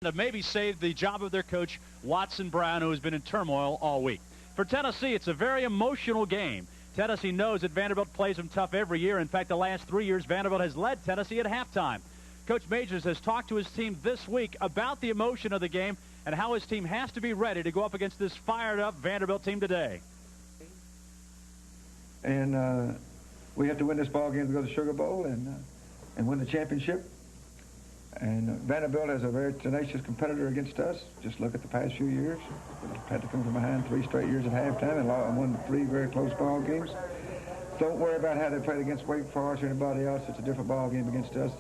to maybe save the job of their coach, Watson Brown, who has been in turmoil all week. For Tennessee, it's a very emotional game. Tennessee knows that Vanderbilt plays them tough every year. In fact, the last 3 years, Vanderbilt has led Tennessee at halftime. Coach Majors has talked to his team this week about the emotion of the game and how his team has to be ready to go up against this fired-up Vanderbilt team today. And we have to win this ball game to go to the Sugar Bowl and win the championship. And Vanderbilt is a very tenacious competitor against us. Just look at the past few years. We've had to come from behind 3 straight years at halftime and won 3 very close ball games. Don't worry about how they played against Wake Forest or anybody else. It's a different ball game against us.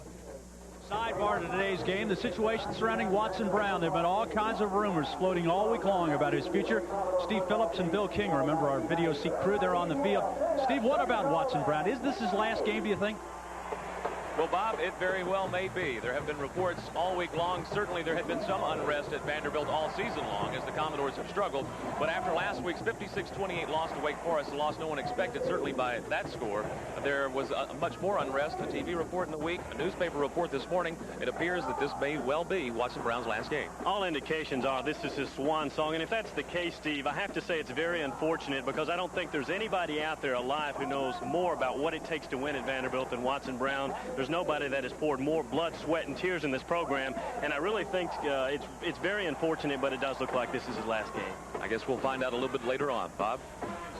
Sidebar to today's game, the situation surrounding Watson Brown. There have been all kinds of rumors floating all week long about his future. Steve Phillips and Bill King, remember our video seat crew, they're on the field. Steve, what about Watson Brown? Is this his last game, do you think? Well, Bob, it very well may be. There have been reports all week long. Certainly there had been some unrest at Vanderbilt all season long as the Commodores have struggled. But after last week's 56-28 loss to Wake Forest, a loss no one expected, certainly by that score, there was much more unrest. A TV report in the week, a newspaper report this morning. It appears that this may well be Watson Brown's last game. All indications are this is his swan song. And if that's the case, Steve, I have to say it's very unfortunate because I don't think there's anybody out there alive who knows more about what it takes to win at Vanderbilt than Watson Brown. There's nobody that has poured more blood, sweat, and tears in this program, and I really think it's very unfortunate, but it does look like this is his last game. I guess we'll find out a little bit later on. Bob?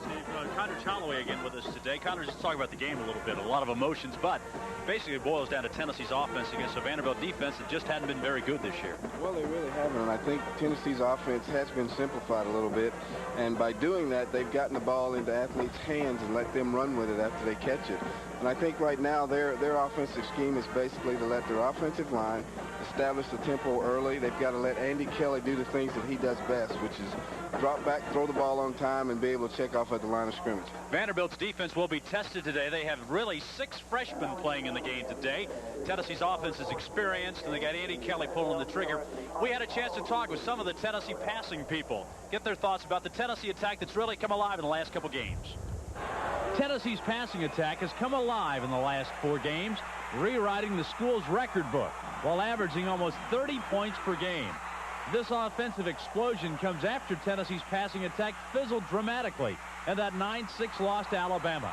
Steve, Connor Holloway again with us today. Connor, just talking about the game a little bit, a lot of emotions, but basically it boils down to Tennessee's offense against a Vanderbilt defense that just hadn't been very good this year. Well, they really haven't, and I think Tennessee's offense has been simplified a little bit, and by doing that, they've gotten the ball into athletes' hands and let them run with it after they catch it. And I think right now their offensive scheme is basically to let their offensive line establish the tempo early. They've got to let Andy Kelly do the things that he does best, which is drop back, throw the ball on time, and be able to check off at the line of scrimmage. Vanderbilt's defense will be tested today. They have really 6 freshmen playing in the game today. Tennessee's offense is experienced, and they got Andy Kelly pulling the trigger. We had a chance to talk with some of the Tennessee passing people, get their thoughts about the Tennessee attack that's really come alive in the last couple games. Tennessee's passing attack has come alive in the last 4 games, rewriting the school's record book while averaging almost 30 points per game. This offensive explosion comes after Tennessee's passing attack fizzled dramatically in that 9-6 loss to Alabama.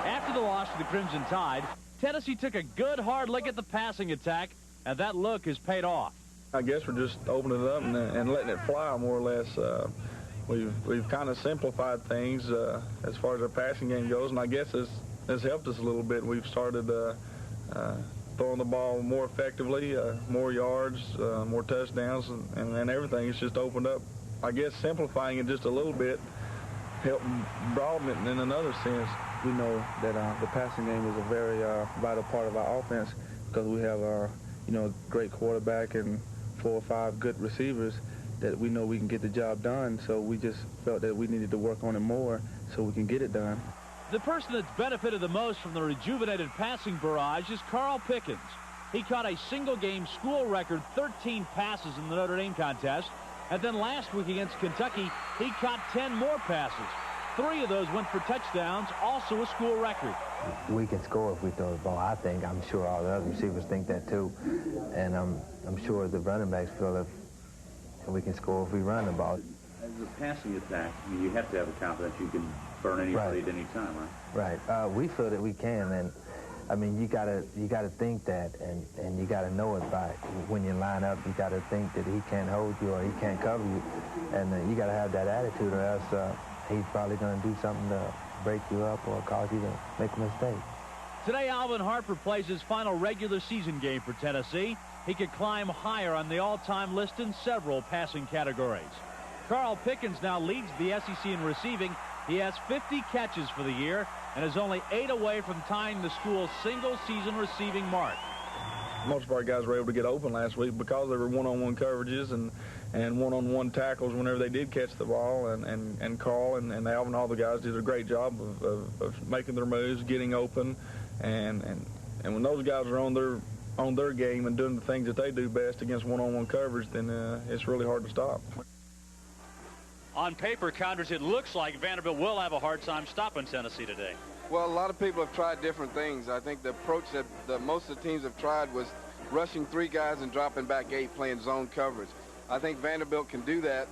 After the loss to the Crimson Tide, Tennessee took a good hard look at the passing attack, and that look has paid off. I guess we're just opening it up and letting it fly more or less. We've kind of simplified things as far as our passing game goes, and I guess it's helped us a little bit. We've started throwing the ball more effectively, more yards, more touchdowns, and everything. It's just opened up. I guess simplifying it just a little bit helped broaden it in another sense. We know that the passing game is a very vital part of our offense because we have a great quarterback and 4 or 5 good receivers that we know we can get the job done, so we just felt that we needed to work on it more so we can get it done. The person that's benefited the most from the rejuvenated passing barrage is Carl Pickens. He caught a single-game school record 13 passes in the Notre Dame contest, and then last week against Kentucky, he caught 10 more passes. 3 of those went for touchdowns, also a school record. We can score if we throw the ball, I think. I'm sure all the other receivers think that too, and I'm sure the running backs feel that we can score if we run the ball. As a passing attack, I mean, you have to have a confidence you can burn anybody at any time, right? Right. We feel that we can, and I mean, you gotta think that, and you gotta know it by when you line up. You gotta think that he can't hold you or he can't cover you, and you gotta have that attitude, or else he's probably gonna do something to break you up or cause you to make a mistake. Today, Alvin Harper plays his final regular season game for Tennessee. He could climb higher on the all-time list in several passing categories. Carl Pickens now leads the SEC in receiving. He has 50 catches for the year and is only 8 away from tying the school's single-season receiving mark. Most of our guys were able to get open last week because they were one-on-one coverages and one-on-one tackles whenever they did catch the ball. And Carl and Alvin, all the guys did a great job of making their moves, getting open. And when those guys are on their game and doing the things that they do best against one-on-one coverage, then it's really hard to stop. On paper, Condors, it looks like Vanderbilt will have a hard time stopping Tennessee today. Well, a lot of people have tried different things. I think the approach that most of the teams have tried was rushing 3 guys and dropping back 8, playing zone coverage. I think Vanderbilt can do that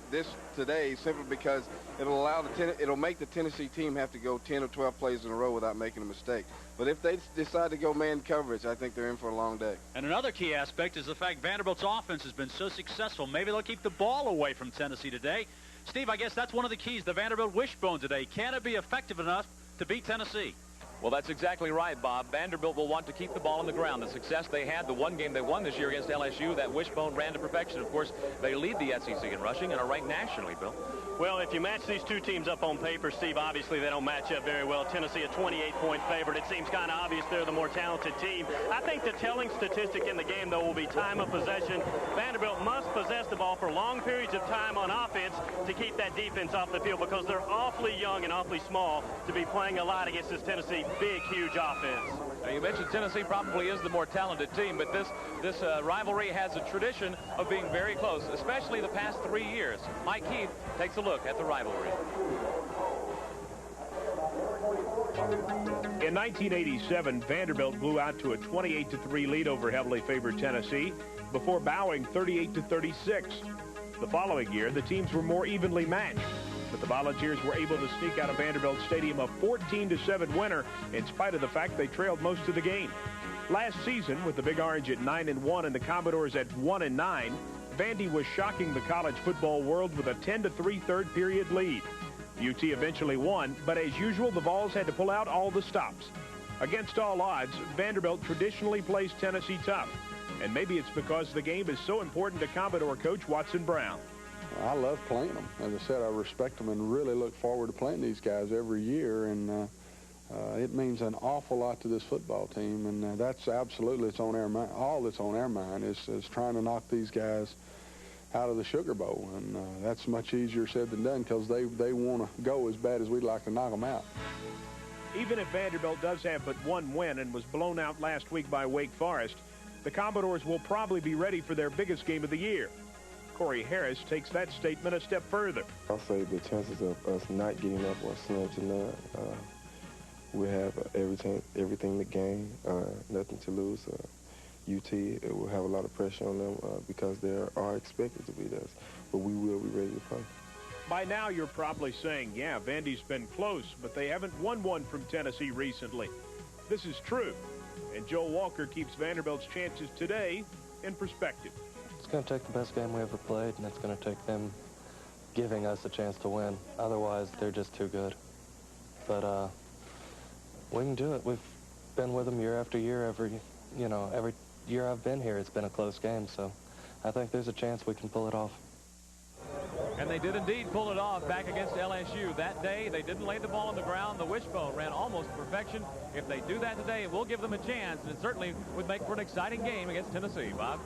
today simply because it'll make the Tennessee team have to go 10 or 12 plays in a row without making a mistake. But if they decide to go man coverage, I think they're in for a long day. And another key aspect is the fact Vanderbilt's offense has been so successful. Maybe they'll keep the ball away from Tennessee today. Steve, I guess that's one of the keys, the Vanderbilt wishbone today. Can it be effective enough to beat Tennessee? Well, that's exactly right, Bob. Vanderbilt will want to keep the ball on the ground. The success they had, the one game they won this year against LSU, that wishbone ran to perfection. Of course, they lead the SEC in rushing and are ranked nationally, Bill. Well, if you match these two teams up on paper, Steve, obviously they don't match up very well. Tennessee a 28-point favorite. It seems kind of obvious they're the more talented team. I think the telling statistic in the game, though, will be time of possession. Vanderbilt must possess the ball for long periods of time on offense to keep that defense off the field because they're awfully young and awfully small to be playing a lot against this Tennessee big, huge offense. Now, you mentioned Tennessee probably is the more talented team, but this rivalry has a tradition of being very close, especially the past 3 years. Mike Heath takes a look at the rivalry. In 1987, Vanderbilt blew out to a 28-3 lead over heavily favored Tennessee before bowing 38-36. The following year, the teams were more evenly matched, but the Volunteers were able to sneak out of Vanderbilt Stadium a 14-7 winner in spite of the fact they trailed most of the game. Last season, with the Big Orange at 9-1 and the Commodores at 1-9, Vandy was shocking the college football world with a 10-3 third period lead. UT eventually won, but as usual, the Vols had to pull out all the stops. Against all odds, Vanderbilt traditionally plays Tennessee tough, and maybe it's because the game is so important to Commodore coach Watson Brown. I love playing them. As I said, I respect them and really look forward to playing these guys every year, and it means an awful lot to this football team, and that's absolutely it's on our mind. All that's on our mind is trying to knock these guys out of the Sugar Bowl, and that's much easier said than done because they want to go as bad as we'd like to knock them out. Even if Vanderbilt does have but one win and was blown out last week by Wake Forest, the Commodores will probably be ready for their biggest game of the year. Corey Harris takes that statement a step further. I'll say the chances of us not getting up are slim to none. We have everything to gain, nothing to lose. UT will have a lot of pressure on them because they are expected to beat us, but we will be ready to play. By now, you're probably saying, yeah, Vandy's been close, but they haven't won one from Tennessee recently. This is true, and Joe Walker keeps Vanderbilt's chances today in perspective. It's going to take the best game we ever played, and it's going to take them giving us a chance to win. Otherwise, they're just too good. But we can do it. We've been with them year after year. Every year I've been here, it's been a close game. So I think there's a chance we can pull it off. And they did indeed pull it off back against LSU. That day, they didn't lay the ball on the ground. The wishbone ran almost to perfection. If they do that today, it will give them a chance, and it certainly would make for an exciting game against Tennessee. Bob?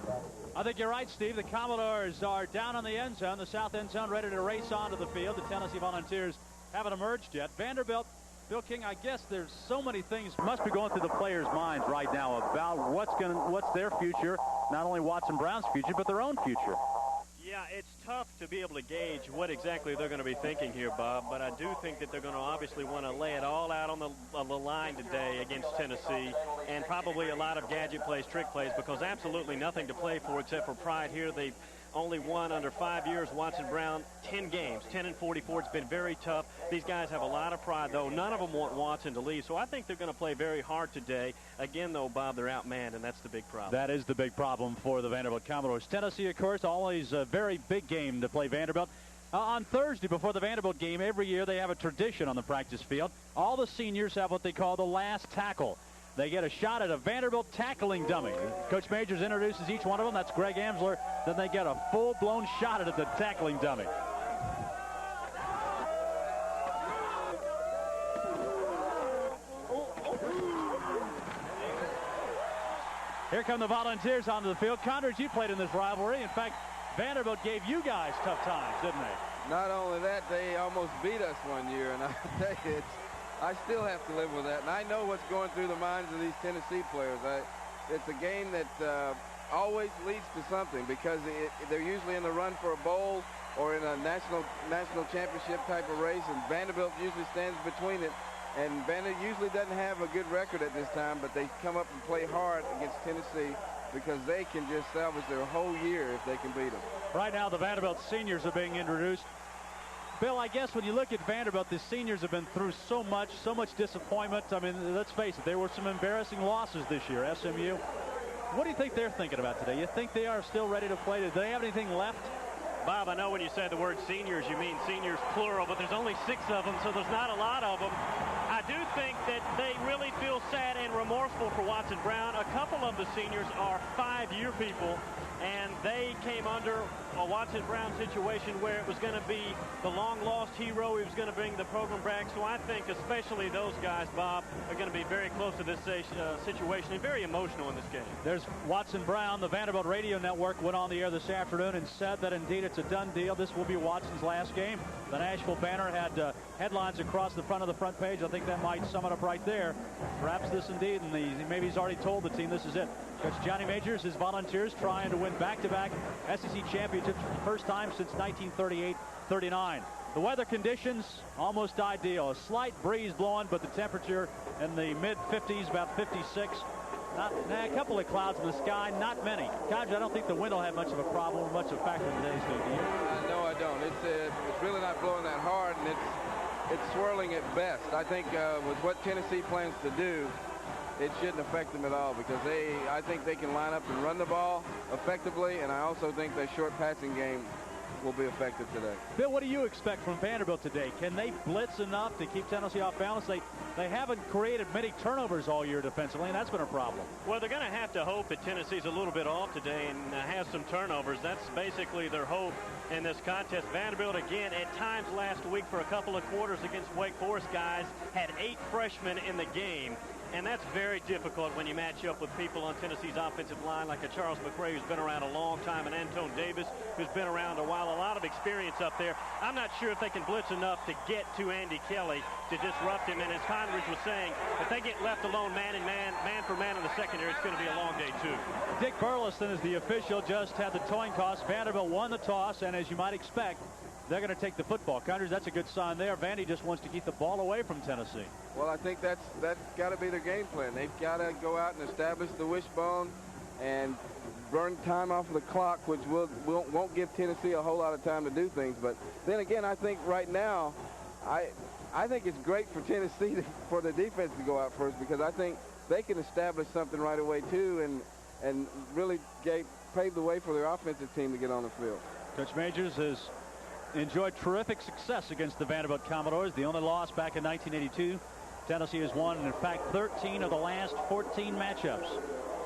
I think you're right, Steve. The Commodores are down on the end zone, the south end zone, ready to race onto the field. The Tennessee Volunteers haven't emerged yet. Vanderbilt, Bill King, I guess there's so many things must be going through the players' minds right now about what's their future, not only Watson Brown's future, but their own future. Yeah, it's tough to be able to gauge what exactly they're going to be thinking here, Bob, but I do think that they're going to obviously want to lay it all out on the line today against Tennessee, and probably a lot of gadget plays, trick plays, because absolutely nothing to play for except for pride here. They've only won under 5 years. Watson Brown, 10 games, 10-44. It's been very tough. These guys have a lot of pride, though. None of them want Watson to leave, so I think they're going to play very hard today. Again, though, Bob, they're outmanned, and that's the big problem. That is the big problem for the Vanderbilt Commodores. Tennessee, of course, always a very big game to play Vanderbilt. On Thursday, before the Vanderbilt game, every year they have a tradition on the practice field. All the seniors have what they call the last tackle. They get a shot at a Vanderbilt tackling dummy. Coach Majors introduces each one of them. That's Greg Amsler. Then they get a full-blown shot at the tackling dummy. Here come the Volunteers onto the field. Condors, you played in this rivalry. In fact, Vanderbilt gave you guys tough times, didn't they? Not only that, they almost beat us one year, and I tell you, I still have to live with that, and I know what's going through the minds of these Tennessee players. It's a game that always leads to something because they're usually in the run for a bowl or in a national championship type of race, and Vanderbilt usually stands between it. And Vanderbilt usually doesn't have a good record at this time, but they come up and play hard against Tennessee, because they can just salvage their whole year if they can beat them. Right now, the Vanderbilt seniors are being introduced. Bill, I guess when you look at Vanderbilt, the seniors have been through so much disappointment. I mean, let's face it, there were some embarrassing losses this year, SMU. What do you think they're thinking about today? You think they are still ready to play? Do they have anything left? Bob, I know when you say the word seniors, you mean seniors plural, but there's only 6 of them, so there's not a lot of them. I do think that they really feel sad and remorseful for Watson Brown. A couple of the seniors are 5-year people, and they came under a Watson Brown situation where it was going to be the long-lost hero. He was going to bring the program back. So I think especially those guys, Bob, are going to be very close to this situation and very emotional in this game. There's Watson Brown. The Vanderbilt Radio Network went on the air this afternoon and said that indeed it's a done deal. This will be Watson's last game. The Nashville Banner had headlines across the front of the front page. I think that might sum it up right there. Perhaps this indeed, and maybe he's already told the team this is it. Coach Johnny Majors, his Volunteers trying to win back-to-back SEC championships for the first time since 1938-39. The weather conditions almost ideal. A slight breeze blowing, but the temperature in the mid-50s, about 56. A couple of clouds in the sky, not many. Codger, I don't think the wind will have much of a problem, much of a factor in today's game, do you? No, I don't. It's really not blowing that hard, and it's swirling at best. I think with what Tennessee plans to do, it shouldn't affect them at all because I think they can line up and run the ball effectively, and I also think their short passing game will be effective today. Bill, what do you expect from Vanderbilt today? Can they blitz enough to keep Tennessee off balance? They haven't created many turnovers all year defensively, and that's been a problem. Well, they're going to have to hope that Tennessee's a little bit off today and has some turnovers. That's basically their hope in this contest. Vanderbilt, again, at times last week for a couple of quarters against Wake Forest, guys, had 8 freshmen in the game. And that's very difficult when you match up with people on Tennessee's offensive line like a Charles McRae, who's been around a long time, and Antone Davis, who's been around a while. A lot of experience up there. I'm not sure if they can blitz enough to get to Andy Kelly to disrupt him. And as Conridge was saying, if they get left alone man for man in the secondary, it's going to be a long day, too. Dick Burleson is the official, just had the coin toss. Vanderbilt won the toss, and as you might expect, they're going to take the football. Conridge, that's a good sign there. Vandy just wants to keep the ball away from Tennessee. Well, I think that's got to be their game plan. They've got to go out and establish the wishbone and burn time off of the clock, which won't give Tennessee a whole lot of time to do things. But then again, I think right now, I think it's great for Tennessee for the defense to go out first because I think they can establish something right away too and really pave the way for their offensive team to get on the field. Coach Majors has enjoyed terrific success against the Vanderbilt Commodores. The only loss back in 1982. Tennessee has won, in fact, 13 of the last 14 matchups.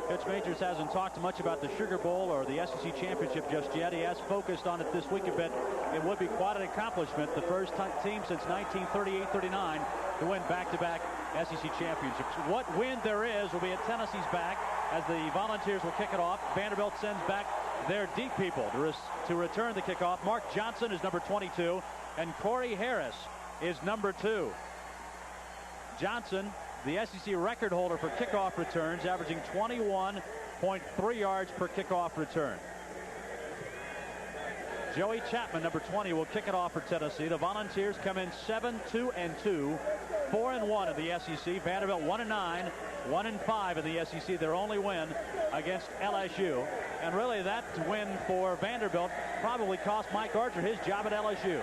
Coach Majors hasn't talked much about the Sugar Bowl or the SEC Championship just yet. He has focused on it this week a bit. It would be quite an accomplishment, the first team since 1938-39 to win back-to-back SEC championships. What win there is will be at Tennessee's back as the Volunteers will kick it off. Vanderbilt sends back their deep people to return the kickoff. Mark Johnson is number 22, and Corey Harris is number 2. Johnson, the SEC record holder for kickoff returns, averaging 21.3 yards per kickoff return. Joey Chapman, number 20, will kick it off for Tennessee. The Volunteers come in 7-2-2, 4-1 in the SEC. Vanderbilt 1-9, 1-5 in the SEC. Their only win against LSU. And really that win for Vanderbilt probably cost Mike Archer his job at LSU.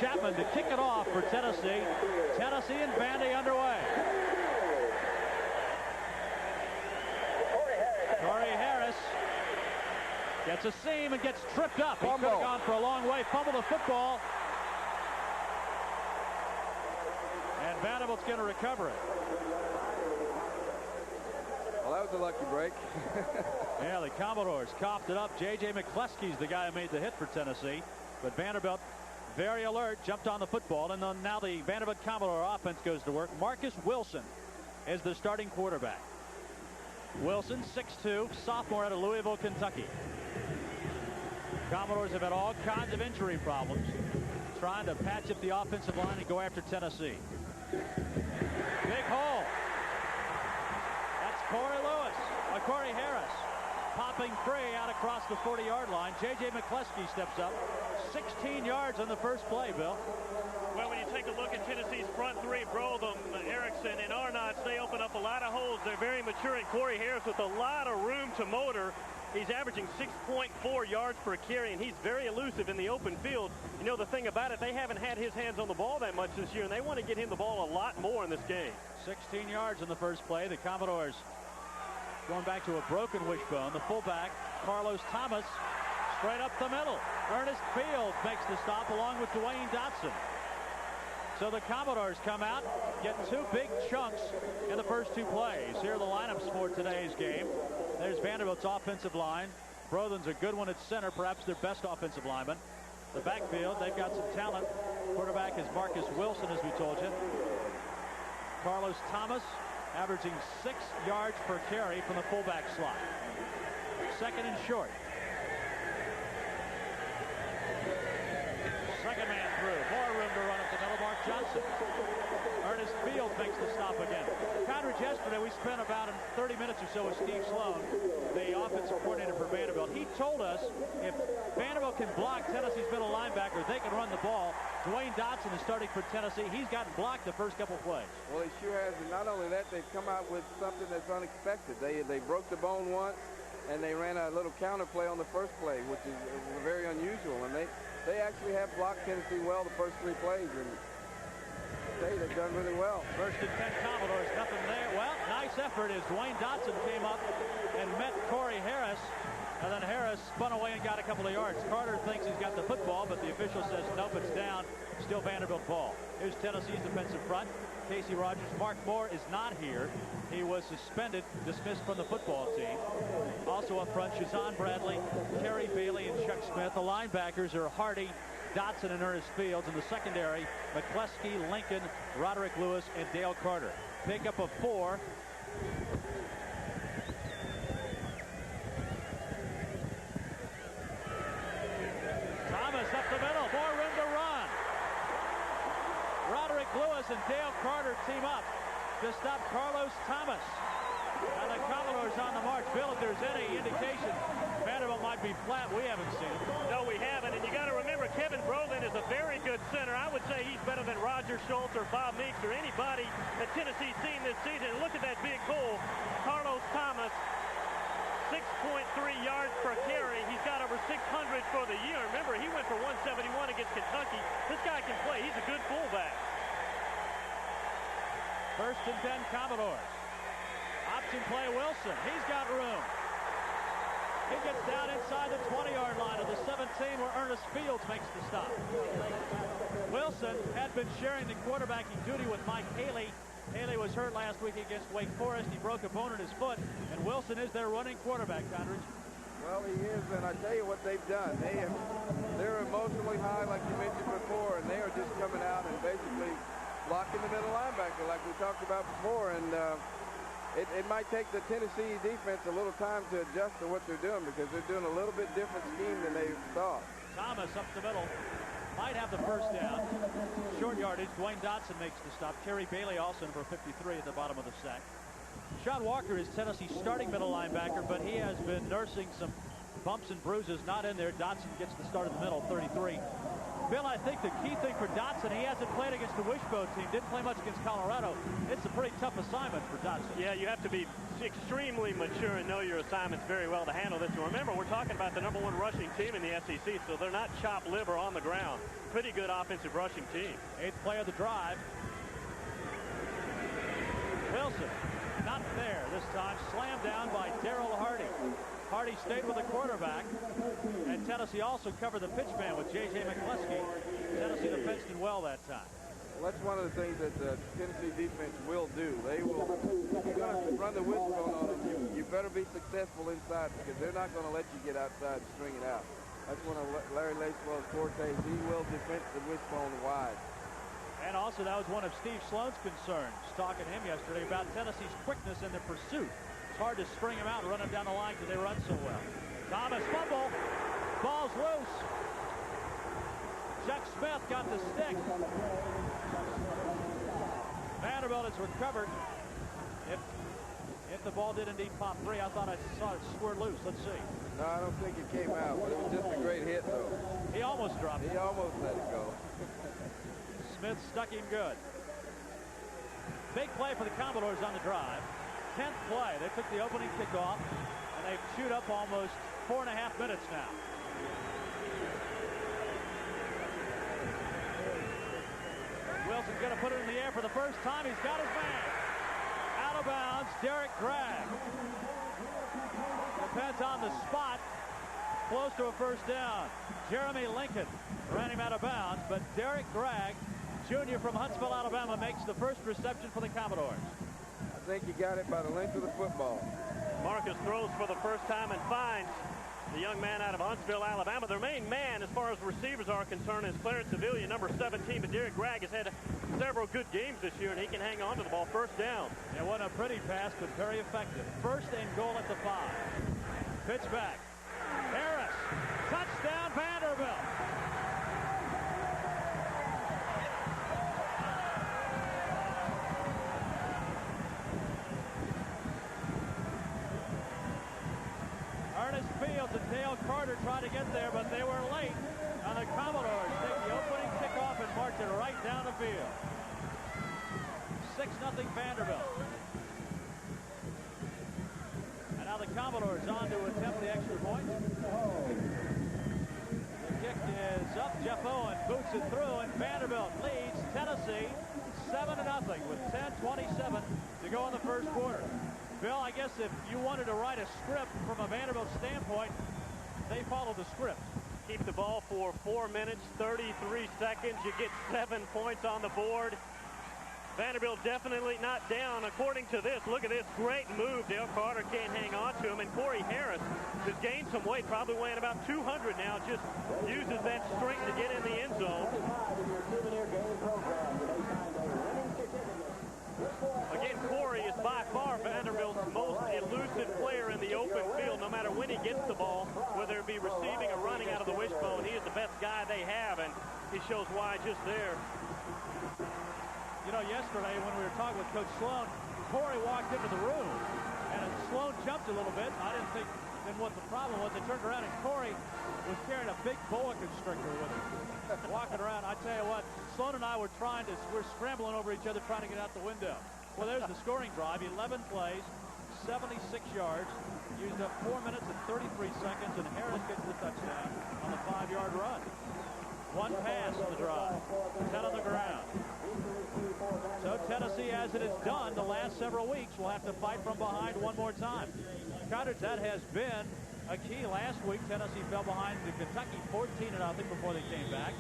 Chapman to kick it off for Tennessee. Tennessee and Vandy underway. Corey Harris gets a seam and gets tripped up. He could have gone for a long way. Fumbled the football. And Vanderbilt's going to recover it. Well, that was a lucky break. Yeah, the Commodores coughed it up. J.J. McCleskey's the guy who made the hit for Tennessee. But Vanderbilt, very alert, jumped on the football. And then now the Vanderbilt Commodore offense goes to work. Marcus Wilson is the starting quarterback. Wilson, 6'2", sophomore out of Louisville, Kentucky. Commodores have had all kinds of injury problems, trying to patch up the offensive line and go after Tennessee. Big hole. That's Corey Harris. popping free out across the 40-yard line. J.J. McCleskey steps up. 16 yards on the first play, Bill. Well, when you take a look at Tennessee's front three, Brotham, Erickson, and Arnott, they open up a lot of holes. They're very mature, and Corey Harris with a lot of room to motor. He's averaging 6.4 yards per carry, and he's very elusive in the open field. You know, the thing about it, they haven't had his hands on the ball that much this year, and they want to get him the ball a lot more in this game. 16 yards in the first play. The Commodores going back to a broken wishbone. The fullback, Carlos Thomas, straight up the middle. Ernest Fields makes the stop along with Dwayne Dotson. So the Commodores come out, get two big chunks in the first two plays. Here are the lineups for today's game. There's Vanderbilt's offensive line. Brothen's a good one at center, perhaps their best offensive lineman. The backfield, they've got some talent. Quarterback is Marcus Wilson, as we told you. Carlos Thomas averaging 6 yards per carry from the fullback slot. Second and short. Second man through. More room to run up the middle. Mark Johnson. Ernest Fields makes the stop again. Condridge, yesterday we spent about 30 minutes or so with Steve Sloan, the offensive coordinator for Vanderbilt. He told us if Vanderbilt can block Tennessee's middle linebacker, they can run the ball. Dwayne Dotson is starting for Tennessee. He's gotten blocked the first couple plays. Well, he sure has. And not only that, they've come out with something that's unexpected. They broke the bone once, and they ran a little counter play on the first play, which is very unusual. And they actually have blocked Tennessee well the first three plays, and they've done really well. First and 10 Commodores, nothing there. Well, nice effort as Dwayne Dotson came up and met Corey Harris, and then Harris spun away and got a couple of yards. Carter thinks he's got the football, but the official says nope, it's down. Still Vanderbilt ball. Here's Tennessee's defensive front. Casey Rogers. Mark Moore is not here. He was suspended, dismissed from the football team. Also up front, Shazan Bradley, Terry Bailey, and Chuck Smith. The linebackers are Hardy, Dotson, and Ernest Fields. In the secondary, McCleskey, Lincoln, Roderick Lewis, and Dale Carter. Pickup of 4. Thomas up the middle, more room to run. Roderick Lewis and Dale Carter team up to stop Carlos Thomas. And the Commodores on the march. Bill, if there's any indication Vanderbilt might be flat, we haven't seen it. No, we haven't. And you got to remember, Kevin Brothen is a very good center. I would say he's better than Roger Schultz or Bob Meeks or anybody that Tennessee's seen this season. And look at that big hole. Carlos Thomas, 6.3 yards per carry. He's got over 600 for the year. Remember, he went for 171 against Kentucky. This guy can play. He's a good fullback. First and 10 Commodores. Option play Wilson. He's got room. He gets down inside the 20-yard line of the 17 where Ernest Fields makes the stop. Wilson had been sharing the quarterbacking duty with Mike Haley. Haley was hurt last week against Wake Forest. He broke a bone in his foot, and Wilson is their running quarterback, Condridge. Well, he is, and I tell you what they've done. They're emotionally high, like you mentioned before, and they are just coming out and basically blocking the middle linebacker like we talked about before. And it might take the Tennessee defense a little time to adjust to what they're doing because they're doing a little bit different scheme than they thought. Thomas up the middle. Might have the first down. Short yardage. Dwayne Dotson makes the stop. Terry Bailey also number 53 at the bottom of the sack. Sean Walker is Tennessee's starting middle linebacker, but he has been nursing some bumps and bruises. Not in there. Dotson gets the start in the middle, 33. Bill, I think the key thing for Dotson, he hasn't played against the Wishbone team, didn't play much against Colorado. It's a pretty tough assignment for Dotson. Yeah, you have to be extremely mature and know your assignments very well to handle this. And remember, we're talking about the #1 rushing team in the SEC, so they're not chopped liver on the ground. Pretty good offensive rushing team. 8th play of the drive. Wilson, not there this time. Slammed down by Darrell Hardy. Hardy stayed with the quarterback, and Tennessee also covered the pitch man with J.J. McCleskey. Tennessee defensed him well that time. Well, that's one of the things that the Tennessee defense will do. They will, if you're going to run the wishbone on them, you better be successful inside because they're not going to let you get outside and string it out. That's one of Larry Lacewell's fortes. He will defend the wishbone wide. And also, that was one of Steve Sloan's concerns, talking to him yesterday about Tennessee's quickness in their pursuit. It's hard to spring them out and run them down the line because they run so well. Thomas fumble. Ball's loose. Chuck Smith got the stick. Vanderbilt has recovered. If the ball did indeed pop free, I thought I saw it squirt loose. Let's see. No, I don't think it came out, but it was just a great hit, though. He almost dropped it. He almost let it go. Smith stuck him good. Big play for the Commodores on the drive. 10th play. They took the opening kickoff, and they've chewed up almost 4.5 minutes now. Wilson's going to put it in the air for the first time. He's got his man. Out of bounds, Derek Gregg. Depends on the spot. Close to a first down. Jeremy Lincoln ran him out of bounds, but Derek Gregg, Jr. from Huntsville, Alabama, makes the first reception for the Commodores. I think he got it by the length of the football. Marcus throws for the first time and finds the young man out of Huntsville, Alabama. The main man, as far as receivers are concerned, is Clarence Sevilla, number 17. But Derek Gregg has had several good games this year, and he can hang on to the ball. First down. It wasn't a pretty pass, but very effective. First and goal at the 5. Pitch back. Harris. Touchdown, Vanderbilt. Ernest Fields and Dale Carter tried to get there, but they were late. And the Commodores take the opening kickoff and march it right down the field. 6-0 Vanderbilt. And now the Commodores on to attempt the extra point. The kick is up. Jeff Owen boots it through, and Vanderbilt leads Tennessee 7-0 with 10:27 to go in the first quarter. Bill, I guess if you wanted to write a script from a Vanderbilt standpoint, they follow the script. Keep the ball for 4 minutes, 33 seconds. You get 7 points on the board. Vanderbilt definitely not down. According to this, look at this great move. Dale Carter can't hang on to him. And Corey Harris has gained some weight, probably weighing about 200 now. Just uses that strength to get in the end zone. Again, Corey is by far Vanderbilt's most elusive player in the open field. No matter when he gets the ball, whether it be receiving or running out of the wishbone, he is the best guy they have, and he shows why just there. You know, yesterday when we were talking with Coach Sloan, Corey walked into the room, and Sloan jumped a little bit. I didn't think then what the problem was. They turned around, and Corey was carrying a big boa constrictor with him. Walking around, I tell you what, Sloan and I we're scrambling over each other trying to get out the window. Well, there's the scoring drive. 11 plays, 76 yards, used up 4 minutes and 33 seconds, and Harris gets the touchdown on the 5-yard run. 1 pass on the drive, 10 on the ground. So Tennessee, as it has done the last several weeks, will have to fight from behind one more time. Carter, that has been a key. Last week, Tennessee fell behind to Kentucky 14-0 before they came back.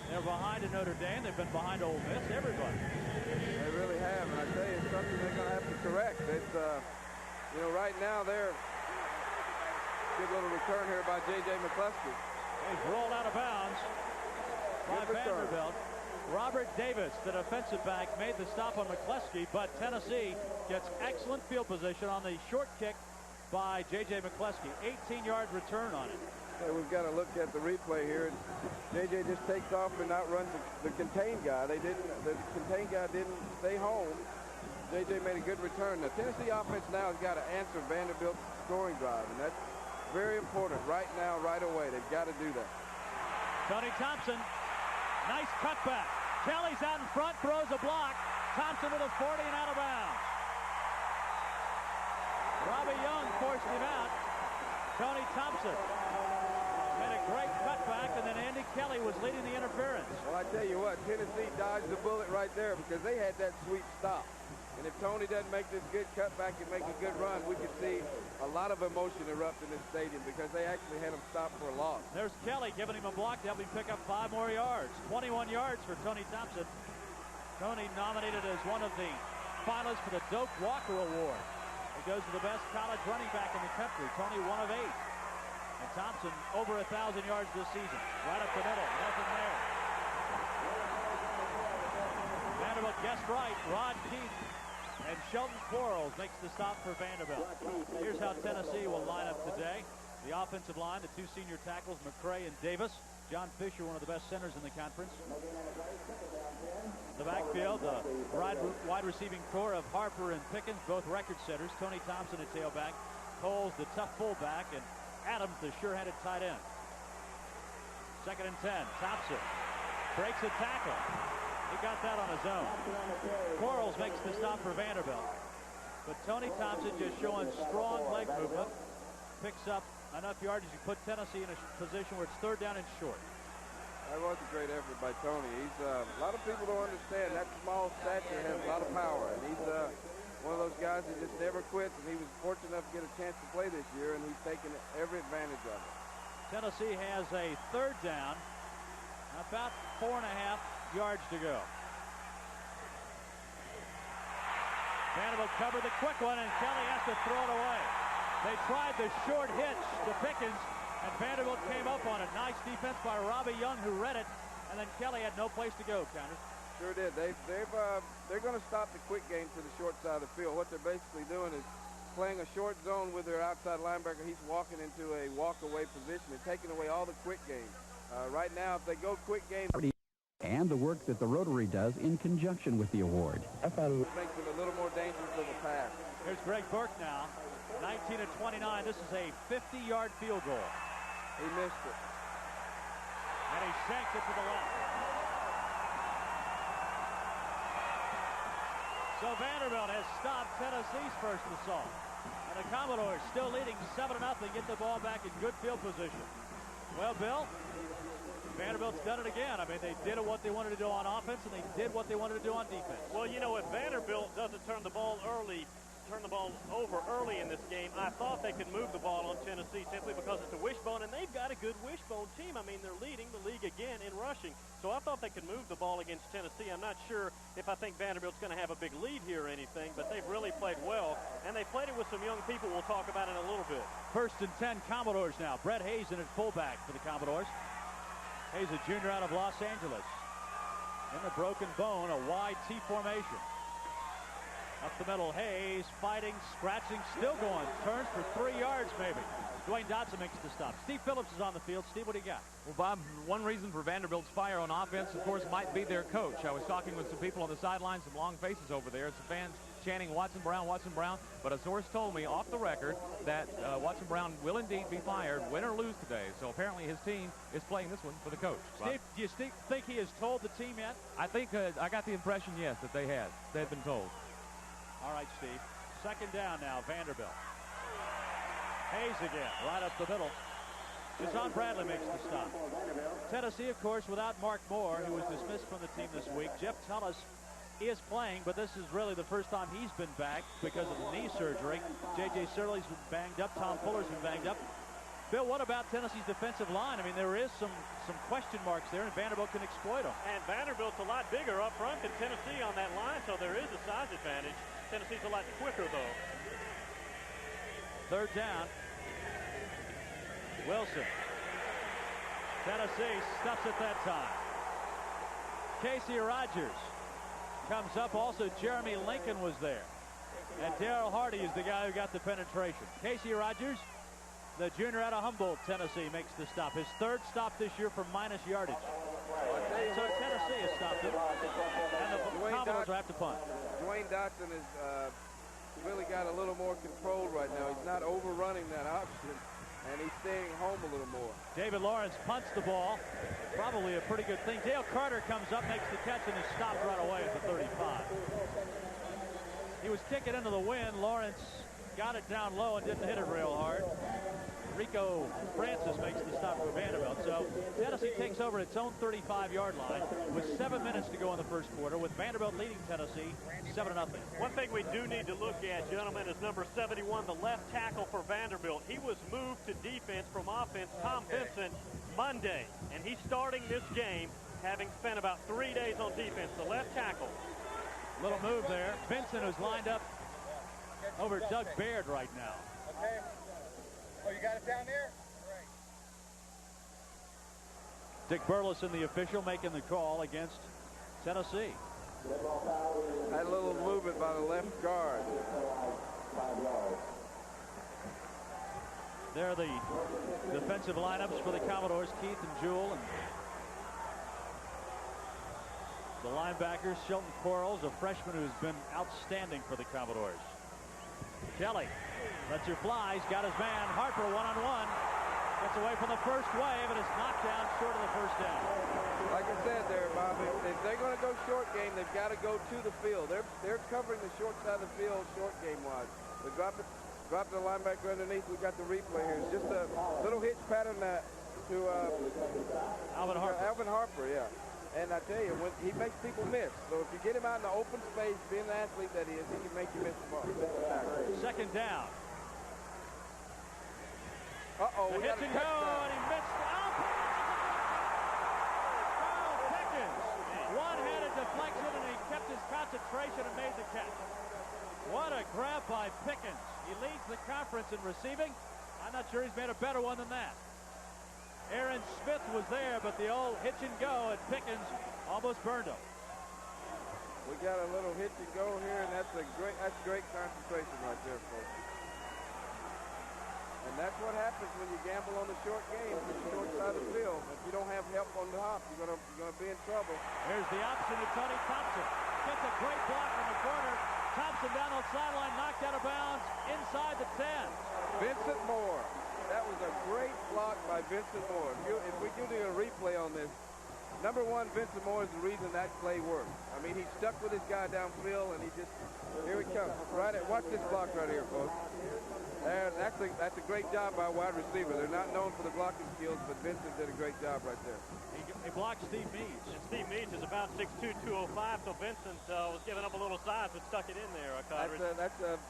They're behind to Notre Dame. They've been behind Ole Miss. Everybody. They really have, and I tell you, it's something they're going to have to correct. It's, you know, right now they're good little return here by J.J. McCluskey. He's rolled out of bounds by Vanderbilt. Robert Davis, the defensive back, made the stop on McCluskey, but Tennessee gets excellent field position on the short kick by J.J. McCluskey. 18-yard return on it. Okay, we've got to look at the replay here. J.J. just takes off and outruns the contained guy. The contained guy didn't stay home. J.J. made a good return. The Tennessee offense now has got to answer Vanderbilt's scoring drive, and that's very important right now, right away. They've got to do that. Tony Thompson, nice cutback. Kelly's out in front, throws a block. Thompson with a 40 and out of bounds. Robbie Young forced him out. Tony Thompson made a great cutback, and then Andy Kelly was leading the interference. Well, I tell you what, Tennessee dodged the bullet right there because they had that sweet stop. And if Tony doesn't make this good cutback and make a good run, we could see a lot of emotion erupt in this stadium because they actually had him stopped for a loss. There's Kelly giving him a block to help him pick up 5 more yards. 21 yards for Tony Thompson. Tony nominated as one of the finalists for the Doak Walker Award. He goes to the best college running back in the country. Tony, 1 of 8. And Thompson over 1,000 yards this season. Right up the middle, nothing there. Vanderbilt guessed right. Rod Keith and Shelton Quarles makes the stop for Vanderbilt. Here's how Tennessee will line up today. The offensive line, the 2 senior tackles, McCray and Davis. John Fisher, one of the best centers in the conference. The backfield, the wide receiving core of Harper and Pickens, both record setters. Tony Thompson at tailback. Coles, the tough fullback, and Adams, the sure-handed tight end. 2nd and 10. Thompson breaks a tackle. He got that on his own. Quarles makes the stop for Vanderbilt. But Tony Thompson just showing strong leg movement. Picks up enough yardage to put Tennessee in a position where it's 3rd down and short. That was a great effort by Tony. He's a lot of people don't understand that small stature has a lot of power, and he's one of those guys that just never quits. And he was fortunate enough to get a chance to play this year, and he's taken every advantage of it. Tennessee has a 3rd down, about 4.5 yards to go. Vanderbilt covered the quick one, and Kelly has to throw it away. They tried the short hitch to Pickens, and Vanderbilt came up on it. Nice defense by Robbie Young, who read it, and then Kelly had no place to go. Counter. Sure did. They're going to stop the quick game to the short side of the field. What they're basically doing is playing a short zone with their outside linebacker. He's walking into a walk-away position and taking away all the quick game. Right now, if they go quick game... And the work that the Rotary does in conjunction with the award. It makes them a little more dangerous of a pass. Here's Greg Burke now. 19 of 29. This is a 50-yard field goal. He missed it. And he shanked it to the left. So Vanderbilt has stopped Tennessee's first assault. And the Commodores still leading 7-0, get the ball back in good field position. Well, Bill, Vanderbilt's done it again. I mean, they did what they wanted to do on offense, and they did what they wanted to do on defense. Well, you know, if Vanderbilt doesn't turn the ball over early in this game, I thought they could move the ball on Tennessee simply because it's a wishbone, and they've got a good wishbone team. I mean, they're leading the league again in rushing. So I thought they could move the ball against Tennessee. I'm not sure if I think Vanderbilt's going to have a big lead here or anything, but they've really played well, and they played it with some young people we'll talk about in a little bit. 1st and 10 Commodores now. Brett Hayes in at fullback for the Commodores. Hayes, a junior out of Los Angeles. In the broken bone, a wide T formation. Up the middle, Hayes fighting, scratching, still going. Turns for 3 yards maybe. Dwayne Dotson makes the stop. Steve Phillips is on the field. Steve, what do you got? Well, Bob, one reason for Vanderbilt's fire on offense, of course, might be their coach. I was talking with some people on the sidelines, some long faces over there, some fans chanting Watson Brown, but a source told me off the record that Watson Brown will indeed be fired, win or lose today. So apparently his team is playing this one for the coach. Steve, do you think he has told the team yet? I think I got the impression, yes, that they had been told. All right, Steve. 2nd down now, Vanderbilt. Hayes again, right up the middle. Deshaun Bradley makes the stop. Tennessee, of course, without Mark Moore, who was dismissed from the team this week. Jeff Tullis is playing, but this is really the first time he's been back because of the knee surgery. J.J. Surley's been banged up. Tom Fuller's been banged up. Bill, what about Tennessee's defensive line? I mean, there is some question marks there, and Vanderbilt can exploit them. And Vanderbilt's a lot bigger up front than Tennessee on that line, so there is a size advantage. Tennessee's a lot quicker, though. 3rd down. Wilson. Tennessee stuffs it that time. Casey Rogers comes up. Also, Jeremy Lincoln was there. And Darrell Hardy is the guy who got the penetration. Casey Rogers, the junior out of Humboldt, Tennessee, makes the stop. His 3rd stop this year for minus yardage. So Tennessee has stopped it. And the Commodores will have to punt. Dwayne Dotson has really got a little more control right now. He's not overrunning that option, and he's staying home a little more. David Lawrence punts the ball. Probably a pretty good thing. Dale Carter comes up, makes the catch, and is stopped right away at the 35. He was kicking into the wind. Lawrence got it down low and didn't hit it real hard. Rico Francis makes the stop for Vanderbilt. So Tennessee takes over its own 35-yard line with 7 minutes to go in the first quarter, with Vanderbilt leading Tennessee 7-0. One thing we do need to look at, gentlemen, is number 71, the left tackle for Vanderbilt. He was moved to defense from offense, Tom Vincent, Monday, and he's starting this game having spent about 3 days on defense, the left tackle. Little move there. Vincent is lined up over Doug Baird right now. Okay. Oh, you got it down there? Right. Dick Burleson, the official, making the call against Tennessee. Had a little movement by the left guard. There are the defensive lineups for the Commodores, Keith and Jewell. And the linebackers, Shelton Quarles, a freshman who's been outstanding for the Commodores. Kelly lets her fly. He's got his man. Harper one-on-one. Gets away from the first wave and is knocked down short of the first down. Like I said there, Bob, if they're going to go short game, they've got to go to the field. They're covering the short side of the field short game-wise. They drop the linebacker underneath. We got the replay here. It's just a little hitch pattern to Alvin Harper. Alvin Harper, yeah. And I tell you, when he makes people miss. So if you get him out in the open space, being the athlete that he is, he can make you miss the ball. Second down. Uh-oh, we got a touchdown. And he missed. Carl Pickens. One-handed deflection, and he kept his concentration and made the catch. What a grab by Pickens. He leads the conference in receiving. I'm not sure he's made a better one than that. Aaron Smith was there, but the old hitch and go, and Pickens almost burned him. We got a little hitch and go here, and that's great concentration right there, folks. And that's what happens when you gamble on the short game, the short side of the field. If you don't have help on the hop, you're gonna be in trouble. Here's the option to Tony Thompson. Gets a great block in the corner. Thompson down on the sideline, knocked out of bounds inside the 10. Vincent Moore. That was a great block by Vincent Moore. If we do a replay on this, number one, Vincent Moore is the reason that play worked. I mean, he stuck with his guy downfield, and here he comes. Watch this block right here, folks. That's a great job by a wide receiver. They're not known for the blocking skills, but Vincent did a great job right there. He blocked Steve Meads. And Steve Meads is about 6'2", 205, so Vincent was giving up a little size but stuck it in there. That's a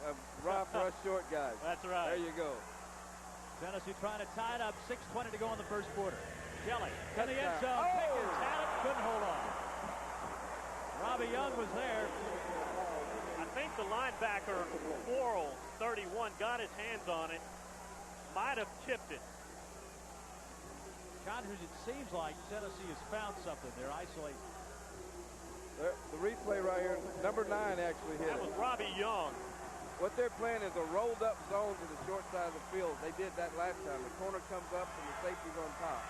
raw for us short guys. That's right. There you go. Tennessee trying to tie it up. 6:20 to go in the first quarter. Kelly to the end zone. Pickens had it, couldn't hold on. Robbie Young was there. I think the linebacker, Quarles, 31, got his hands on it. Might have tipped it. Connors, it seems like Tennessee has found something. They're isolated. The replay right here, number 9 actually hit it. That was Robbie Young. What they're playing is a rolled-up zone to the short side of the field. They did that last time. The corner comes up and the safety's on top.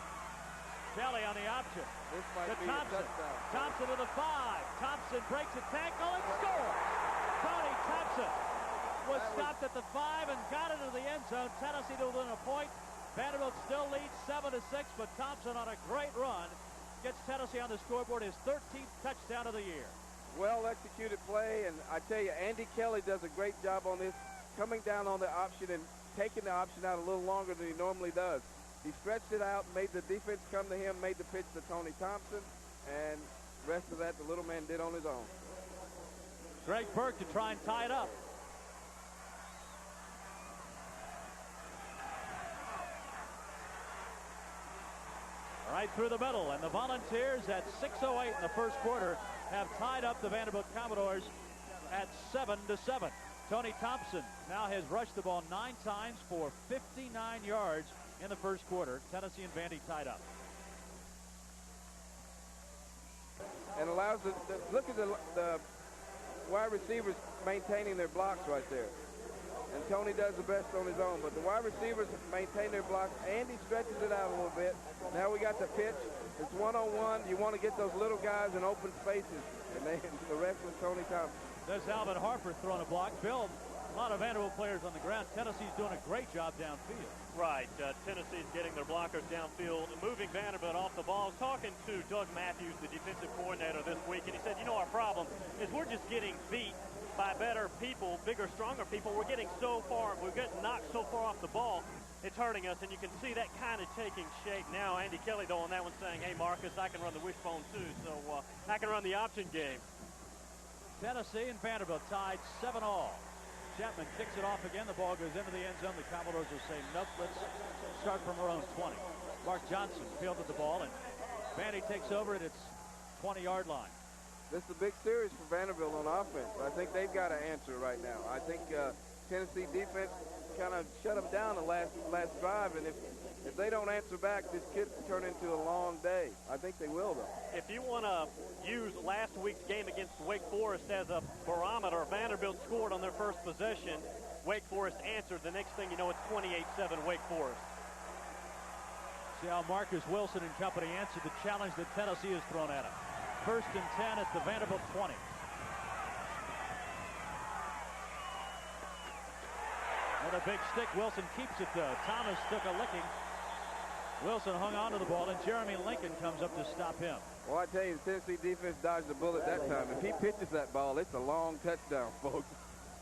Kelly on the option. This might be Thompson. a touchdown. Thompson to the 5. Thompson breaks a tackle and scores. Tony Thompson was stopped at the 5 and got into the end zone. Tennessee to within a point. Vanderbilt still leads 7-6, but Thompson on a great run gets Tennessee on the scoreboard, his 13th touchdown of the year. Well executed play, and I tell you, Andy Kelly does a great job on this, coming down on the option and taking the option out a little longer than he normally does. He stretched it out, made the defense come to him, made the pitch to Tony Thompson, and the rest of that the little man did on his own. Greg Burke to try and tie it up. Right through the middle, and the Volunteers at 6:08 in the first quarter have tied up the Vanderbilt Commodores at 7-7. Tony Thompson now has rushed the ball 9 times for 59 yards in the first quarter. Tennessee and Vandy tied up. And allows look at the wide receivers maintaining their blocks right there. And Tony does the best on his own, but the wide receivers maintain their blocks. Andy stretches it out a little bit. Now we got the pitch. It's one-on-one. You want to get those little guys in open spaces, and the rest was Tony Thompson. There's Alvin Harper throwing a block. Bill, a lot of Vanderbilt players on the ground. Tennessee's doing a great job downfield. Right. Tennessee's getting their blockers downfield, moving Vanderbilt off the ball. Talking to Doug Matthews, the defensive coordinator this week, and he said, you know, our problem is we're just getting beat by better people, bigger, stronger people. We're getting knocked so far off the ball, it's hurting us, and you can see that kind of taking shape now. Andy Kelly, though, on that one saying, hey, Marcus, I can run the wishbone, too, so I can run the option game. Tennessee and Vanderbilt tied 7-all. Chapman kicks it off again. The ball goes into the end zone. The Commodores will say, nope, let's start from our own 20. Mark Johnson fielded the ball, and Vandy takes over at its 20-yard line. This is a big series for Vanderbilt on offense. I think they've got to answer right now. I think Tennessee defense kind of shut them down the last drive, and if they don't answer back, this could turn into a long day. I think they will, though. If you want to use last week's game against Wake Forest as a barometer, Vanderbilt scored on their first possession. Wake Forest answered. The next thing you know, it's 28-7 Wake Forest. See how Marcus Wilson and company answered the challenge that Tennessee has thrown at him. 1st and 10 at the Vanderbilt 20. Another big stick. Wilson keeps it, though. Thomas took a licking. Wilson hung on to the ball, and Jeremy Lincoln comes up to stop him. Well, I tell you, the Tennessee defense dodged the bullet that time. If he pitches that ball, it's a long touchdown, folks.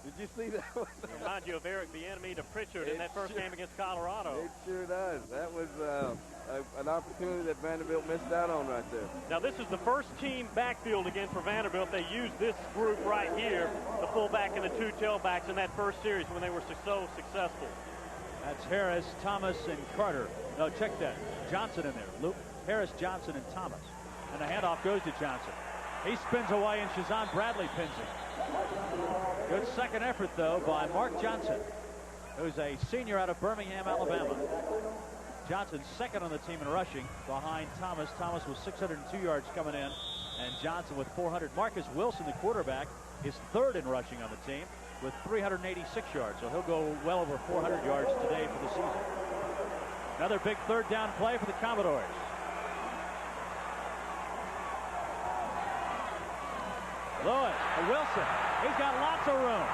Did you see that one? Remind you of Eric Bieniemy to Pritchard in that first game against Colorado. It sure does. That was an opportunity that Vanderbilt missed out on right there. Now, this is the first team backfield again for Vanderbilt. They used this group right here, the fullback and the 2 tailbacks in that first series when they were so successful. That's Harris, Thomas, and Carter. No, check that. Johnson in there. Luke, Harris, Johnson, and Thomas. And the handoff goes to Johnson. He spins away, and Shazan Bradley pins him. Good second effort, though, by Mark Johnson, who's a senior out of Birmingham, Alabama. Johnson's second on the team in rushing behind Thomas. Thomas with 602 yards coming in, and Johnson with 400. Marcus Wilson, the quarterback, is third in rushing on the team with 386 yards. So he'll go well over 400 yards today for the season. Another big third down play for the Commodores. Lewis, Wilson, he's got lots of room.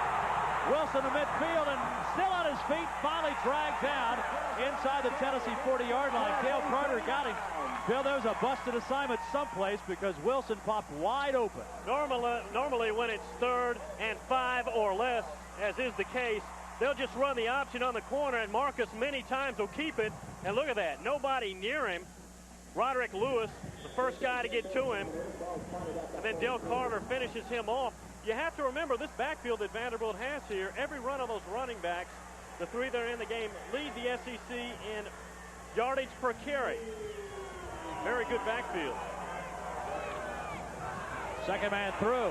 Wilson to midfield and still on his feet, finally dragged down inside the Tennessee 40-yard line. Dale Carter got him. Bill, there was a busted assignment someplace because Wilson popped wide open. Normally when it's 3rd and 5 or less, as is the case, they'll just run the option on the corner, and Marcus many times will keep it. And look at that, nobody near him. Roderick Lewis, the first guy to get to him, and then Dale Carter finishes him off. You have to remember this backfield that Vanderbilt has here, every run of those running backs, the 3 that are in the game, lead the SEC in yardage per carry. Very good backfield. Second man through.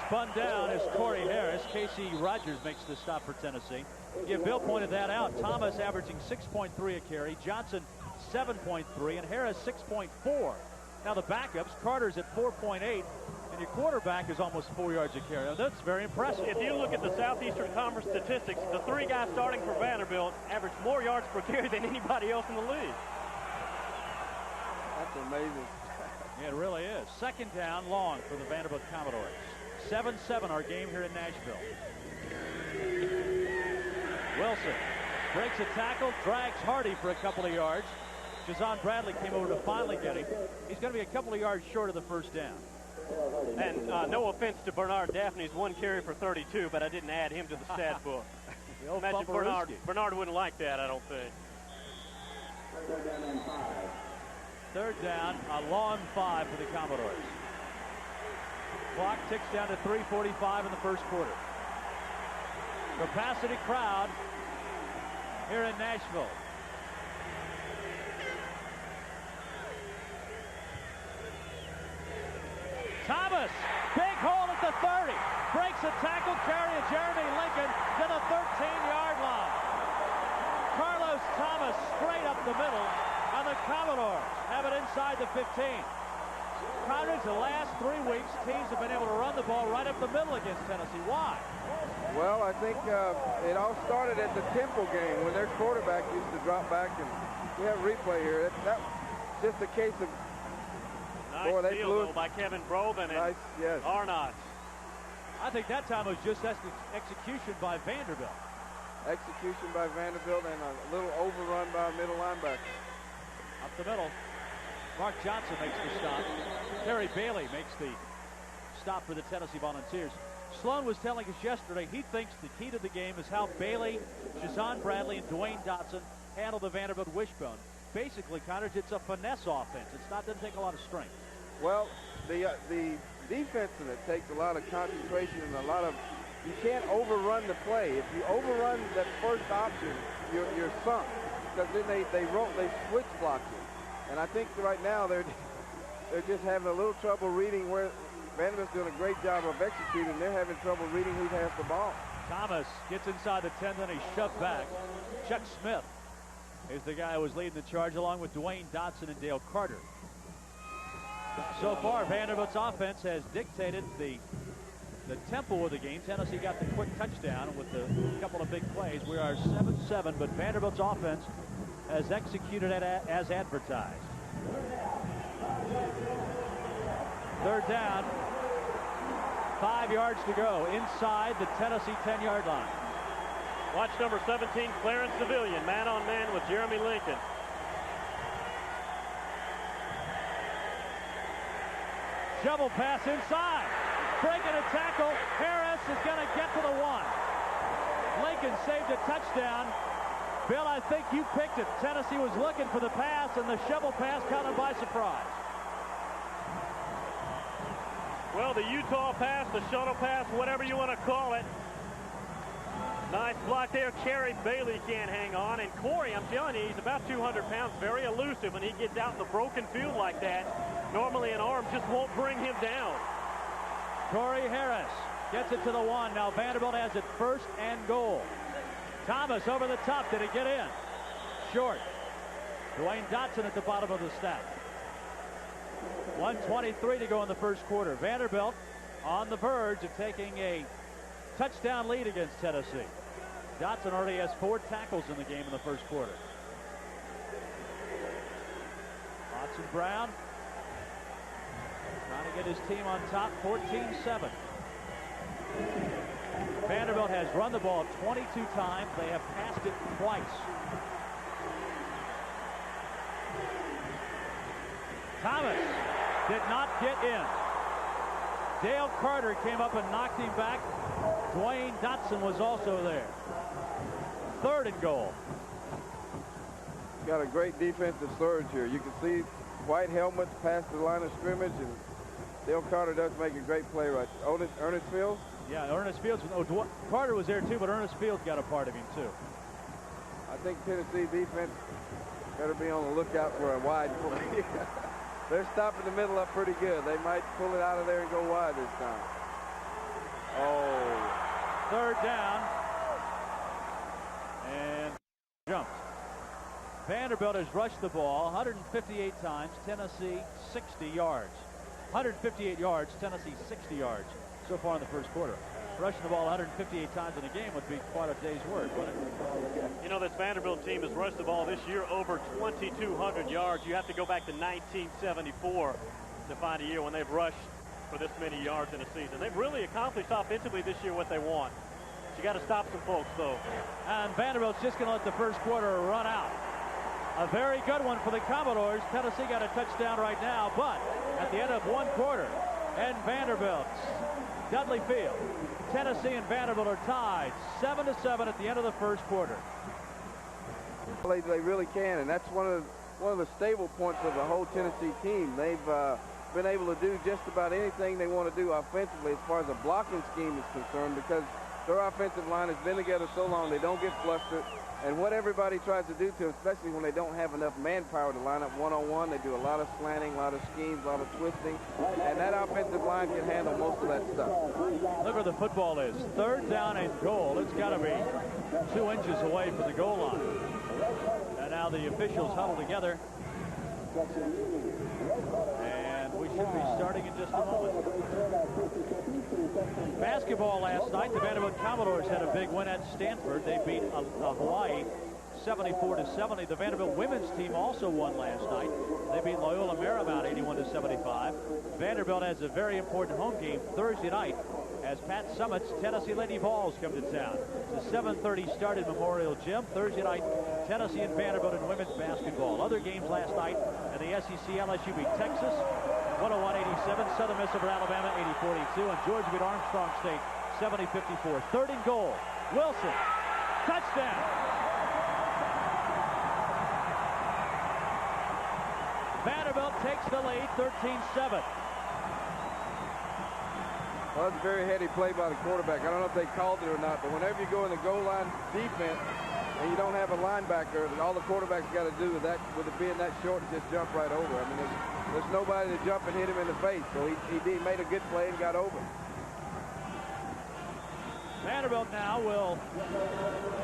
Spun down is Corey Harris. Casey Rogers makes the stop for Tennessee. Yeah, Bill pointed that out. Thomas averaging 6.3 a carry. Johnson 7.3, and Harris 6.4. Now the backups, Carter's at 4.8, and your quarterback is almost 4 yards a carry. Now, that's very impressive. If you look at the Southeastern Conference statistics, the 3 guys starting for Vanderbilt average more yards per carry than anybody else in the league. That's amazing. Yeah, it really is. Second down, long for the Vanderbilt Commodores. 7-7 our game here in Nashville. Wilson breaks a tackle, drags Hardy for a couple of yards. Shazan Bradley came over to finally get him. He's going to be a couple of yards short of the first down. And no offense to Bernard Daphne's 1 carry for 32, but I didn't add him to the stat book. Imagine Bernard wouldn't like that, I don't think. Third down, a long 5 for the Commodores. Clock ticks down to 3:45 in the first quarter. Capacity crowd here in Nashville. Thomas, big hole at the 30, breaks a tackle, carry of Jeremy Lincoln to the 13-yard line. Carlos Thomas straight up the middle, and the Commodores have it inside the 15. Commodores, the last 3 weeks, teams have been able to run the ball right up the middle against Tennessee. Why? Well, I think it all started at the Temple game when their quarterback used to drop back, and we have a replay here. That was just a case of nice steal, though, by Kevin Broven and Arnott. I think that time was just execution by Vanderbilt. Execution by Vanderbilt and a little overrun by a middle linebacker. Up the middle. Mark Johnson makes the stop. Terry Bailey makes the stop for the Tennessee Volunteers. Sloan was telling us yesterday he thinks the key to the game is how Bailey, Shazan Bradley, and Dwayne Dotson handle the Vanderbilt wishbone. Basically, Connors, it's a finesse offense. Doesn't take a lot of strength. Well, the defense in it takes a lot of concentration and a lot of. You can't overrun the play. If you overrun that first option, you're sunk because then they switch block you. And I think right now they're just having a little trouble reading where Vanderbilt's doing a great job of executing. They're having trouble reading who has the ball. Thomas gets inside the 10, then he's shoved back. Chuck Smith is the guy who was leading the charge along with Dwayne Dotson and Dale Carter. So far, Vanderbilt's offense has dictated the the tempo of the game. Tennessee got the quick touchdown with a couple of big plays. We are 7-7, but Vanderbilt's offense has executed it as advertised. Third down, 5 yards to go inside the Tennessee 10-yard line. Watch number 17, Clarence Civilian, man-on-man with Jeremy Lincoln. Shovel pass inside. Breaking a tackle. Harris is going to get to the 1. Lincoln saved a touchdown. Bill, I think you picked it. Tennessee was looking for the pass, and the shovel pass caught him by surprise. Well, the Utah pass, the shuttle pass, whatever you want to call it. Nice block there. Kerry Bailey can't hang on. And Corey, I'm telling you, he's about 200 pounds, very elusive when he gets out in the broken field like that. Normally an arm just won't bring him down. Corey Harris gets it to the 1. Now Vanderbilt has it 1st and goal. Thomas over the top. Did it get in? Short. Dwayne Dotson at the bottom of the stack. 1:23 to go in the first quarter. Vanderbilt on the verge of taking a touchdown lead against Tennessee. Dotson already has 4 tackles in the game in the first quarter. Watson Brown trying to get his team on top, 14-7. Vanderbilt has run the ball 22 times. They have passed it twice. Thomas did not get in. Dale Carter came up and knocked him back. Dwayne Dotson was also there. 3rd and goal. Got a great defensive surge here. You can see white helmets past the line of scrimmage, and Dale Carter does make a great play right. Ernest Fields? Yeah, Ernest Fields. Oh, Carter was there too, but Ernest Fields got a part of him too. I think Tennessee defense better be on the lookout for a wide play. They're stopping the middle up pretty good. They might pull it out of there and go wide this time. Oh. 3rd down. And jumped. Vanderbilt has rushed the ball 158 times. Tennessee 60 yards. 158 yards. Tennessee 60 yards so far in the first quarter. Rushing the ball 158 times in a game would be quite a day's work, wouldn't it? You know, this Vanderbilt team has rushed the ball this year over 2,200 yards. You have to go back to 1974 to find a year when they've rushed for this many yards in a season. They've really accomplished offensively this year what they want. But you got to stop some folks, though. And Vanderbilt's just going to let the first quarter run out. A very good one for the Commodores. Tennessee got a touchdown right now, but at the end of 1 quarter, and Vanderbilt's Dudley Field, Tennessee and Vanderbilt are tied 7-7 at the end of the first quarter. They really can, and that's one of the stable points of the whole Tennessee team. They've been able to do just about anything they want to do offensively as far as the blocking scheme is concerned, because their offensive line has been together so long they don't get flustered. And what everybody tries to do to them, especially when they don't have enough manpower to line up one-on-one, they do a lot of slanting, a lot of schemes, a lot of twisting, and that offensive line can handle most of that stuff. Look where the football is. 3rd down and goal. It's got to be 2 inches away from the goal line. And now the officials huddle together. And we should be starting in just a moment. Basketball last night, the Vanderbilt Commodores had a big win at Stanford. They beat Hawaii 74-70. The Vanderbilt women's team also won last night. They beat Loyola Marymount 81-75. Vanderbilt has a very important home game Thursday night as Pat Summitt's Tennessee Lady Vols come to town. It's a 7:30 start in Memorial Gym. Thursday night, Tennessee and Vanderbilt in women's basketball. Other games last night in the SEC, LSU beat Texas 101-87, Southern Miss over Alabama 80-42, and Georgia beat Armstrong State 70-54. 3rd and goal. Wilson, touchdown. Vanderbilt takes the lead 13-7. Well, that's a very heady play by the quarterback. I don't know if they called it or not, but whenever you go in the goal line defense and you don't have a linebacker, all the quarterback's got to do with it being that short is just jump right over. I mean, there's nobody to jump and hit him in the face, so he made a good play and got over. Vanderbilt now will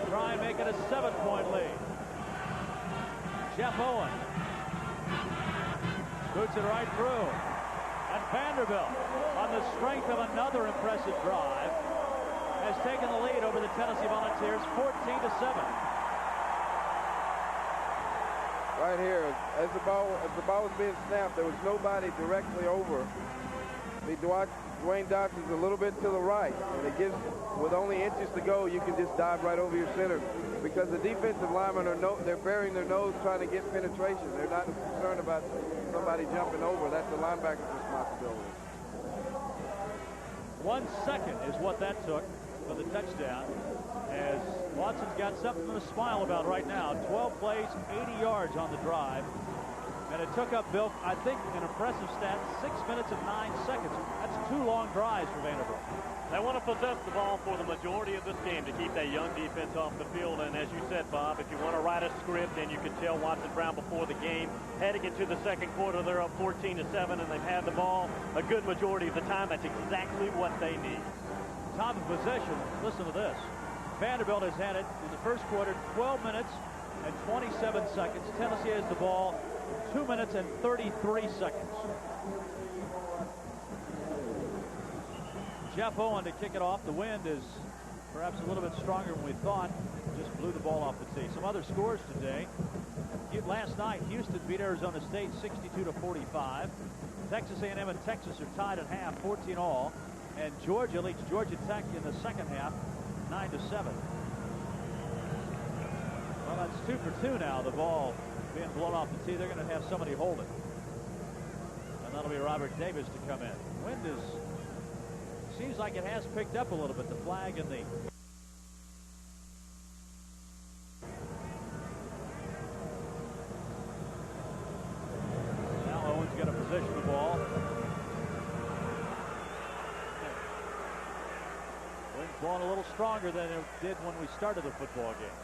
try and make it a 7-point lead. Jeff Owen boots it right through. And Vanderbilt, on the strength of another impressive drive, has taken the lead over the Tennessee Volunteers 14-7. Right here, as the ball was being snapped, there was nobody directly over. Dwayne Dotson's a little bit to the right, and it gives, with only inches to go, you can just dive right over your center, because the defensive linemen they're burying their nose trying to get penetration. They're not concerned about somebody jumping over. That's the linebacker's responsibility. 1 second is what that took for the touchdown, as Watson's got something to smile about right now. 12 plays, 80 yards on the drive. And it took up, Bill, I think, an impressive stat, 6 minutes and 9 seconds. That's 2 long drives for Vanderbilt. They want to possess the ball for the majority of this game to keep that young defense off the field. And as you said, Bob, if you want to write a script, and you could tell Watson Brown before the game, heading into the second quarter, they're up 14-7, and they've had the ball a good majority of the time. That's exactly what they need. Time of possession, listen to this. Vanderbilt has had it in the first quarter, 12 minutes and 27 seconds. Tennessee has the ball 2 minutes and 33 seconds. Jeff Owen to kick it off. The wind is perhaps a little bit stronger than we thought. Just blew the ball off the tee. Some other scores today. Last night, Houston beat Arizona State 62-45. Texas A&M and Texas are tied at half, 14 all. And Georgia leads Georgia Tech in the second half, 9-7. Well, that's 2 for 2 now. The ball being blown off the tee. They're going to have somebody hold it. And that'll be Robert Davis to come in. Wind seems like it has picked up a little bit. The flag and the now Owen's going to position the ball. Wind's blowing a little stronger than it did when we started the football game.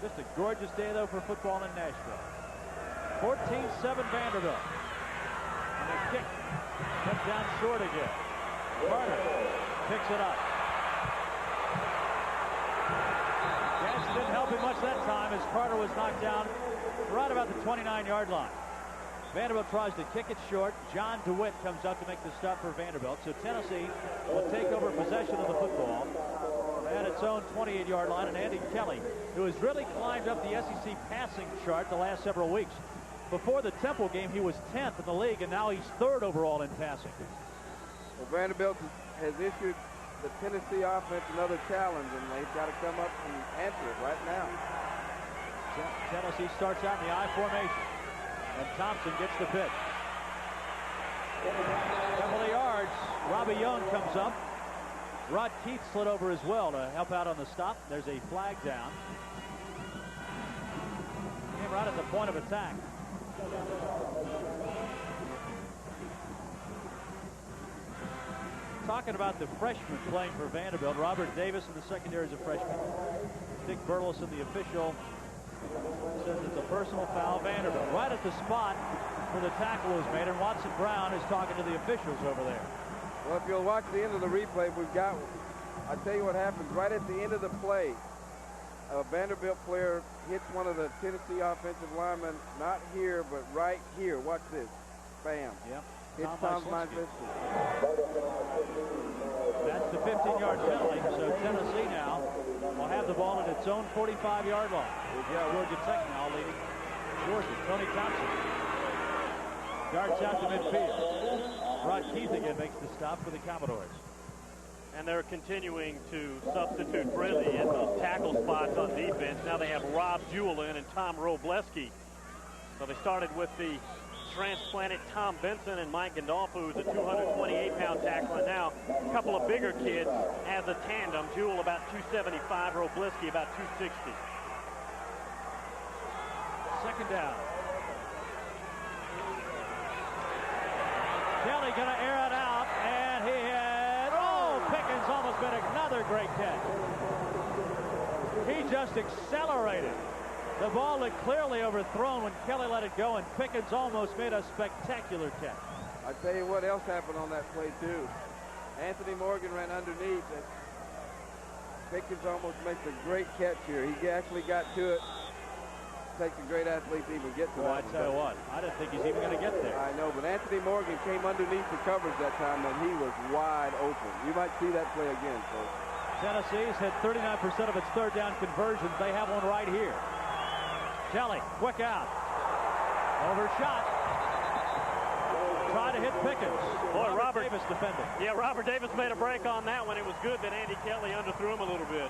Just a gorgeous day, though, for football in Nashville. 14-7 Vanderbilt. And the kick kept down short again. Carter picks it up. Gas didn't help him much that time, as Carter was knocked down right about the 29-yard line. Vanderbilt tries to kick it short. John DeWitt comes up to make the stop for Vanderbilt. So Tennessee will take over possession of the football at its own 28-yard line. And Andy Kelly, who has really climbed up the SEC passing chart the last several weeks. Before the Temple game, he was 10th in the league, and now he's 3rd overall in passing. Well, Vanderbilt has issued the Tennessee offense another challenge, and they've got to come up and answer it right now. Tennessee starts out in the I formation, and Thompson gets the pitch. Couple of yards. Robbie Young comes up. Rod Keith slid over as well to help out on the stop. There's a flag down. Came right at the point of attack. Talking about the freshmen playing for Vanderbilt. Robert Davis in the secondary is a freshman. Dick Burleson, the official, says it's a personal foul. Vanderbilt right at the spot where the tackle was made, and Watson Brown is talking to the officials over there. Well, if you'll watch the end of the replay, I'll tell you what happens. Right at the end of the play, a Vanderbilt player hits one of the Tennessee offensive linemen, not here, but right here. Watch this. Bam. Yep. It's Tom Myslinski. That's the 15-yard penalty. So Tennessee now will have the ball at its own 45-yard line. Georgia Tech now leading Georgia. Tony Thompson darts out to midfield. Rod Keith again makes the stop for the Commodores. And they're continuing to substitute Brilli in those tackle spots on defense. Now they have Rob Jewell in and Tom Robleski. So they started with the transplanted Tom Benson and Mike Gandolfo, who's a 228-pound tackler. And now a couple of bigger kids as a tandem. Jewell about 275, Robleski about 260. Second down. Kelly going to air it out, and he had, Pickens almost made another great catch. He just accelerated. The ball looked clearly overthrown when Kelly let it go, and Pickens almost made a spectacular catch. I tell you what else happened on that play, too. Anthony Morgan ran underneath, and Pickens almost makes a great catch here. He actually got to it takes a great athlete to even get to Well, that. I tell you what, I didn't think he's even going to get there. I know, but Anthony Morgan came underneath the coverage that time, and he was wide open. You might see that play again, folks. Tennessee's hit 39% of its third down conversions. They have one right here. Kelly, quick out. Overshot. Try to hit Pickens. Boy, Robert Davis defending. Yeah, Robert Davis made a break on that one. It was good that Andy Kelly underthrew him a little bit.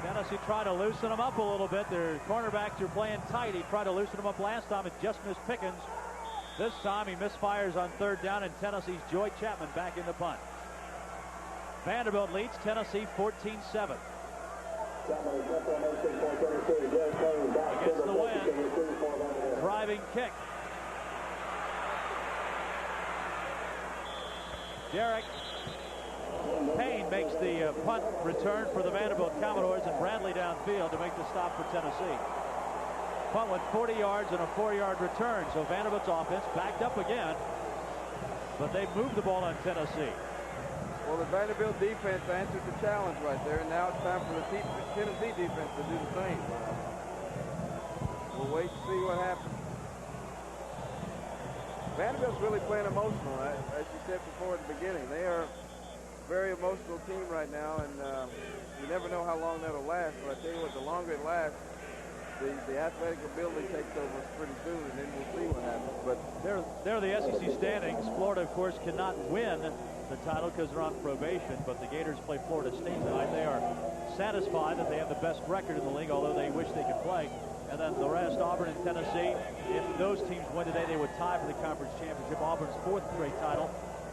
Tennessee tried to loosen them up a little bit. Their cornerbacks are playing tight. He tried to loosen them up last time and just missed Pickens. This time he misfires on third down, and Tennessee's Joy Chapman back in the punt. Vanderbilt leads Tennessee 14-7. Against the wind. Driving kick. Derek Payne makes the punt return for the Vanderbilt Commodores, and Bradley downfield to make the stop for Tennessee. Punt went 40 yards and a 4-yard return, so Vanderbilt's offense backed up again, but they've moved the ball on Tennessee. Well, the Vanderbilt defense answered the challenge right there, and now it's time for the Tennessee defense to do the same. We'll wait to see what happens. Vanderbilt's really playing emotional, as you said before at the beginning. They are a very emotional team right now, and you never know how long that'll last, but I tell you what, the longer it lasts, the athletic ability takes over pretty soon, and then we'll see what happens. But they're the SEC standings. Florida, of course, cannot win the title because they're on probation, but the Gators play Florida State tonight. They are satisfied that they have the best record in the league, although they wish they could play. And then the rest, Auburn and Tennessee, if those teams win today, they would tie for the conference championship. Auburn's 4th straight title.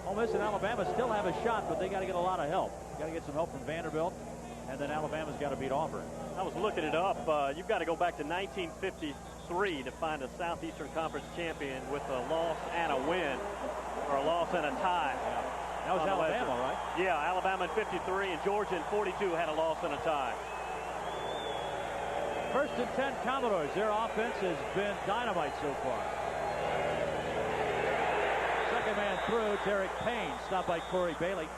Ole Miss and Alabama still have a shot, but they got to get a lot of help. Got to get some help from Vanderbilt, and then Alabama's got to beat Auburn. I was looking it up. You've got to go back to 1953 to find a Southeastern Conference champion with a loss and a win, or a loss and a tie. Yeah. That was Alabama, right? Yeah, Alabama in 53, and Georgia in 42 had a loss and a tie. 1st and 10 Commodores. Their offense has been dynamite so far. Second man through, Derek Payne, stopped by Corey Bailey.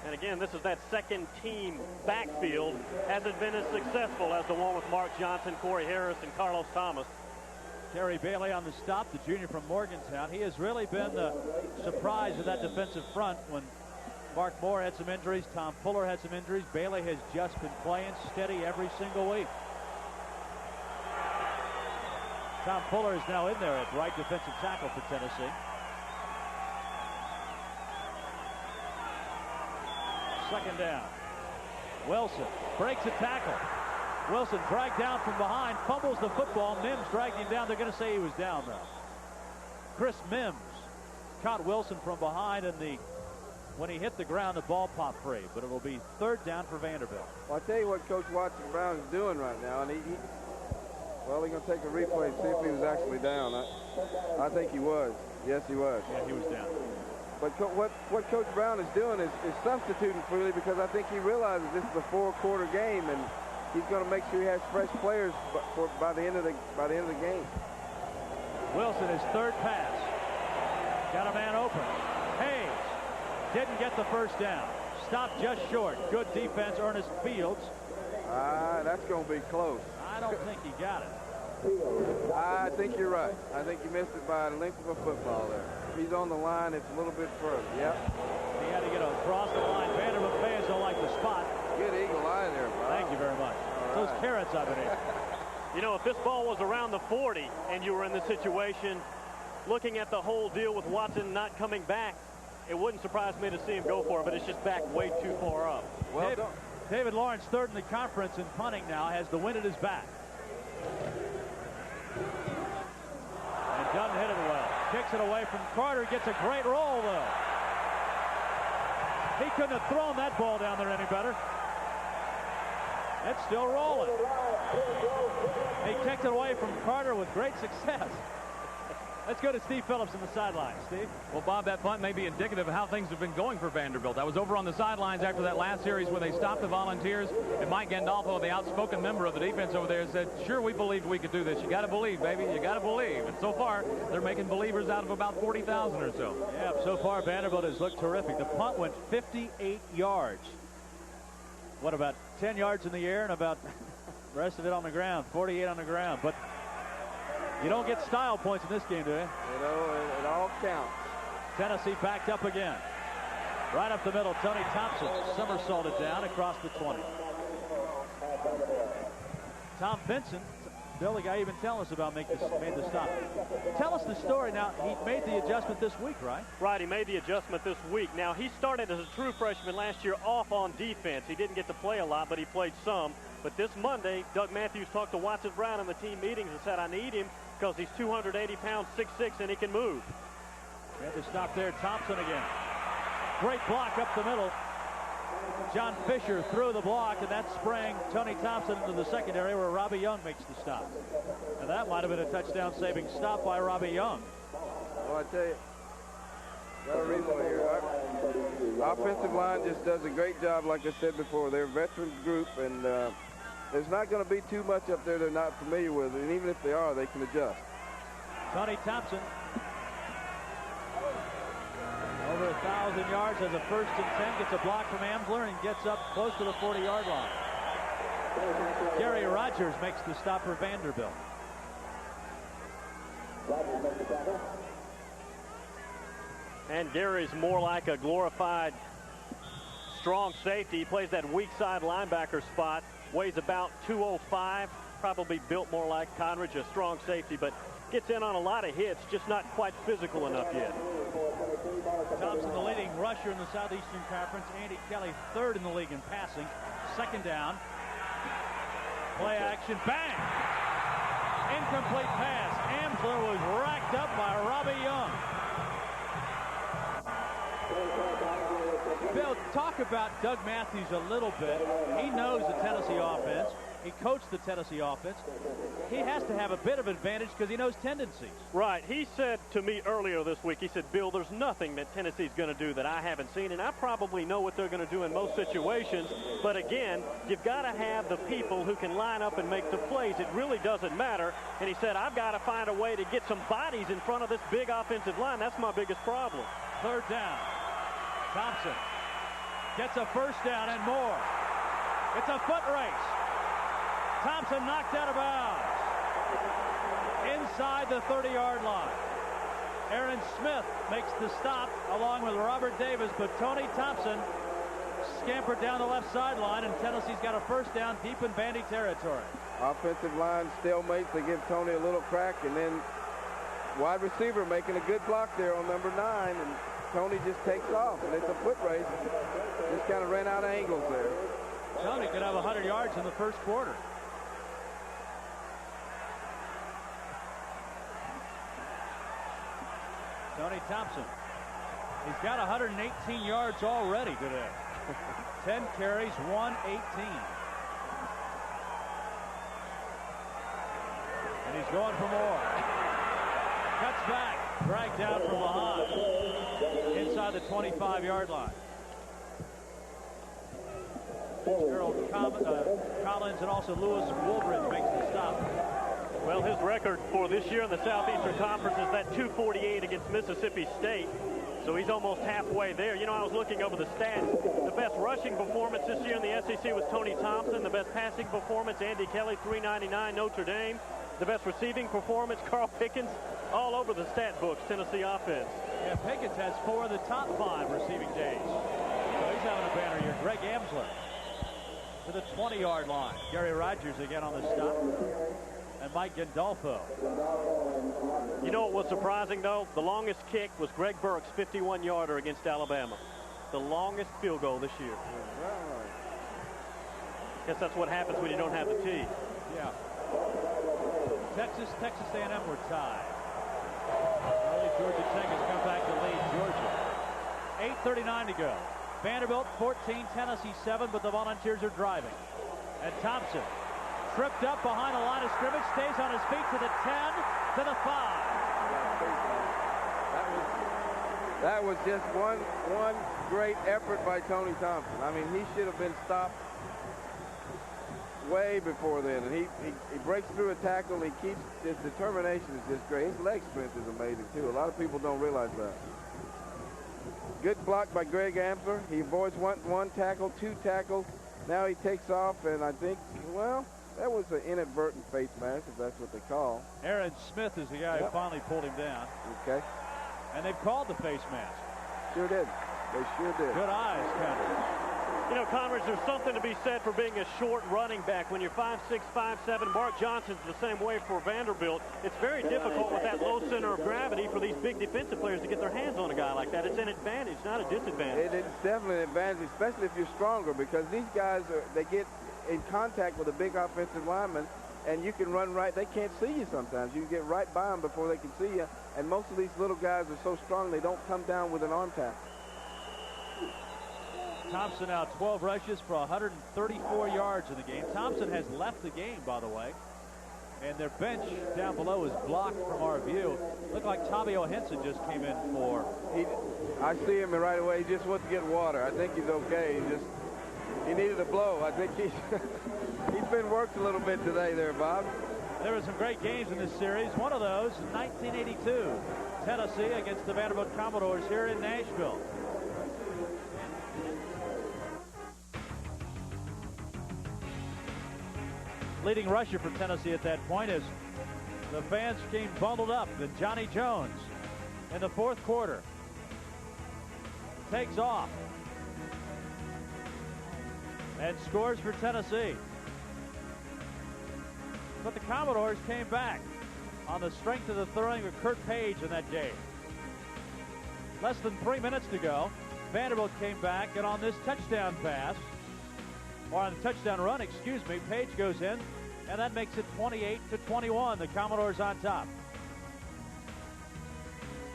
And again, this is that second team backfield. Hasn't been as successful as the one with Mark Johnson, Corey Harris, and Carlos Thomas. Terry Bailey on the stop, the junior from Morgantown. He has really been the surprise of that defensive front. When Mark Moore had some injuries, Tom Fuller had some injuries, Bailey has just been playing steady every single week. Tom Fuller is now in there at right defensive tackle for Tennessee. Second down. Wilson breaks a tackle. Wilson dragged down from behind, fumbles the football. Mims dragged him down. They're going to say he was down, though. Chris Mims caught Wilson from behind, and when he hit the ground, the ball popped free. But it will be 3rd down for Vanderbilt. Well, I'll tell you what Coach Watson Brown is doing right now, and well, he's going to take a replay and see if he was actually down. I think he was. Yes, he was. Yeah, he was down. But what Coach Brown is doing is substituting freely, because I think he realizes this is a 4-quarter game, and he's going to make sure he has fresh players by the end of the game. Wilson, his 3rd pass. Got a man open. Hayes didn't get the first down. Stopped just short. Good defense, Ernest Fields. That's going to be close. I don't think he got it. I think you're right. I think he missed it by the length of a football there. If he's on the line, it's a little bit further. Yep. He had to get across the line. Vanderbilt fans don't like the spot. Good eagle eye there, Bob. Thank you very much. Those carrots I've been eating. You know, if this ball was around the 40 and you were in this situation, looking at the whole deal with Watson not coming back, it wouldn't surprise me to see him go for it, but it's just back way too far up. Well, David Lawrence, 3rd in the conference in punting now, has the wind at his back. And doesn't hit it well. Kicks it away from Carter. Gets a great roll, though. He couldn't have thrown that ball down there any better. It's still rolling. He kicked it away from Carter with great success. Let's go to Steve Phillips on the sidelines. Steve? Well, Bob, that punt may be indicative of how things have been going for Vanderbilt. I was over on the sidelines after that last series where they stopped the Volunteers, and Mike Gandolfo, the outspoken member of the defense over there, said, sure, we believed we could do this. You got to believe, baby. You got to believe. And so far, they're making believers out of about 40,000 or so. Yeah, so far, Vanderbilt has looked terrific. The punt went 58 yards. What about 10 yards in the air and about the rest of it on the ground, 48 on the ground. But you don't get style points in this game, do you? You know, it all counts. Tennessee backed up again. Right up the middle, Tony Thompson somersaulted down across the 20. Tom Benson, Bill, the guy you've been telling us about, made the stop. Tell us the story now. He made the adjustment this week, right? Right, he made the adjustment this week. Now, he started as a true freshman last year off on defense. He didn't get to play a lot, but he played some. But this Monday, Doug Matthews talked to Watson Brown in the team meetings and said, I need him because he's 280 pounds, 6'6", and he can move. We had to stop there. Thompson again. Great block up the middle. John Fisher threw the block, and that sprang Tony Thompson into the secondary where Robbie Young makes the stop. And that might have been a touchdown-saving stop by Robbie Young. Well, I tell you, got a reason here. Our offensive line just does a great job, like I said before. They're a veteran group, and there's not going to be too much up there they're not familiar with. And even if they are, they can adjust. Tony Thompson, over 1,000 yards, has a 1st and 10, gets a block from Amsler and gets up close to the 40-yard line. Gary Rogers makes the stop for Vanderbilt. And Gary's more like a glorified strong safety. He plays that weak side linebacker spot, weighs about 205, probably built more like Conridge, a strong safety, but gets in on a lot of hits, just not quite physical enough yet. Thompson, the leading rusher in the Southeastern Conference. Andy Kelly, 3rd in the league in passing. 2nd down. Play action. Bang! Incomplete pass. Amsler was racked up by Robbie Young. Bill, talk about Doug Matthews a little bit. He knows the Tennessee offense. He coached the Tennessee offense. He has to have a bit of advantage because he knows tendencies. Right. He said to me earlier this week, he said, Bill, there's nothing that Tennessee's going to do that I haven't seen, and I probably know what they're going to do in most situations. But again, you've got to have the people who can line up and make the plays. It really doesn't matter. And he said, I've got to find a way to get some bodies in front of this big offensive line. That's my biggest problem. 3rd down. Thompson gets a 1st down and more. It's a foot race. Thompson knocked out of bounds inside the 30-yard line. Aaron Smith makes the stop along with Robert Davis, but Tony Thompson scampered down the left sideline, and Tennessee's got a 1st down deep in Vandy territory. Offensive line stalemates. They give Tony a little crack, and then wide receiver making a good block there on number 9, and Tony just takes off, and it's a foot race. Just kind of ran out of angles there. Tony could have 100 yards in the 1st quarter. Tony Thompson. He's got 118 yards already today. 10 carries, 118. And he's going for more. Cuts back, dragged down from behind. Inside the 25-yard line. Gerald Collins and also Lewis Woolbridge makes the stop. Well, his record for this year in the Southeastern Conference is that 248 against Mississippi State. So he's almost halfway there. You know, I was looking over the stats. The best rushing performance this year in the SEC was Tony Thompson. The best passing performance, Andy Kelly, 399, Notre Dame. The best receiving performance, Carl Pickens. All over the stat books, Tennessee offense. Yeah, Pickens has 4 of the top 5 receiving days. So he's having a banner year. Greg Amsler to the 20-yard line. Gary Rogers again on the stop. And Mike Gandolfo. You know what was surprising, though? The longest kick was Greg Burke's 51-yarder against Alabama. The longest field goal this year. Guess that's what happens when you don't have the tee. Yeah. Texas A&M were tied. Early Georgia Tech has come back to lead Georgia. 8:39 to go. Vanderbilt 14, Tennessee 7, but the Volunteers are driving. And Thompson tripped up behind the line of scrimmage, stays on his feet to the 10, to the 5. That was just one great effort by Tony Thompson. I mean, he should have been stopped way before then. And he breaks through a tackle, and he keeps his determination is just great. His leg strength is amazing, too. A lot of people don't realize that. Good block by Greg Amsler. He avoids one tackle, 2 tackles, Now he takes off, and I think, well, that was an inadvertent face mask, if that's what they call. Aaron Smith is the guy who finally pulled him down. Okay. And they've called the face mask. Sure did. They sure did. Good eyes, Conrad. You know, Conrad, there's something to be said for being a short running back. When you're 5'6", 5'7", Mark Johnson's the same way for Vanderbilt. It's very difficult with that low center of gravity for these big defensive players to get their hands on a guy like that. It's an advantage, not a disadvantage. It's definitely an advantage, especially if you're stronger, because these guys, they get in contact with a big offensive lineman, and you can run right. They can't see you sometimes. You can get right by them before they can see you, and most of these little guys are so strong they don't come down with an arm tackle. Thompson now 12 rushes for 134 yards in the game. Thompson has left the game, by the way. And their bench down below is blocked from our view. Looked like Tommy O'Henson just came in for. I see him right away. He just went to get water. I think he's okay. He needed a blow. I think he's been worked a little bit today there, Bob. There were some great games in this series. One of those, 1982, Tennessee against the Vanderbilt Commodores here in Nashville. Leading rusher for Tennessee at that point as the fans came bundled up. And Johnny Jones in the fourth quarter takes off and scores for Tennessee. But the Commodores came back on the strength of the throwing of Kurt Page in that game. Less than 3 minutes to go. Vanderbilt came back, and on this touchdown pass, or on the touchdown run, excuse me, Page goes in, and that makes it 28-21. The Commodores on top.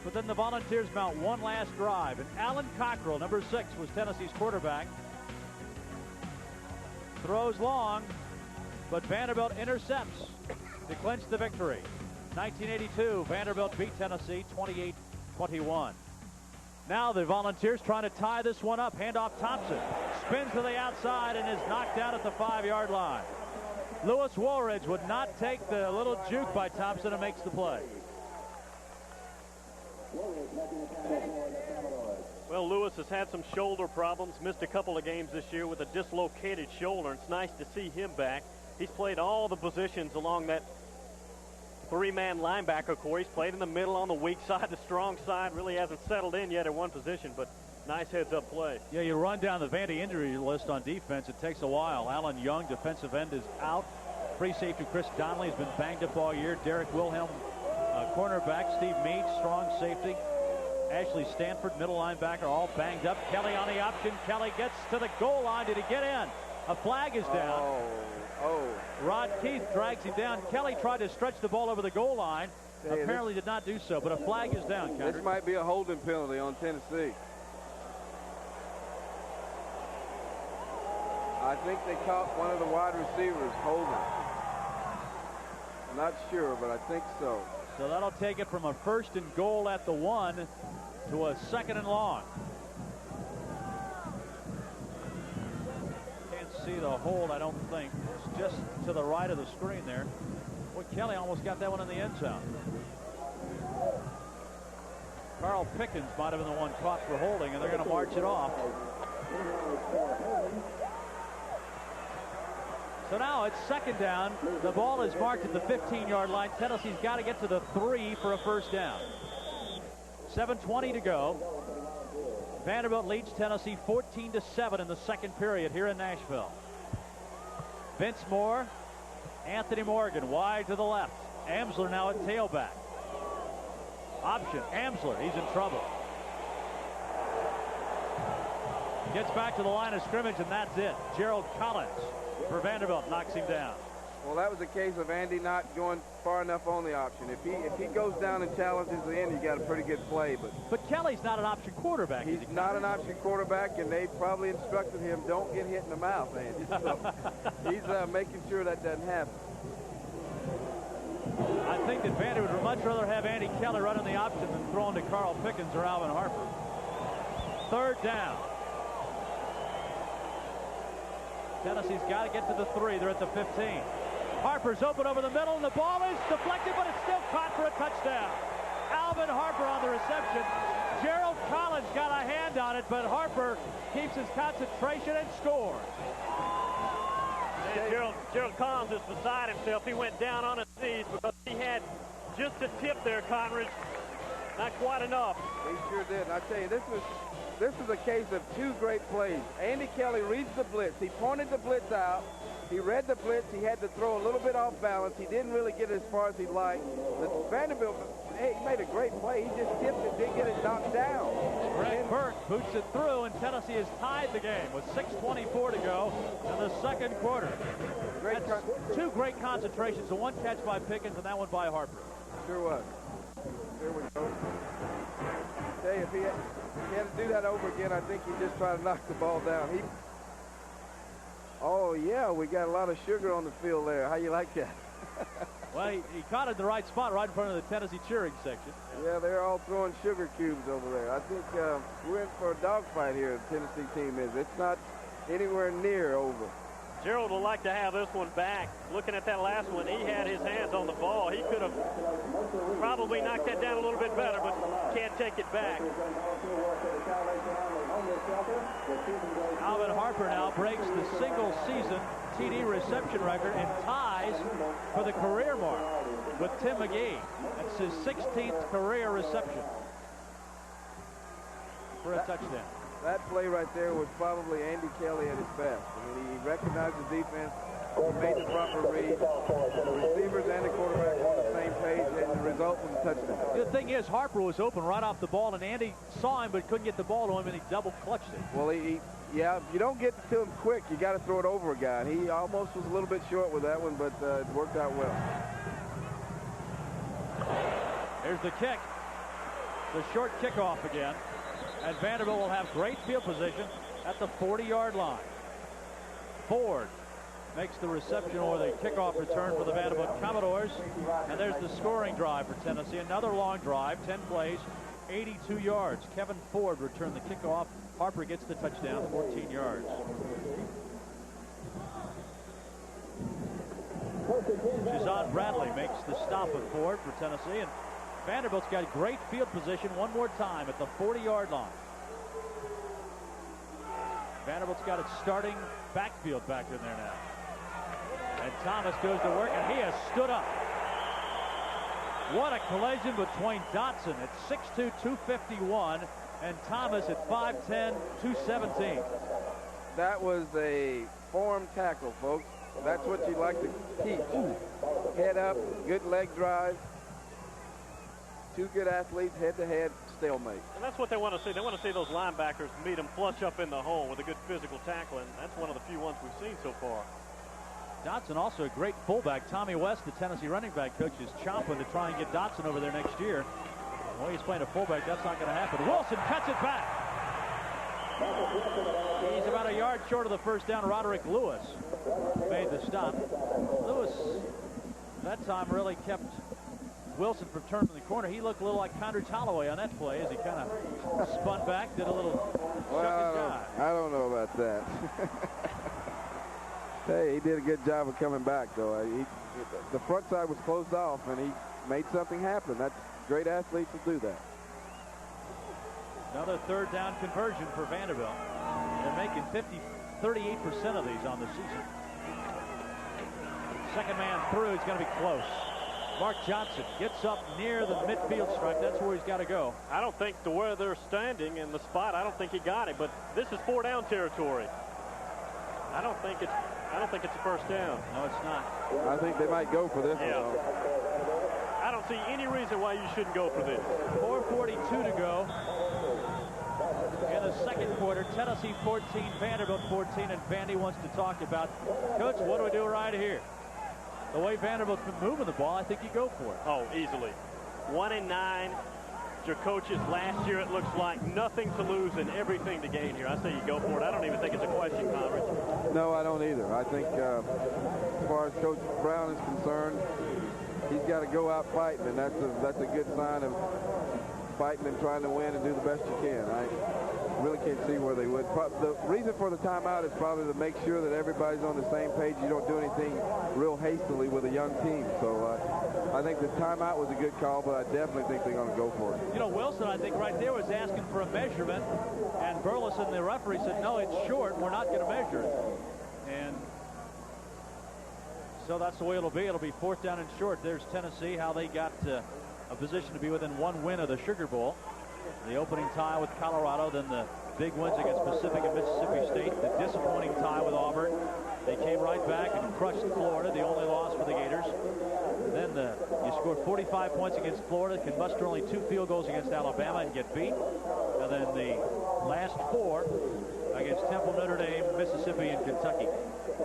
But then the Volunteers mount one last drive, and Alan Cockrell, number 6, was Tennessee's quarterback. Throws long, but Vanderbilt intercepts to clinch the victory. 1982, Vanderbilt beat Tennessee 28-21. Now the Volunteers trying to tie this one up. Handoff Thompson. Spins to the outside and is knocked down at the 5-yard line. Lewis Woolridge would not take the little juke by Thompson and makes the play. Well, Lewis has had some shoulder problems, missed a couple of games this year with a dislocated shoulder. It's nice to see him back. He's played all the positions along that three-man linebacker core. He's played in the middle, on the weak side, the strong side. Really hasn't settled in yet at one position, but nice heads-up play. Yeah, you run down the Vandy injury list on defense. It takes a while. Alan Young, defensive end, is out. Free safety Chris Donnelly has been banged up all year. Derek Wilhelm, cornerback. Steve Meade, strong safety. Ashley Stanford, middle linebacker, all banged up. Kelly on the option. Kelly gets to the goal line. Did he get in? A flag is down. Rod Keith drags him down. Kelly tried to stretch the ball over the goal line. Apparently did not do so, but a flag is down. This might be a holding penalty on Tennessee. I think they caught one of the wide receivers holding. I'm not sure, but I think so. So that'll take it from a 1st and goal at the 1 to a 2nd and long. See the hold, I don't think. It's just to the right of the screen there. Boy, Kelly almost got that one in the end zone. Carl Pickens might have been the one caught for holding, and they're going to march it off. So now it's 2nd down. The ball is marked at the 15-yard line. Tennessee's got to get to the 3 for a 1st down. 7:20 to go. Vanderbilt leads Tennessee 14-7 in the 2nd period here in Nashville. Vince Moore, Anthony Morgan wide to the left. Amsler now at tailback. Option, Amsler, he's in trouble. Gets back to the line of scrimmage, and that's it. Gerald Collins for Vanderbilt knocks him down. Well, that was a case of Andy not going far enough on the option. If he goes down and challenges the end, you got a pretty good play. But Kelly's not an option quarterback. He's not an option quarterback, and they probably instructed him, don't get hit in the mouth, Andy. So he's making sure that doesn't happen. I think that Vandy would much rather have Andy Kelly running the option than throwing to Carl Pickens or Alvin Harper. 3rd down. Tennessee's got to get to the 3. They're at the 15. Harper's open over the middle, and the ball is deflected, but it's still caught for a touchdown. Alvin Harper on the reception. Gerald Collins got a hand on it, but Harper keeps his concentration and scores. And Gerald Collins is beside himself. He went down on his knees because he had just a tip there, Conridge. Not quite enough. He sure did. And I tell you, this is a case of two great plays. Andy Kelly reads the blitz. He pointed the blitz out. He read the blitz. He had to throw a little bit off balance. He didn't really get as far as he'd like. But Vanderbilt, hey, he made a great play. He just tipped it, didn't get it knocked down. Greg Burke boots it through, and Tennessee has tied the game with 6:24 to go in the second quarter. That's two great concentrations, the one catch by Pickens and that one by Harper. Sure was. Here we go. Tell you, if he had to do that over again, I think he'd just try to knock the ball down. Oh, yeah, we got a lot of sugar on the field there. How you like that? Well, he caught it in the right spot right in front of the Tennessee cheering section. Yeah, they're all throwing sugar cubes over there. I think we're in for a dogfight here, the Tennessee team is. It's not anywhere near over. Gerald would like to have this one back. Looking at that last one, he had his hands on the ball. He could have probably knocked that down a little bit better, but can't take it back. Alvin Harper now breaks the single-season TD reception record and ties for the career mark with Tim McGee. That's his 16th career reception for a touchdown. That play right there was probably Andy Kelly at his best. I mean, he recognized the defense, he made the proper read. The receivers and the quarterback were on the same page, and the result was a touchdown. The thing is, Harper was open right off the ball, and Andy saw him but couldn't get the ball to him, and he double clutched it. Well, yeah, if you don't get to him quick, you got to throw it over a guy. And he almost was a little bit short with that one, but it worked out well. Here's the kick. The short kickoff again. And Vanderbilt will have great field position at the 40-yard line. Ford makes the reception or the kickoff return for the Vanderbilt Commodores. And there's the scoring drive for Tennessee. Another long drive, 10 plays, 82 yards. Kevin Ford returned the kickoff. Harper gets the touchdown, 14 yards. Shazan Bradley makes the stop at Ford for Tennessee. And Vanderbilt's got great field position one more time at the 40-yard line. Vanderbilt's got its starting backfield back in there now. And Thomas goes to work, and he has stood up. What a collision between Dotson at 6'2", 251, and Thomas at 5'10", 217. That was a form tackle, folks. That's what you'd like to teach. Head up, good leg drive. Two good athletes, head-to-head, stalemate. And that's what they want to see. They want to see those linebackers meet them flush up in the hole with a good physical tackling. That's one of the few ones we've seen so far. Dotson also a great fullback. Tommy West, the Tennessee running back coach, is chomping to try and get Dotson over there next year. The way he's playing a fullback, that's not going to happen. Wilson cuts it back. He's about a yard short of the first down. Roderick Lewis made the stop. Lewis, that time, really kept Wilson from turning the corner. He looked a little like Condridge Holloway on that play as he kind of spun back, did a little I don't know about that. Hey, he did a good job of coming back, though. The front side was closed off, and he made something happen. That's great athletes will do that. Another third down conversion for Vanderbilt. They're making 38% of these on the season. Second man through, he's going to be close. Mark Johnson gets up near the midfield stripe. That's where he's got to go. I don't think the where they're standing in the spot, I don't think he got it, but this is 4-down territory. I don't think it's a first down. No, it's not. I think they might go for this one. I don't see any reason why you shouldn't go for this. 4:42 to go in the second quarter. Tennessee 14, Vanderbilt 14, and Vandy wants to talk about, Coach, what do we do right here? The way Vanderbilt's been moving the ball, I think you go for it. Oh, easily. 1-9. Your coaches last year, it looks like nothing to lose and everything to gain here. I say you go for it. I don't even think it's a question, Conridge. No, I don't either. I think as far as Coach Brown is concerned, he's got to go out fighting, and that's a good sign of fighting and trying to win and do the best you can. I really can't see where they would. The reason for the timeout is probably to make sure that everybody's on the same page. You don't do anything real hastily with a young team. So I think the timeout was a good call, but I definitely think they're going to go for it. You know, Wilson, I think right there was asking for a measurement, and Burleson, the referee, said, no, it's short. We're not going to measure it. And So that's the way it'll be. It'll be 4th down and short. There's Tennessee, how they got a position to be within 1 win of the Sugar Bowl. The opening tie with Colorado, then the big wins against Pacific and Mississippi State, the disappointing tie with Auburn. They came right back and crushed Florida, the only loss for the Gators. And then you scored 45 points against Florida, can muster only 2 field goals against Alabama and get beat. And then the last 4 against Temple, Notre Dame, Mississippi, and Kentucky.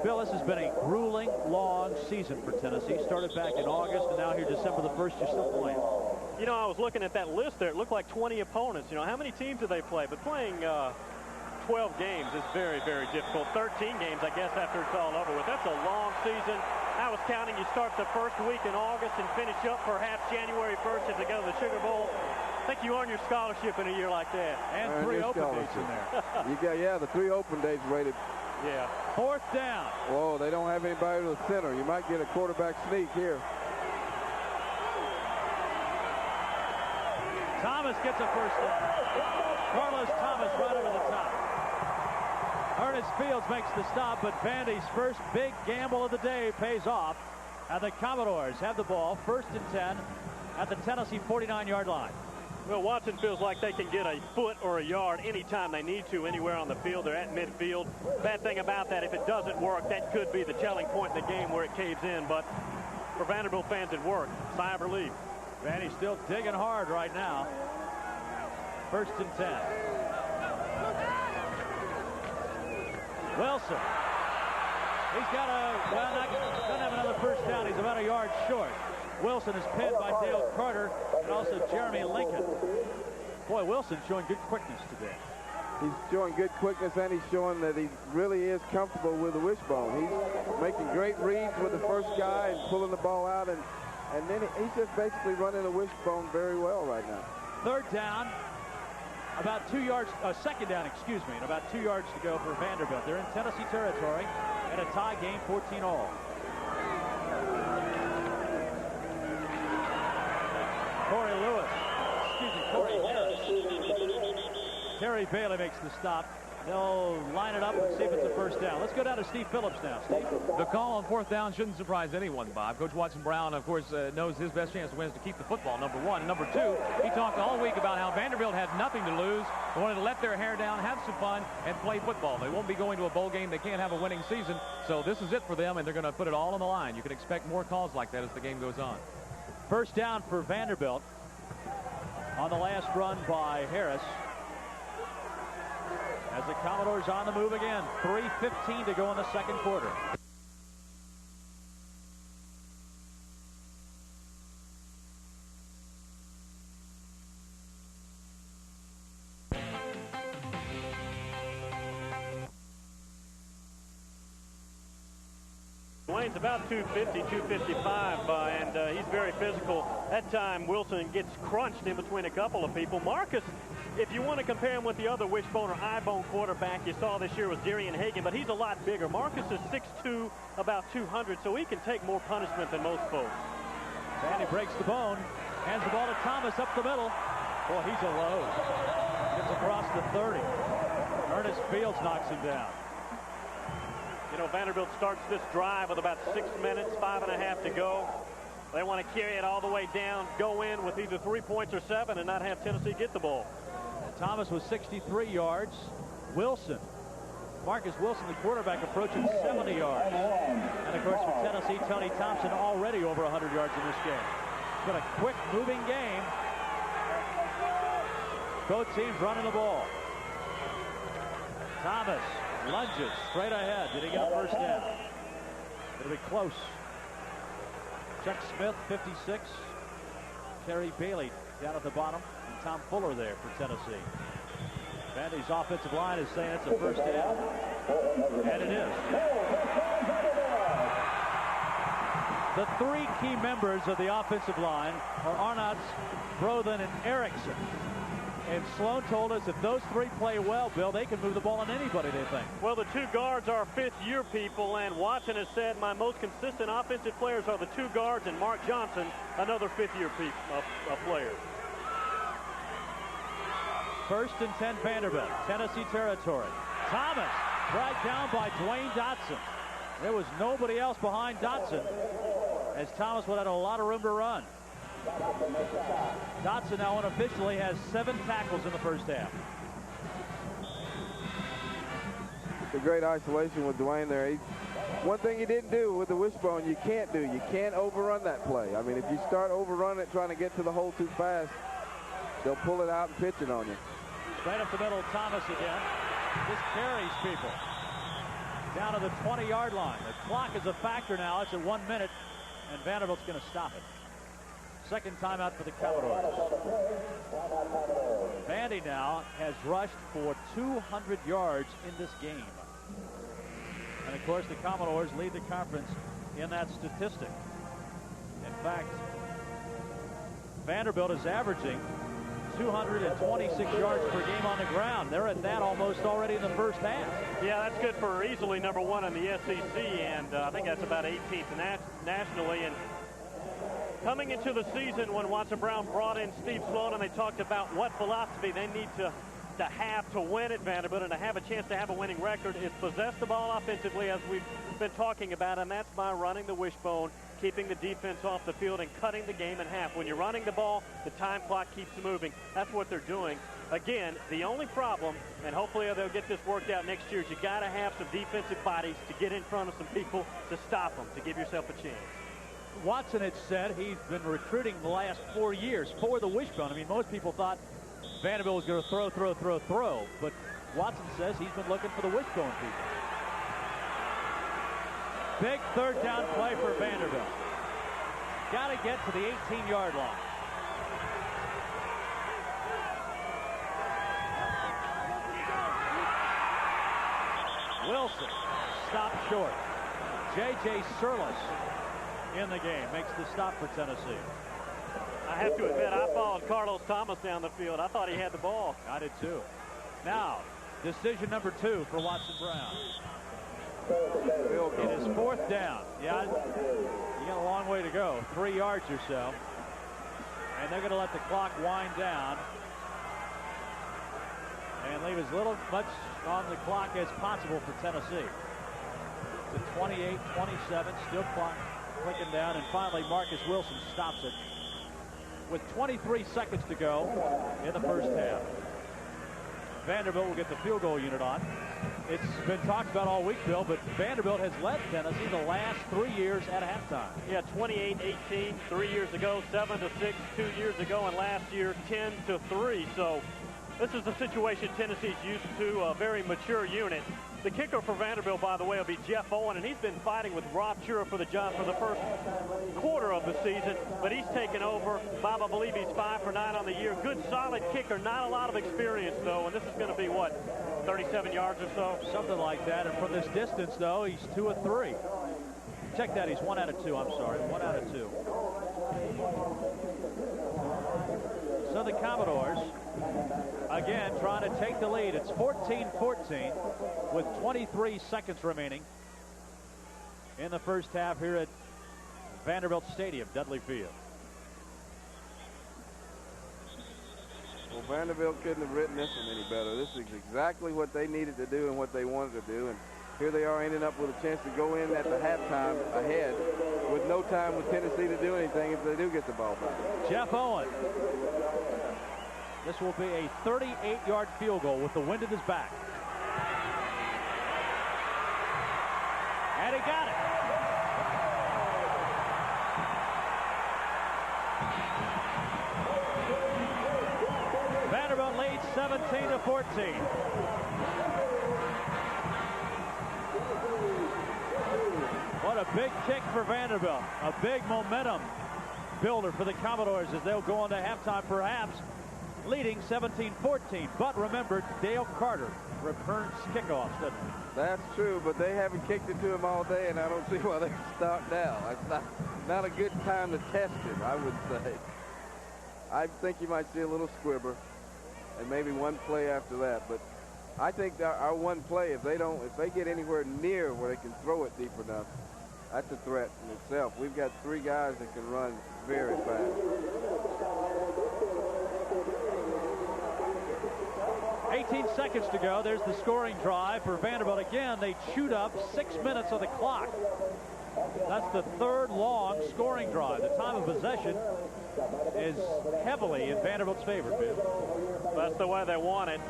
Bill, this has been a grueling, long season for Tennessee. Started back in August, and now here December the 1st, you're still playing. You know, I was looking at that list there. It looked like 20 opponents. You know, how many teams do they play? But playing 12 games is very, very difficult. 13 games, I guess, after it's all over with. That's a long season. I was counting you start the first week in August and finish up perhaps January 1st as they go to the Sugar Bowl. I think you earn your scholarship in a year like that. And 3 open days in there. You got, yeah, the 3 open days rated. Yeah. 4th down. Whoa, they don't have anybody to the center. You might get a quarterback sneak here. Thomas gets a first down. Carlos Thomas right over the top. Ernest Fields makes the stop, but Vandy's first big gamble of the day pays off. And the Commodores have the ball 1st and 10 at the Tennessee 49-yard line. Well, Watson feels like they can get a foot or a yard anytime they need to, anywhere on the field. They're at midfield. Bad thing about that, if it doesn't work, that could be the telling point in the game where it caves in. But for Vanderbilt fans, it worked. Sigh of relief. Vandy's still digging hard right now. 1st and 10. Wilson. He's got doesn't have another first down. He's about a yard short. Wilson is pinned by Dale Carter and also Jeremy Lincoln. Boy, Wilson's showing good quickness today. He's showing good quickness, and he's showing that he really is comfortable with the wishbone. He's making great reads with the first guy and pulling the ball out, and then he's just basically running the wishbone very well right now. 3rd down, about 2 yards, 2nd down, excuse me, and about 2 yards to go for Vanderbilt. They're in Tennessee territory and a tie game, 14-all. Corey Harris. Terry Bailey makes the stop. They'll line it up and see if it's a first down. Let's go down to Steve Phillips now. Steve? The call on 4th down shouldn't surprise anyone, Bob. Coach Watson Brown, of course, knows his best chance to win is to keep the football, number 1. Number 2, he talked all week about how Vanderbilt had nothing to lose. They wanted to let their hair down, have some fun, and play football. They won't be going to a bowl game. They can't have a winning season. So this is it for them, and they're going to put it all on the line. You can expect more calls like that as the game goes on. First down for Vanderbilt on the last run by Harris. As the Commodores on the move again. 3:15 to go in the 2nd quarter. Wayne's about 250, 255, and he's very physical. That time, Wilson gets crunched in between a couple of people. Marcus, if you want to compare him with the other wishbone or eye-bone quarterback you saw this year was Darian Hagan, but he's a lot bigger. Marcus is 6'2", about 200, so he can take more punishment than most folks. Vandy breaks the bone, hands the ball to Thomas up the middle. Boy, he's a load. Gets across the 30. Ernest Fields knocks him down. You know, Vanderbilt starts this drive with about 6 minutes, 5.5 to go. They want to carry it all the way down, go in with either 3 points or 7, and not have Tennessee get the ball. Thomas was 63 yards. Marcus Wilson, the quarterback, approaching 70 yards. And, of course, for Tennessee, Tony Thompson already over 100 yards in this game. It's been a quick, moving game. Both teams running the ball. Thomas lunges straight ahead. Did he get a first down? It'll be close. Chuck Smith, 56. Terry Bailey down at the bottom. And Tom Fuller there for Tennessee. Vandy's offensive line is saying it's a first down. And it is. The 3 key members of the offensive line are Arnotts, Brodin, and Erickson. And Sloan told us if those 3 play well, Bill, they can move the ball on anybody, they think. Well, the 2 guards are 5th-year people, and Watson has said my most consistent offensive players are the 2 guards and Mark Johnson, another 5th-year player. 1st and 10 Vanderbilt, Tennessee territory. Thomas dragged down by Dwayne Dotson. There was nobody else behind Dotson, as Thomas would have had a lot of room to run. Dotson now unofficially has 7 tackles in the first half. It's a great isolation with Dwayne there. One thing he didn't do with the wishbone, you can't overrun that play. I mean, if you start overrunning it, trying to get to the hole too fast, they'll pull it out and pitch it on you. Straight up the middle, Thomas again. This carries people down to the 20-yard line. The clock is a factor now. It's at 1 minute, and Vanderbilt's going to stop it. Second timeout for the Commodores. Vandy now has rushed for 200 yards in this game. And, of course, the Commodores lead the conference in that statistic. In fact, Vanderbilt is averaging 226 yards per game on the ground. They're at that almost already in the first half. Yeah, that's good for easily number 1 in the SEC, and I think that's about 18th nationally. And coming into the season, when Watson Brown brought in Steve Sloan and they talked about what philosophy they need to have to win at Vanderbilt and to have a chance to have a winning record, is possess the ball offensively, as we've been talking about, and that's by running the wishbone, keeping the defense off the field, and cutting the game in half. When you're running the ball, the time clock keeps moving. That's what they're doing. Again, the only problem, and hopefully they'll get this worked out next year, is you got to have some defensive bodies to get in front of some people to stop them, to give yourself a chance. Watson had said he's been recruiting the last 4 years for the wishbone. I mean, most people thought Vanderbilt was going to throw, but Watson says he's been looking for the wishbone people. Big third down play for Vanderbilt. Got to get to the 18-yard line. Wilson stopped short. J.J. Surlis in the game makes the stop for Tennessee. I have to admit, I followed Carlos Thomas down the field. I thought he had the ball. I did too. Now, decision number 2 for Watson Brown. It is 4th down. Yeah, you got a long way to go, 3 yards or so. And they're going to let the clock wind down and leave as much on the clock as possible for Tennessee. The 28-27, still clock clicking down, and finally Marcus Wilson stops it with 23 seconds to go in the first half. Vanderbilt will get the field goal unit on. It's been talked about all week, Bill, but Vanderbilt has led Tennessee the last 3 years at halftime. Yeah, 28-18 3 years ago, 7-6 2 years ago, and last year 10-3. So this is the situation Tennessee's used to, a very mature unit. The kicker for Vanderbilt, by the way, will be Jeff Owen, and he's been fighting with Rob Chura for the job for the first quarter of the season, but he's taken over. Bob, I believe he's 5 for 9 on the year. Good, solid kicker. Not a lot of experience, though, and this is going to be, what, 37 yards or so? Something like that, and from this distance, though, he's 2 of 3. Check that. He's 1 out of 2. I'm sorry. 1 out of 2. So the Commodores, again, trying to take the lead. It's 14-14 with 23 seconds remaining in the first half here at Vanderbilt Stadium, Dudley Field. Well, Vanderbilt couldn't have written this one any better. This is exactly what they needed to do and what they wanted to do. And here they are ending up with a chance to go in at the halftime ahead with no time with Tennessee to do anything if they do get the ball back. Jeff Owen. This will be a 38-yard field goal with the wind at his back. And he got it. Vanderbilt leads 17-14. What a big kick for Vanderbilt. A big momentum builder for the Commodores as they'll go into halftime, perhaps leading 17-14. But remember, Dale Carter returns kickoffs, doesn't he? That's true, but they haven't kicked it to him all day, and I don't see why they start now. That's not a good time to test it, I would say. I think you might see a little squibber and maybe one play after that. But I think our one play, if they get anywhere near where they can throw it deep enough, that's a threat in itself. We've got 3 guys that can run very fast. 18 seconds to go. There's the scoring drive for Vanderbilt. Again, they chewed up 6 minutes of the clock. That's the third long scoring drive. The time of possession is heavily in Vanderbilt's favor, Bill. That's the way they want it.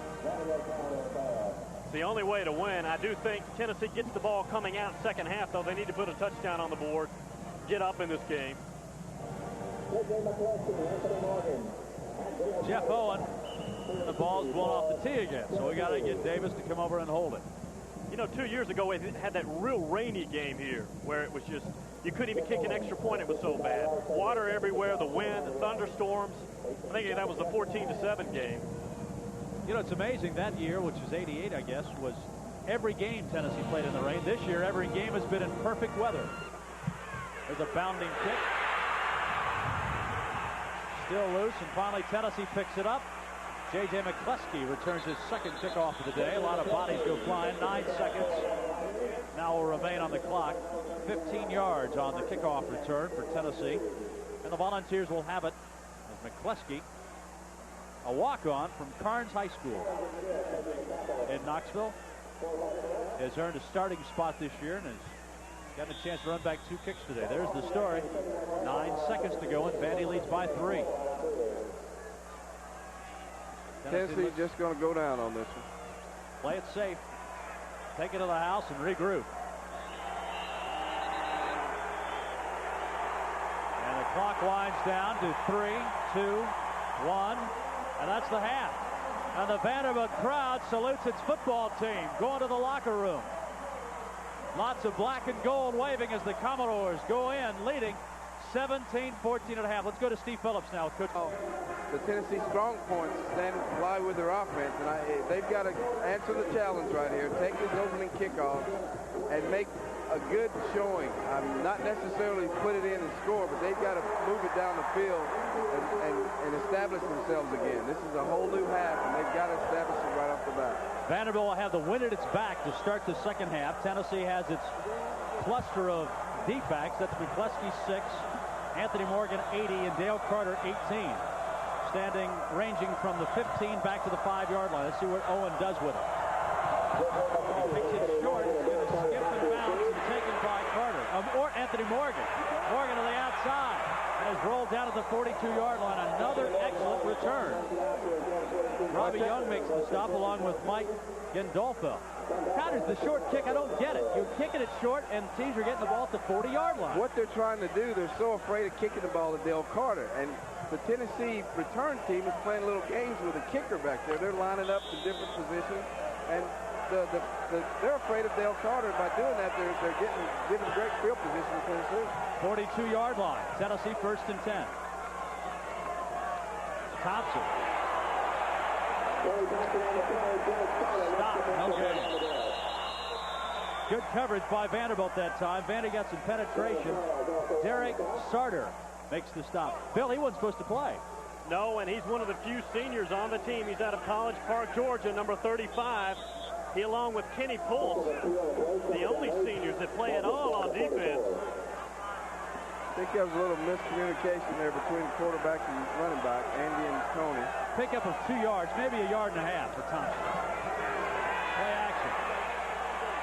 It's the only way to win. I do think Tennessee gets the ball coming out second half, though. They need to put a touchdown on the board, get up in this game. Jeff Owen, the ball's blown off the tee again, so we got to get Davis to come over and hold it. You know, 2 years ago, we had that real rainy game here where it was just, you couldn't even kick an extra point. It was so bad. Water everywhere, the wind, the thunderstorms. I think that was the 14-7 game. You know, it's amazing that year, which was 88, I guess, was every game Tennessee played in the rain. This year, every game has been in perfect weather. There's a bounding kick. Still loose, and finally Tennessee picks it up. J.J. McCleskey returns his second kickoff of the day. A lot of bodies go flying. 9 seconds now will remain on the clock. 15 yards on the kickoff return for Tennessee. And the Volunteers will have it as McCleskey, a walk-on from Carnes High School in Knoxville, has earned a starting spot this year and has gotten a chance to run back 2 kicks today. There's the story. 9 seconds to go, and Vandy leads by 3. Tennessee's just going to go down on this one. Play it safe. Take it to the house and regroup. And the clock winds down to 3, 2, 1, and that's the half. And the Vanderbilt crowd salutes its football team going to the locker room. Lots of black and gold waving as the Commodores go in, leading 17-14 at half. Let's go to Steve Phillips now, Coach. The Tennessee strong points lie with their offense, and they've got to answer the challenge right here. Take this opening kickoff and make a good showing. Not necessarily put it in and score, but they've got to move it down the field and establish themselves again. This is a whole new half, and they've got to establish it right off the bat. Vanderbilt will have the wind at its back to start the second half. Tennessee has its cluster of D-backs. That's McCleskey 6, Anthony Morgan 80, and Dale Carter 18. Standing, ranging from the 15 back to the 5-yard line. Let's see what Owen does with it. He picks it short. It's going to skip and bounce and taken by Carter. Or Anthony Morgan. Morgan to the outside. And is rolled down at the 42-yard line. Another excellent return. Robbie Young makes the stop along with Mike Gandolfo. Counters the short kick. I don't get it. You're kicking it short, and teams are getting the ball at the 40-yard line. What they're trying to do, they're so afraid of kicking the ball to Dale Carter. And the Tennessee return team is playing little games with a kicker back there. They're lining up in different positions, and they're afraid of Dale Carter. By doing that, they're giving great field position to Tennessee. 42-yard line. Tennessee 1st and 10. Thompson. Stop. No good. Good coverage by Vanderbilt that time. Vandy got some penetration. Derek Sarter makes the stop. Bill, he wasn't supposed to play. No, and he's one of the few seniors on the team. He's out of College Park, Georgia, number 35. He, along with Kenny Pulse, the only seniors that play at all on defense. I think there was a little miscommunication there between quarterback and running back, Andy and Tony. Pickup of 2 yards, maybe a yard and a half for Thompson. Play action.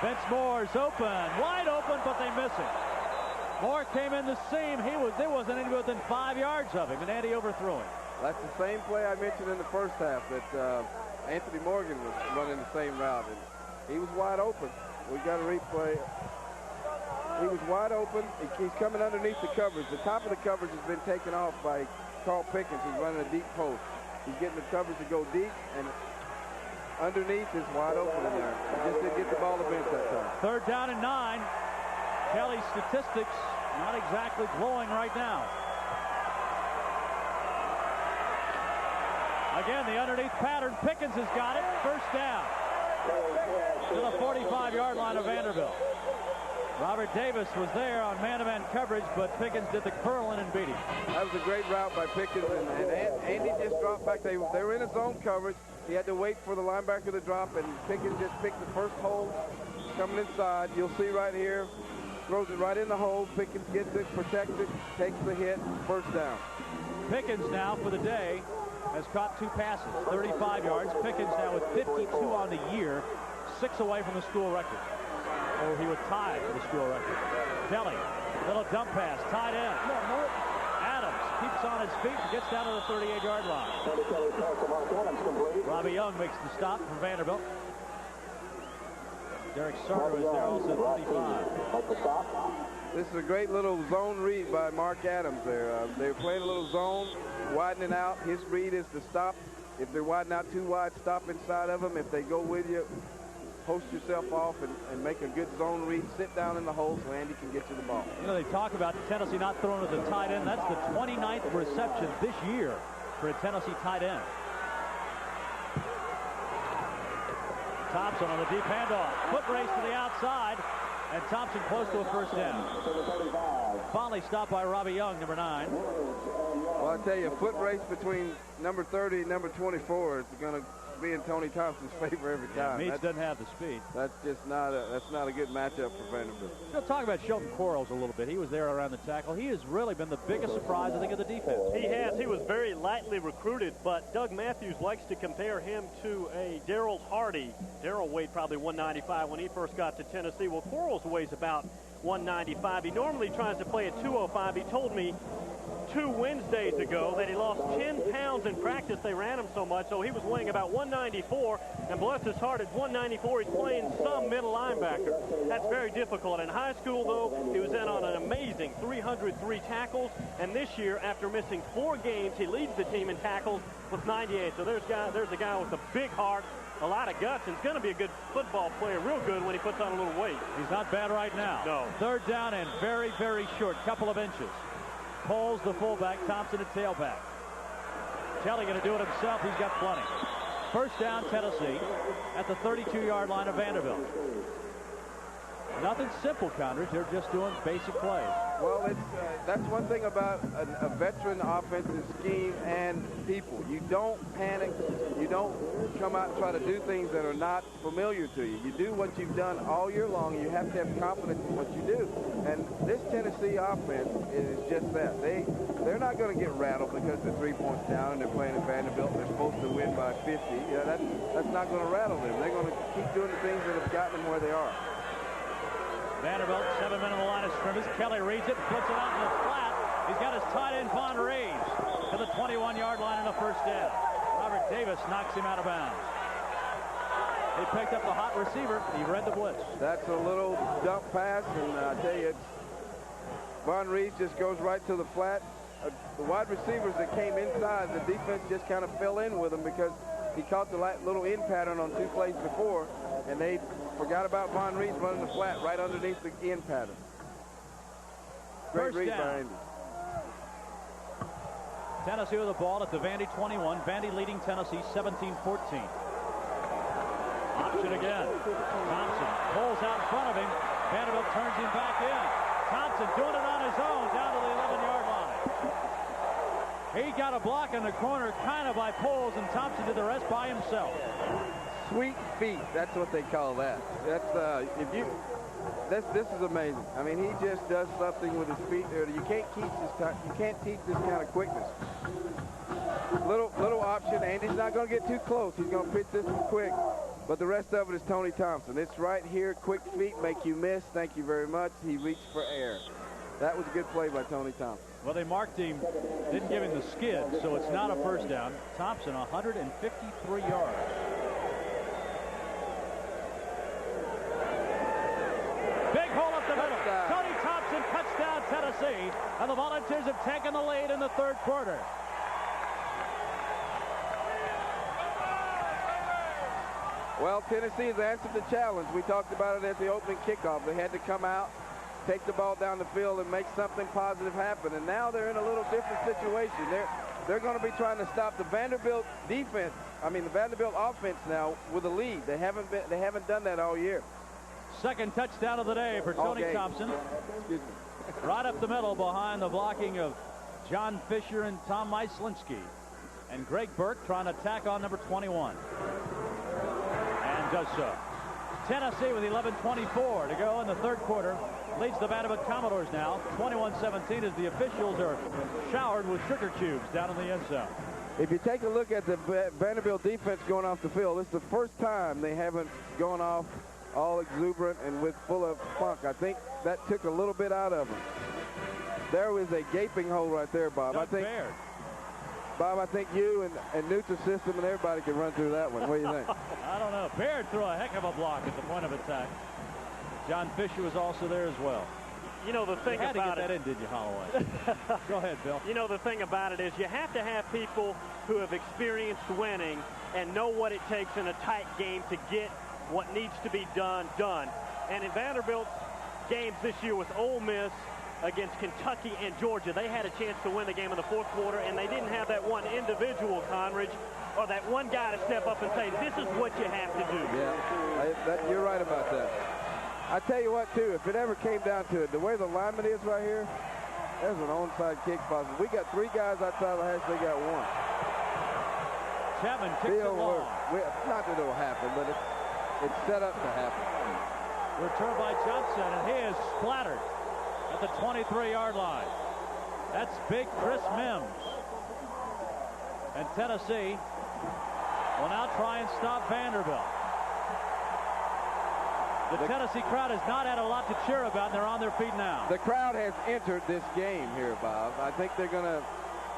Vince Moore's open, wide open, but they miss him. Moore came in the seam. There wasn't any within 5 yards of him, and Andy overthrew him. That's the same play I mentioned in the first half that Anthony Morgan was running the same route, and he was wide open. We got a replay. He was wide open. He's coming underneath the coverage. The top of the coverage has been taken off by Carl Pickens, who's running a deep post. He's getting the coverage to go deep, and underneath is wide open in there. He just didn't get the ball to bench that time. 3rd down and 9. Kelly's statistics not exactly glowing right now. Again, the underneath pattern. Pickens has got it. 1st down to the 45-yard line of Vanderbilt. Robert Davis was there on man-to-man coverage, but Pickens did the curling and beat him. That was a great route by Pickens, and Andy just dropped back. They were in a zone coverage. He had to wait for the linebacker to drop, and Pickens just picked the first hole coming inside. You'll see right here. Throws it right in the hole. Pickens gets it, protects it, takes the hit, 1st down. Pickens now for the day, has caught 2 passes, 35 yards. Pickens now with 52 on the year, 6 away from the school record. Or he would tie for the school record. Kelly, little dump pass, tied in. Adams keeps on his feet and gets down to the 38-yard line. Robbie Young makes the stop for Vanderbilt. Derek Sarter is there also, 35. This is a great little zone read by Mark Adams there. They were playing a little zone, widening out. His read is to stop. If they're widening out too wide, stop inside of them. If they go with you, post yourself off and make a good zone read. Sit down in the hole so Andy can get you the ball. You know, they talk about Tennessee not throwing at the tight end. That's the 29th reception this year for a Tennessee tight end. Thompson on the deep handoff. Foot race to the outside. And Thompson close to a first down. Finally stopped by Robbie Young, number 9. Well, I tell you, a foot race between number 30 and number 24 is going to be in Tony Thompson's favor every time. Meach doesn't have the speed. That's just not a good matchup for Vanderbilt. We'll talk about Shelton Quarles a little bit. He was there around the tackle. He has really been the biggest surprise, I think, of the defense. He has. He was very lightly recruited, but Doug Matthews likes to compare him to a Darryl Hardy. Darryl weighed probably 195 when he first got to Tennessee. Well, Quarles weighs about 195. He normally tries to play at 205. He told me 2 Wednesdays ago that he lost 10 pounds in practice. They ran him so much, so he was weighing about 194, and bless his heart, at 194 he's playing some middle linebacker. That's very difficult. In high school, though, he was in on an amazing 303 tackles, and this year, after missing 4 games, he leads the team in tackles with 98. So there's a guy with a big heart, a lot of guts, and he's going to be a good football player, real good when he puts on a little weight. He's not bad right now. No. 3rd down and very, very short, couple of inches. Poles the fullback, Thompson at tailback. Kelly going to do it himself. He's got plenty. First down, Tennessee at the 32-yard line of Vanderbilt. Nothing simple, Condors. They're just doing basic plays. Well, that's one thing about a veteran offensive scheme and people. You don't panic. You don't come out and try to do things that are not familiar to you. You do what you've done all year long. You have to have confidence in what you do. And this Tennessee offense is just that. They're not going to get rattled because they're 3 points down and they're playing at Vanderbilt and they're supposed to win by 50. Yeah, that's not going to rattle them. They're going to keep doing the things that have gotten them where they are. Vanderbilt, 7 men on the line of scrimmage. Kelly reads it, flips it out in the flat. He's got his tight end, Von Reeves, to the 21-yard line in the first down. Robert Davis knocks him out of bounds. He picked up the hot receiver. He read the blitz. That's a little dump pass, and I tell you, Von Reeves just goes right to the flat. The wide receivers that came inside, the defense just kind of fell in with him because he caught the little in pattern on 2 plays before, and they forgot about Von Reeves running the flat right underneath the in pattern. Great read by Andy. Tennessee with the ball at the Vandy 21. Vandy leading Tennessee 17-14. Option again. Thompson pulls out in front of him. Vanderbilt turns him back in. Thompson doing it on his own down to the 11-yard line. He got a block in the corner kind of by Poles, and Thompson did the rest by himself. Sweet feet, that's what they call that. This is amazing. I mean, he just does something with his feet there. You can't teach this kind of quickness. Little option. Andy's not going to get too close. He's going to pitch this one quick. But the rest of it is Tony Thompson. It's right here. Quick feet make you miss. Thank you very much. He reached for air. That was a good play by Tony Thompson. Well, they marked him, didn't give him the skid, so it's not a first down. Thompson, 153 yards. Big hole up the middle. Tony Thompson, touchdown Tennessee, and the Volunteers have taken the lead in the 3rd quarter. Well, Tennessee has answered the challenge. We talked about it at the opening kickoff. They had to come out, take the ball down the field, and make something positive happen. And now they're in a little different situation. They're going to be trying to stop the Vanderbilt defense. I mean, the Vanderbilt offense now with a lead. They haven't done that all year. Second touchdown of the day for Tony Thompson. Excuse me. Right up the middle behind the blocking of John Fisher and Tom Myslinski. And Greg Burke trying to tack on number 21. And does so. Tennessee with 11:24 to go in the 3rd quarter. Leads the Vanderbilt Commodores now 21-17 as the officials are showered with sugar cubes down in the end zone. If you take a look at the Vanderbilt defense going off the field, this is the first time they haven't gone off all exuberant and full of funk. I think that took a little bit out of them. There was a gaping hole right there, Bob. Bob, I think you and Newton's system and everybody can run through that one. What do you think? I don't know. Baird threw a heck of a block at the point of attack. John Fisher was also there as well. You know, the thing about it... You had to get that in, did you, Holloway? Go ahead, Bill. You know, the thing about it is you have to have people who have experienced winning and know what it takes in a tight game to get what needs to be done. And in Vanderbilt's games this year with Ole Miss against Kentucky and Georgia, they had a chance to win the game in the fourth quarter, and they didn't have that one individual, Conridge, or that one guy to step up and say, this is what you have to do. Yeah, you're right about that. I tell you what, too, if it ever came down to it, the way the lineman is right here, there's an onside kick possible. We got 3 guys outside the hash, they got 1. Chapman kicks it long. Not that it'll happen, but it's set up to happen. Return by Johnson, and he is splattered at the 23-yard line. That's big Chris Mims. And Tennessee will now try and stop Vanderbilt. The Tennessee crowd has not had a lot to cheer about, and they're on their feet now. The crowd has entered this game here, Bob. I think they're going to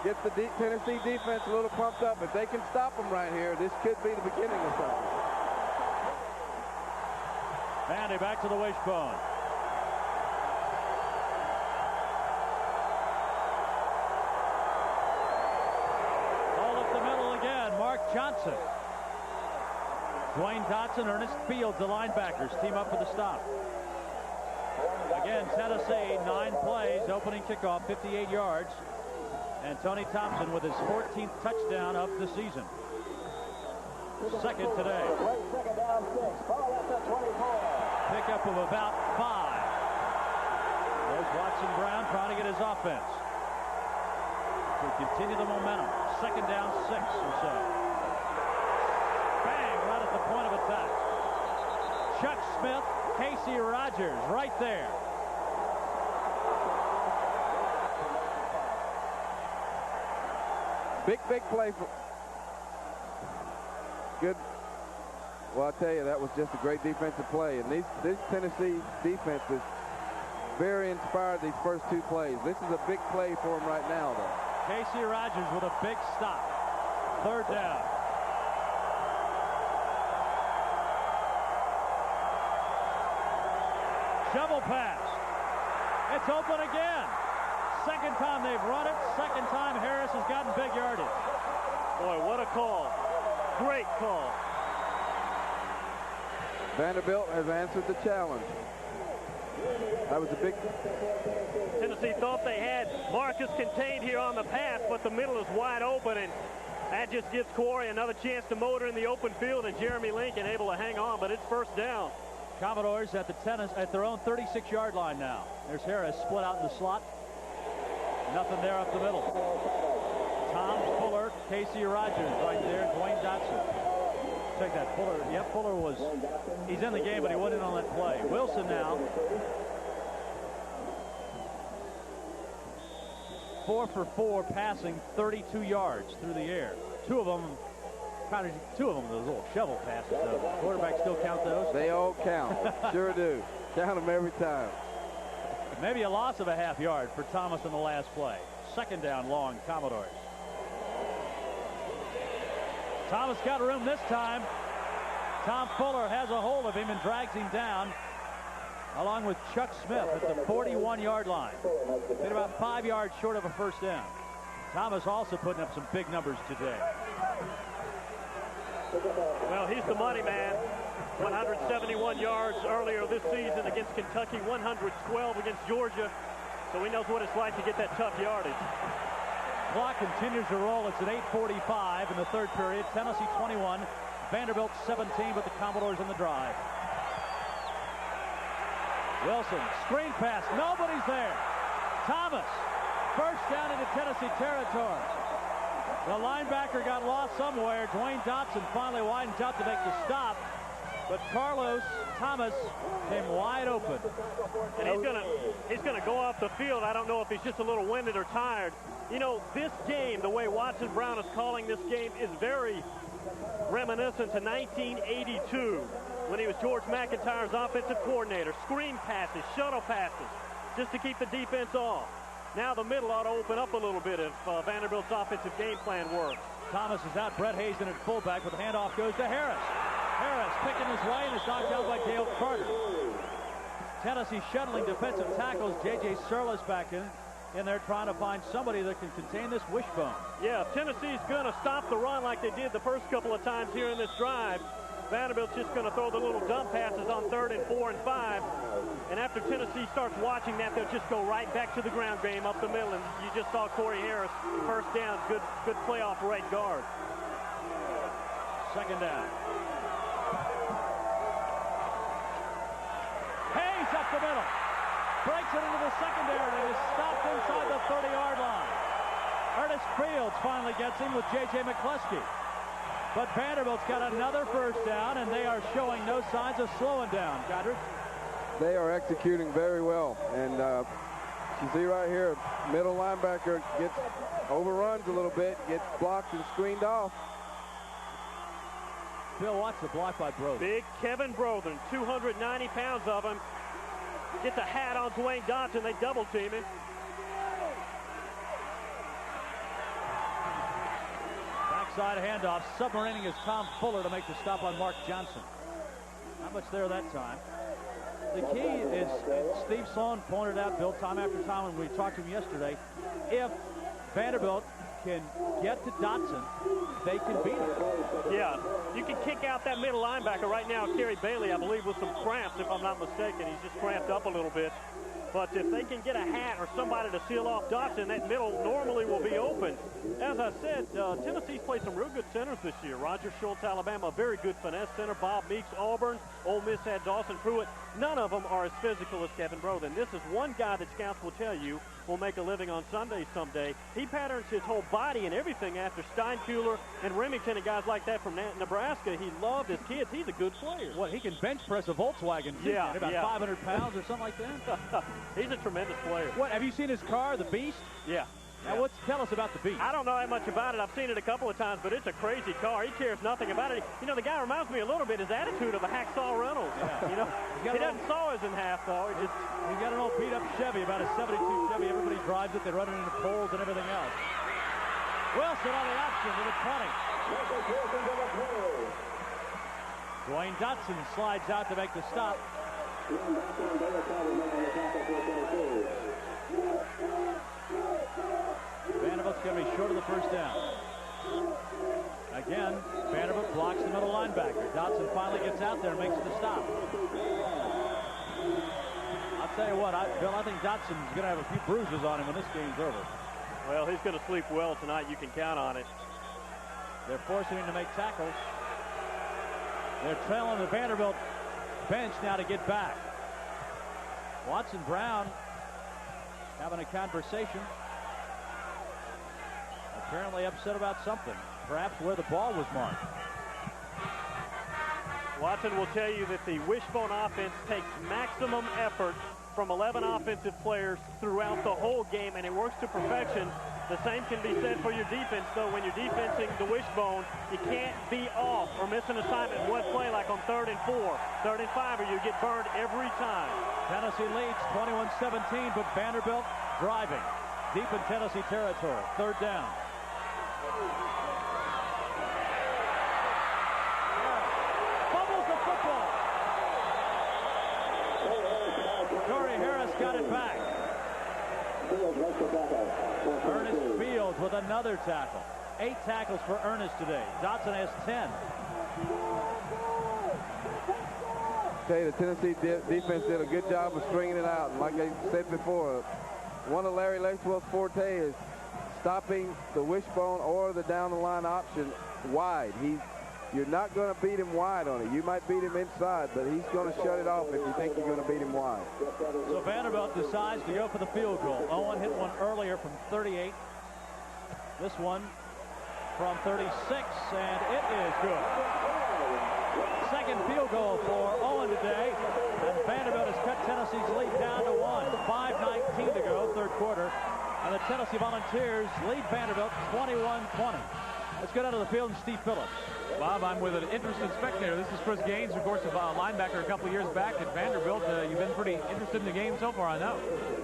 get the Tennessee defense a little pumped up. If they can stop them right here, this could be the beginning of something. Vandy back to the wishbone. All up the middle again. Mark Johnson. Dwayne Dotson, Ernest Fields, the linebackers, team up for the stop. Again, Tennessee, 9 plays, opening kickoff, 58 yards. And Tony Thompson with his 14th touchdown of the season. Second today. Second down 6. Ball at the 24. Pickup of about 5. There's Watson Brown trying to get his offense to continue the momentum. Second down 6 or so. Bang, right at the point of attack. Chuck Smith, Casey Rogers right there. Big play for good. Well, I'll tell you, that was just a great defensive play. And this Tennessee defense is very inspired these first 2 plays. This is a big play for them right now, though. Casey Rogers with a big stop. Third down. Shovel pass. It's open again. Second time they've run it. Second time Harris has gotten big yardage. Boy, what a call. Great call. Vanderbilt has answered the challenge. That was a big... Tennessee thought they had Marcus contained here on the pass, but the middle is wide open, and that just gives Corey another chance to motor in the open field, and Jeremy Lincoln able to hang on, but it's first down. Commodores at their own 36-yard line now. There's Harris split out in the slot. Nothing there up the middle. Tom Fuller, Casey Rogers right there, Dwayne Dotson. Check that, Fuller. Yep, Fuller was, he's in the game, but he wasn't on that play. Wilson now. 4 for 4 passing, 32 yards through the air. Two of them those little shovel passes. Quarterbacks still count those? They all count. Sure do. Count them every time. Maybe a loss of a half yard for Thomas in the last play. Second down long, Commodores. Thomas got room this time. Tom Fuller has a hold of him and drags him down, along with Chuck Smith at the 41-yard line. Been about 5 yards short of a first down. Thomas also putting up some big numbers today. Well, he's the money man. 171 yards earlier this season against Kentucky, 112 against Georgia. So he knows what it's like to get that tough yardage. Clock continues to roll. It's at 8:45 in the third period. Tennessee 21, Vanderbilt 17, but the Commodores in the drive. Wilson, screen pass. Nobody's there. Thomas, first down into Tennessee territory. The linebacker got lost somewhere. Dwayne Dotson finally widens out to make the stop. But Carlos Thomas came wide open. And he's gonna go off the field. I don't know if he's just a little winded or tired. You know, this game, the way Watson Brown is calling this game, is very reminiscent to 1982 when he was George McIntyre's offensive coordinator. Screen passes, shuttle passes, just to keep the defense off. Now the middle ought to open up a little bit if Vanderbilt's offensive game plan works. Thomas is out. Brett Hazen at fullback, but the handoff goes to Harris. Harris picking his way and is knocked out by Dale Carter. Tennessee shuttling defensive tackles. J.J. Surlis back in there trying to find somebody that can contain this wishbone. Yeah, if Tennessee's going to stop the run like they did the first couple of times here in this drive, Vanderbilt's just going to throw the little dump passes on 3rd and 4 and 5. And after Tennessee starts watching that, they'll just go right back to the ground game up the middle. And you just saw Corey Harris, first down, good playoff right guard. Second down. Hayes up the middle. Breaks it into the secondary and is stopped inside the 30-yard line. Ernest Fields finally gets him with J.J. McCluskey. But Vanderbilt's got another first down, and they are showing no signs of slowing down. Godric? They are executing very well. And you see right here, middle linebacker gets overruns a little bit, gets blocked and screened off. Bill watch the block by Brothers. Big Kevin Brothers, 290 pounds of him. Gets a hat on Dwayne Dotson. They double team him. Backside handoff. Submarining is Tom Fuller to make the stop on Mark Johnson. Not much there that time. The key is, Steve Sloan pointed out, Bill, time after time when we talked to him yesterday, if Vanderbilt can get to Dotson, they can beat him. Yeah, you can kick out that middle linebacker right now. Kerry Bailey, I believe, with some cramps, if I'm not mistaken. He's just cramped up a little bit. But if they can get a hat or somebody to seal off Dotson, that middle normally will be open. As I said, Tennessee's played some real good centers this year. Roger Schultz, Alabama, a very good finesse center. Bob Meeks, Auburn. Ole Miss had Dawson Pruitt. None of them are as physical as Kevin Brothers. This is one guy that scouts will tell you will make a living on Sunday someday. He patterns his whole body and everything after Steinkuhler and Remington and guys like that from Nebraska. He loved his kids. He's a good player. What, he can bench press a Volkswagen, too, yeah, about 500 pounds or something like that? He's a tremendous player. What, have you seen his car, the Beast? Yeah. Now, tell us about the Beast. I don't know that much about it. I've seen it a couple of times, but it's a crazy car. He cares nothing about it. You know, the guy reminds me a little bit his attitude of a Hacksaw Reynolds. Yeah. You know, he doesn't saw us in half, though. He's got an old beat-up Chevy, about a 72 Chevy. Everybody drives it. They run it into poles and everything else. Wilson on the option to the 20. Dwayne Dotson slides out to make the stop. Vanderbilt's going to be short of the first down. Again, Vanderbilt blocks the middle linebacker. Dotson finally gets out there and makes the stop. I'll tell you what, Bill, I think Dotson's going to have a few bruises on him when this game's over. Well, he's going to sleep well tonight. You can count on it. They're forcing him to make tackles. They're trailing the Vanderbilt bench now to get back. Watson Brown having a conversation. Apparently upset about something. Perhaps where the ball was marked. Watson will tell you that the wishbone offense takes maximum effort from 11 offensive players throughout the whole game, and it works to perfection. The same can be said for your defense, though. When you're defensing the wishbone, you can't be off or miss an assignment in one play like on 3rd and 4, 3rd and 5, or you get burned every time. Tennessee leads 21-17, but Vanderbilt driving deep in Tennessee territory. 3rd down. Fumbles the football. Corey Harris got it back. Ernest Fields with another tackle. 8 tackles for Ernest today. Dotson has 10. Tell you, the Tennessee defense did a good job of stringing it out. And like I said before, one of Larry Lexwell's forte is stopping the wishbone or the down-the-line option wide. You're not going to beat him wide on it. You might beat him inside, but he's going to shut it off if you think you're going to beat him wide. So Vanderbilt decides to go for the field goal. Owen hit one earlier from 38. This one from 36, and it is good. Second field goal for Owen today. And Vanderbilt has cut Tennessee's lead down to 1. 5:19 to go, third quarter. And the Tennessee Volunteers lead Vanderbilt 21-20. Let's go down to the field and Steve Phillips. Bob, I'm with an interested spectator. This is Chris Gaines, of course, a linebacker a couple years back at Vanderbilt. You've been pretty interested in the game so far, I know.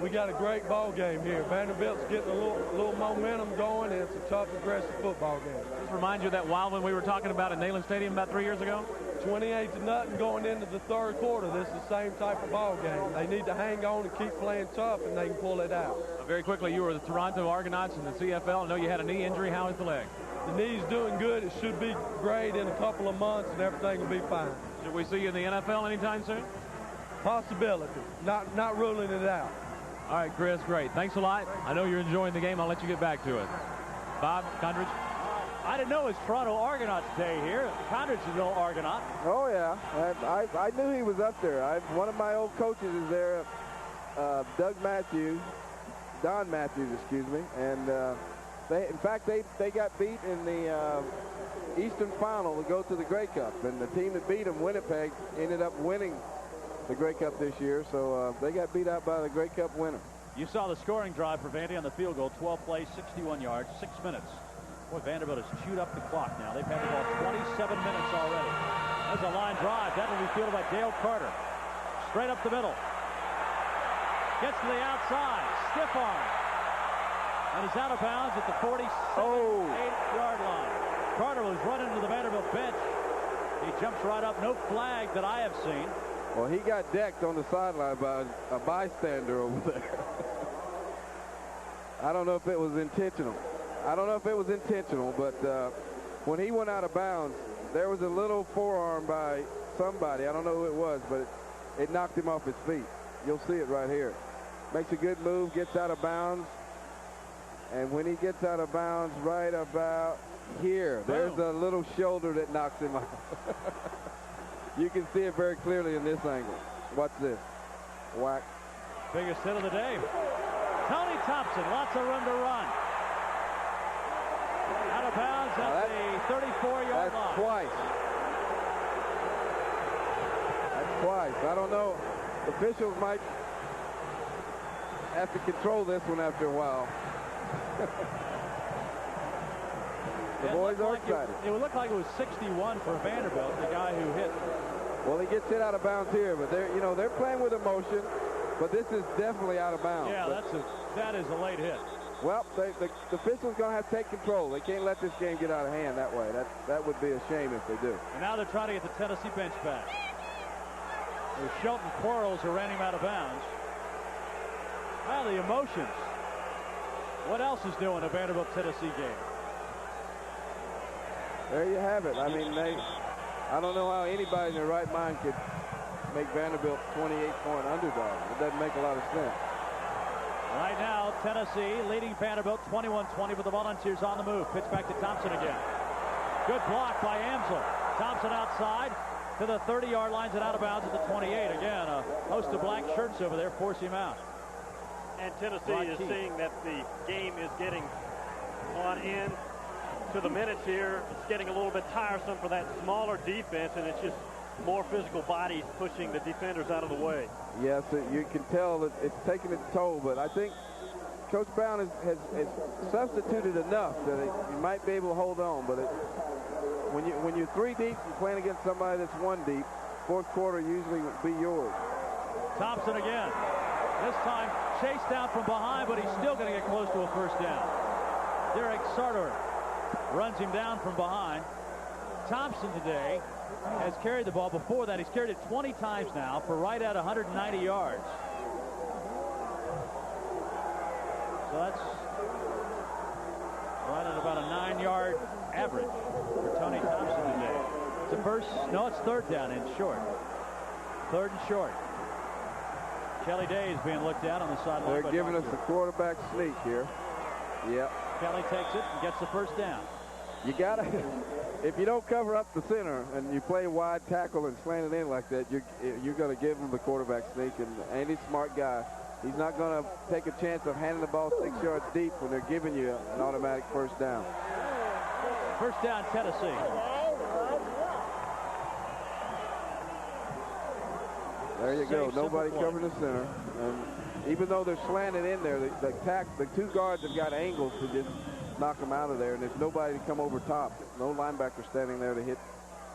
We got a great ball game here. Vanderbilt's getting a little momentum going, and it's a tough, aggressive football game. This reminds you of that wild one we were talking about at Neyland Stadium about 3 years ago? 28-0 going into the third quarter. This is the same type of ball game. They need to hang on and keep playing tough, and they can pull it out. Very quickly, you were the Toronto Argonauts in the CFL. I know you had a knee injury. How is the leg? The knee's doing good. It should be great in a couple of months, and everything will be fine. Should we see you in the NFL anytime soon? Possibility. Not ruling it out. All right, Chris, great. Thanks a lot. I know you're enjoying the game. I'll let you get back to it. Bob, Condridge? I didn't know it was Toronto Argonauts Day here. Condridge is an old Argonaut. Oh, yeah. I knew he was up there. One of my old coaches is there, Don Matthews, excuse me. And in fact, they got beat in the Eastern Final to go to the Grey Cup. And the team that beat them, Winnipeg, ended up winning the Grey Cup this year. So they got beat out by the Grey Cup winner. You saw the scoring drive for Vandy on the field goal. 12 plays, 61 yards, 6 minutes. Boy, Vanderbilt has chewed up the clock now. They've had the ball 27 minutes already. There's a line drive. That will be fielded by Dale Carter. Straight up the middle. Gets to the outside. Stiff arm. And he's out of bounds at the 48-yard line. Carter was running to the Vanderbilt bench. He jumps right up. No flag that I have seen. Well, he got decked on the sideline by a bystander over there. I don't know if it was intentional. But when he went out of bounds, there was a little forearm by somebody. I don't know who it was, but it knocked him off his feet. You'll see it right here. Makes a good move, gets out of bounds. And when he gets out of bounds right about here, there's a little shoulder that knocks him out. You can see it very clearly in this angle. Watch this. Whack. Biggest hit of the day. Tony Thompson, lots of room to run. Out of bounds at the 34-yard line. That's twice. That's twice. I don't know. Officials might have to control this one after a while. The boys are excited. It would look like it was 61 for Vanderbilt, the guy who hit. Well, he gets hit out of bounds here, but they're playing with emotion. But this is definitely out of bounds. Yeah, that is a late hit. Well, the officials going to have to take control. They can't let this game get out of hand that way. That would be a shame if they do. And now they're trying to get the Tennessee bench back. It was Shelton Quarles who ran him out of bounds. Well, the emotions. What else is doing a Vanderbilt-Tennessee game? There you have it. I mean, I don't know how anybody in their right mind could make Vanderbilt 28-point underdog. It doesn't make a lot of sense. Right now, Tennessee leading Vanderbilt 21-20 with the Volunteers on the move. Pitch back to Thompson again. Good block by Amsler. Thompson outside to the 30-yard lines and out of bounds at the 28. Again, a host of black shirts over there force him out. And Tennessee is seeing that the game is getting on in to the minutes here. It's getting a little bit tiresome for that smaller defense, and it's just more physical bodies pushing the defenders out of the way. Yes, you can tell that it's taking its toll, but I think Coach Brown has substituted enough that you might be able to hold on. But when you're 3 deep and playing against somebody that's 1 deep, fourth quarter usually will be yours. Thompson again. This time chased down from behind, but he's still going to get close to a first down. Derek Sartor runs him down from behind. Thompson today has carried the ball. Before that, he's carried it 20 times now for right at 190 yards. So that's right at about a 9-yard average for Tony Thompson today. It's a first, no, it's third down and short. Third and short. Kelly Day is being looked at on the sideline. They're giving us a quarterback sneak here. Yep. Kelly takes it and gets the first down. You gotta, if you don't cover up the center and you play wide tackle and slant it in like that, you're going to give them the quarterback sneak. And Andy's a smart guy. He's not going to take a chance of handing the ball 6 yards deep when they're giving you an automatic first down. First down, Tennessee. There you go. Nobody covering the center. And even though they're slanted in there, the two guards have got angles to just knock them out of there, and there's nobody to come over top. No linebacker standing there to hit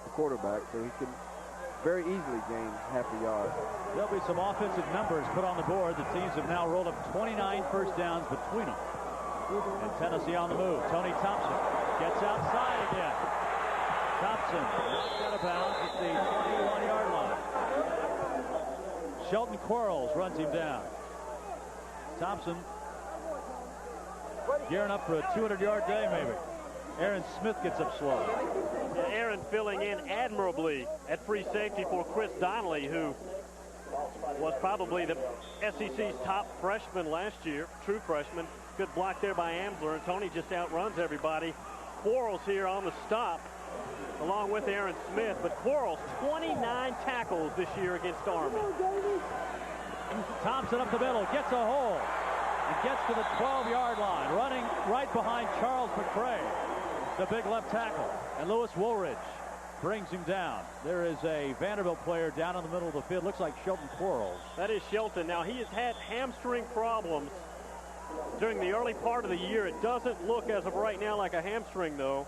the quarterback, so he can very easily gain half a yard. There'll be some offensive numbers put on the board. The teams have now rolled up 29 first downs between them. And Tennessee on the move. Tony Thompson gets outside again. Thompson knocked out of bounds at the 21-yard line. Shelton Quarles runs him down. Thompson gearing up for a 200-yard day, maybe. Aaron Smith gets up slow. Yeah, Aaron filling in admirably at free safety for Chris Donnelly, who was probably the SEC's top freshman last year, true freshman. Good block there by Amsler, and Tony just outruns everybody. Quarles here on the stop, along with Aaron Smith, but Quarles 29 tackles this year against Army. Thompson up the middle, gets a hole, and gets to the 12-yard line, running right behind Charles McCray, the big left tackle, and Lewis Woolridge brings him down. There is a Vanderbilt player down in the middle of the field. Looks like Shelton Quarles. That is Shelton. Now, he has had hamstring problems during the early part of the year. It doesn't look as of right now like a hamstring, though.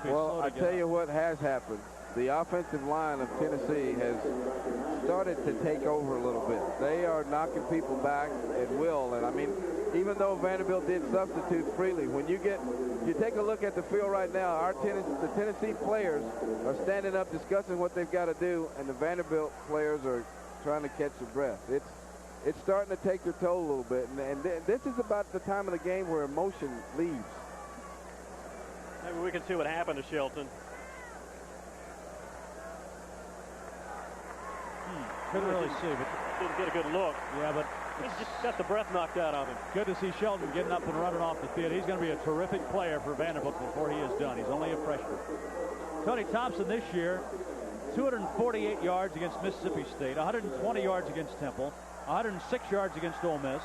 Well, I tell you what has happened. The offensive line of Tennessee has started to take over a little bit. They are knocking people back at will. And I mean, even though Vanderbilt did substitute freely, when you take a look at the field right now, the Tennessee players are standing up discussing what they've got to do, and the Vanderbilt players are trying to catch their breath. It's starting to take their toll a little bit, and this is about the time of the game where emotion leaves. Maybe we can see what happened to Shelton. Couldn't really see, but didn't get a good look. Yeah, but he's just got the breath knocked out of him. Good to see Shelton getting up and running off the field. He's going to be a terrific player for Vanderbilt before he is done. He's only a freshman. Tony Thompson this year, 248 yards against Mississippi State, 120 yards against Temple, 106 yards against Ole Miss,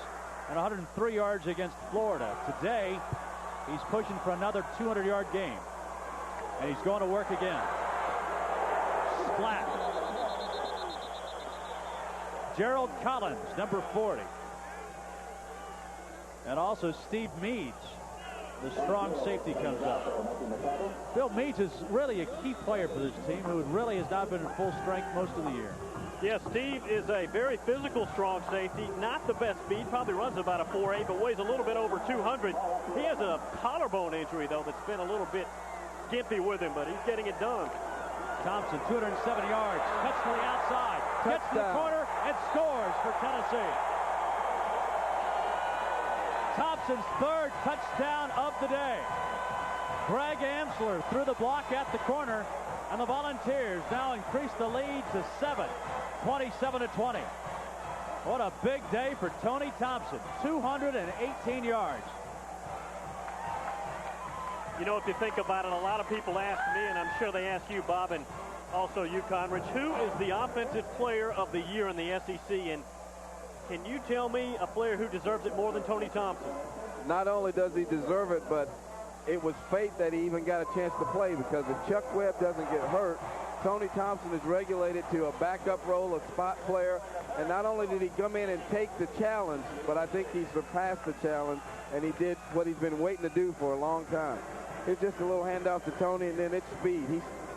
and 103 yards against Florida. Today, he's pushing for another 200-yard game. And he's going to work again. Splat. Gerald Collins, number 40. And also Steve Meads, the strong safety, comes up. Bill Meads is really a key player for this team, who really has not been in full strength most of the year. Yes, Steve is a very physical, strong safety. Not the best speed. Probably runs about a 4.8, but weighs a little bit over 200. He has a collarbone injury, though, that's been a little bit gimpy with him, but he's getting it done. Thompson, 207 yards, cuts to the outside, gets to the corner, and scores for Tennessee. Thompson's third touchdown of the day. Greg Amsler threw the block at the corner, and the Volunteers now increase the lead to 7, 27-20. What a big day for Tony Thompson, 218 yards. You know, if you think about it, a lot of people ask me, and I'm sure they ask you, Bob, and also you, Conrad, who is the offensive player of the year in the SEC? And can you tell me a player who deserves it more than Tony Thompson? Not only does he deserve it, but it was fate that he even got a chance to play, because if Chuck Webb doesn't get hurt, Tony Thompson is regulated to a backup role, a spot player. And not only did he come in and take the challenge, but I think he surpassed the challenge, and he did what he's been waiting to do for a long time. It's just a little handoff to Tony, and then it's speed.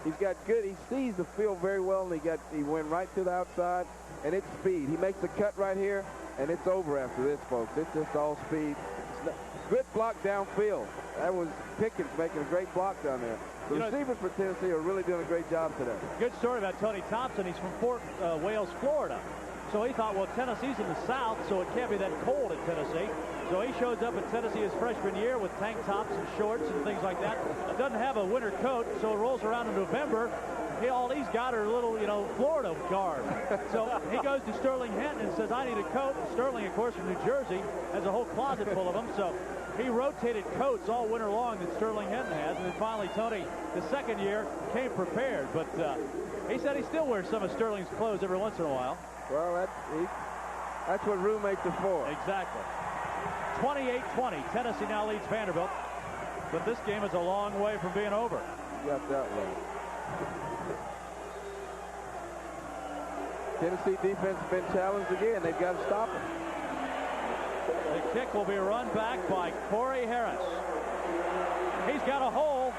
He's got good. He sees the field very well, and he went right to the outside, and it's speed. He makes a cut right here, and it's over after this, folks. It's just all speed. Good block downfield. That was Pickens making a great block down there. The receivers for Tennessee are really doing a great job today. Good story about Tony Thompson. He's from Fort Wales, Florida. So he thought, well, Tennessee's in the South, so it can't be that cold at Tennessee. So he shows up at Tennessee his freshman year with tank tops and shorts and things like that. Doesn't have a winter coat, so it rolls around in November. All he's got are little, Florida garb. So he goes to Sterling Hinton and says, I need a coat. And Sterling, of course, from New Jersey, has a whole closet full of them. So he rotated coats all winter long that Sterling Hinton has. And then finally, Tony, the second year, came prepared. But he said he still wears some of Sterling's clothes every once in a while. Well, that's what roommates are for. Exactly. 28-20. Tennessee now leads Vanderbilt. But this game is a long way from being over. You got that one. Tennessee defense has been challenged again. They've got to stop them. The kick will be run back by Corey Harris. He's got a hole.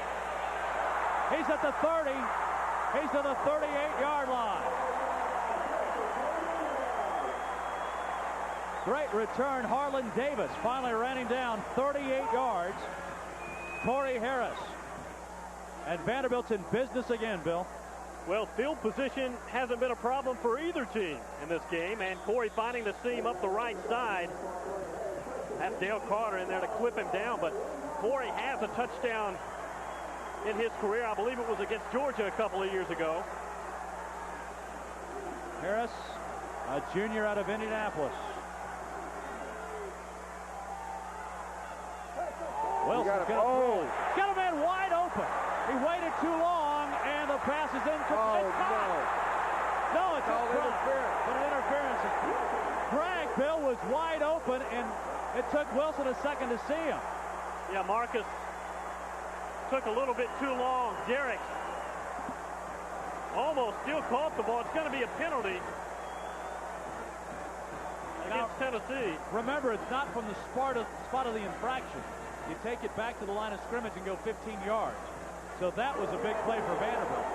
He's at the 30. He's at the 38-yard line. Great return. Harlan Davis finally ran him down 38 yards. Corey Harris. And Vanderbilt's in business again, Bill. Well, field position hasn't been a problem for either team in this game, and Corey finding the seam up the right side. That's Dale Carter in there to clip him down, but Corey has a touchdown in his career. I believe it was against Georgia a couple of years ago. Harris, a junior out of Indianapolis. Wilson's going to got a man wide open. He waited too long, and the pass is incomplete. No, it's called interference. But an interference. Greg, Bill, was wide open, and it took Wilson a second to see him. Yeah, Marcus took a little bit too long. Derrick almost still caught the ball. It's going to be a penalty against Tennessee. Remember, it's not from the spot of the infraction. You take it back to the line of scrimmage and go 15 yards. So that was a big play for Vanderbilt.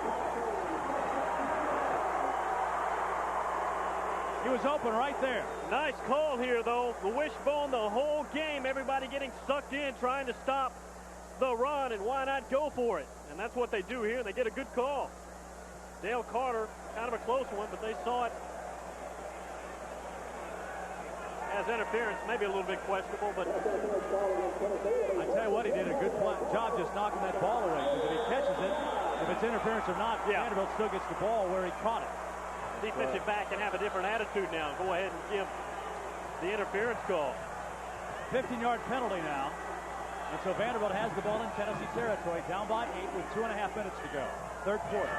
He was open right there. Nice call here, though. The wishbone the whole game. Everybody getting sucked in, trying to stop the run, and why not go for it? And that's what they do here, and they get a good call. Dale Carter, kind of a close one, but they saw it as interference, maybe a little bit questionable, but I tell you what, he did a good job just knocking that ball away, because if he catches it, if it's interference or not, Vanderbilt still gets the ball where he caught it. Defensive back can have a different attitude now. Go ahead and give the interference call. 15-yard penalty now. And so Vanderbilt has the ball in Tennessee territory, down by 8 with 2.5 minutes to go. Third quarter.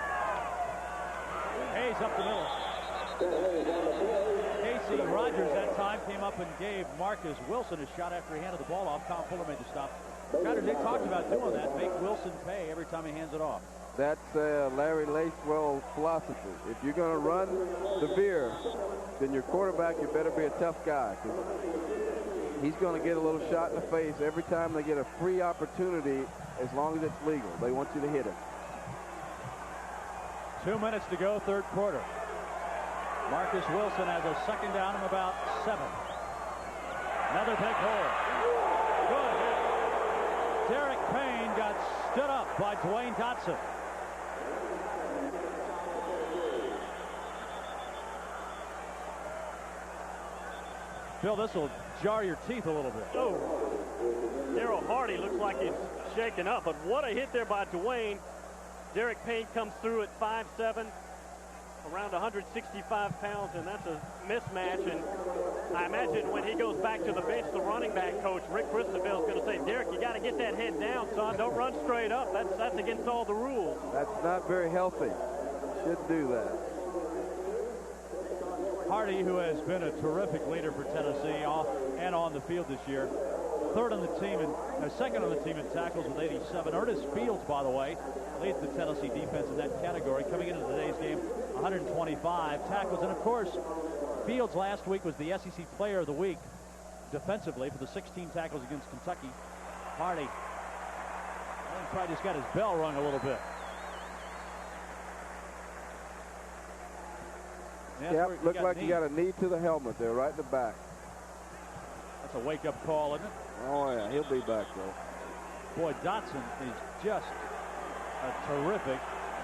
Hayes up the middle. Casey Rogers that time came up and gave Marcus Wilson a shot after he handed the ball off. Tom Fuller made the stop. Crowder Dick talked about doing that. Make Wilson pay every time he hands it off. That's Larry Lacewell's philosophy. If you're going to run the veer, then your quarterback, you better be a tough guy. He's going to get a little shot in the face every time they get a free opportunity, as long as it's legal. They want you to hit him. 2 minutes to go, third quarter. Marcus Wilson has a second down and about 7. Another big hole. Good. Derek Payne got stood up by Dwayne Dotson. Bill, this will jar your teeth a little bit. Oh, Darryl Hardy looks like he's shaken up, but what a hit there by Dwayne. Derek Payne comes through at 5'7", around 165 pounds, and that's a mismatch. And I imagine when he goes back to the bench, the running back coach, Rick Christabel, is going to say, Derek, you got to get that head down, son. Don't run straight up. That's against all the rules. That's not very healthy. Shouldn't do that. Hardy, who has been a terrific leader for Tennessee off and on the field this year. Third on the team and second on the team in tackles with 87. Ernest Fields, by the way, leads the Tennessee defense in that category. Coming into today's game, 125 tackles. And, of course, Fields last week was the SEC Player of the Week defensively for the 16 tackles against Kentucky. Hardy, I think, probably just got his bell rung a little bit. Yep, looked like he got a knee to the helmet there, right in the back. That's a wake-up call, isn't it? Oh, yeah, he'll be back, though. Boy, Dotson is just a terrific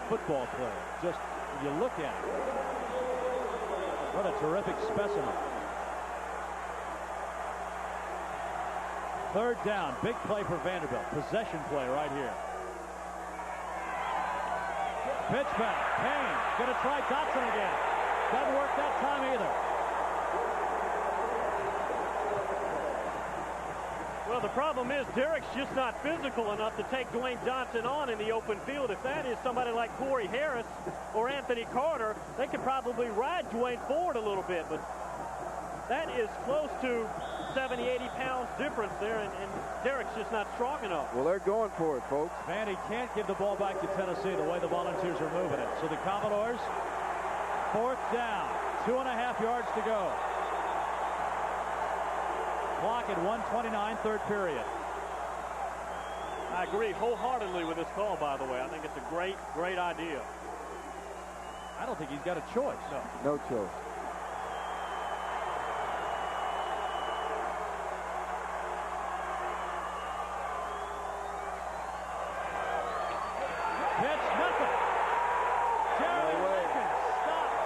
football player. Just, you look at it. What a terrific specimen. Third down, big play for Vanderbilt. Possession play right here. Pitch back, Payne, gonna try Dotson again. Doesn't work that time either. Well, the problem is Derek's just not physical enough to take Dwayne Dotson on in the open field. If that is somebody like Corey Harris or Anthony Carter, they could probably ride Dwayne forward a little bit, but that is close to 70, 80 pounds difference there, and Derek's just not strong enough. Well, they're going for it, folks. Vandy can't give the ball back to Tennessee the way the Volunteers are moving it. So the Commodores, fourth down, 2.5 yards to go. Clock at 1:29, third period. I agree wholeheartedly with this call, by the way. I think it's a great, great idea. I don't think he's got a choice. No choice. Pitch, nothing. Jerry Lincoln stops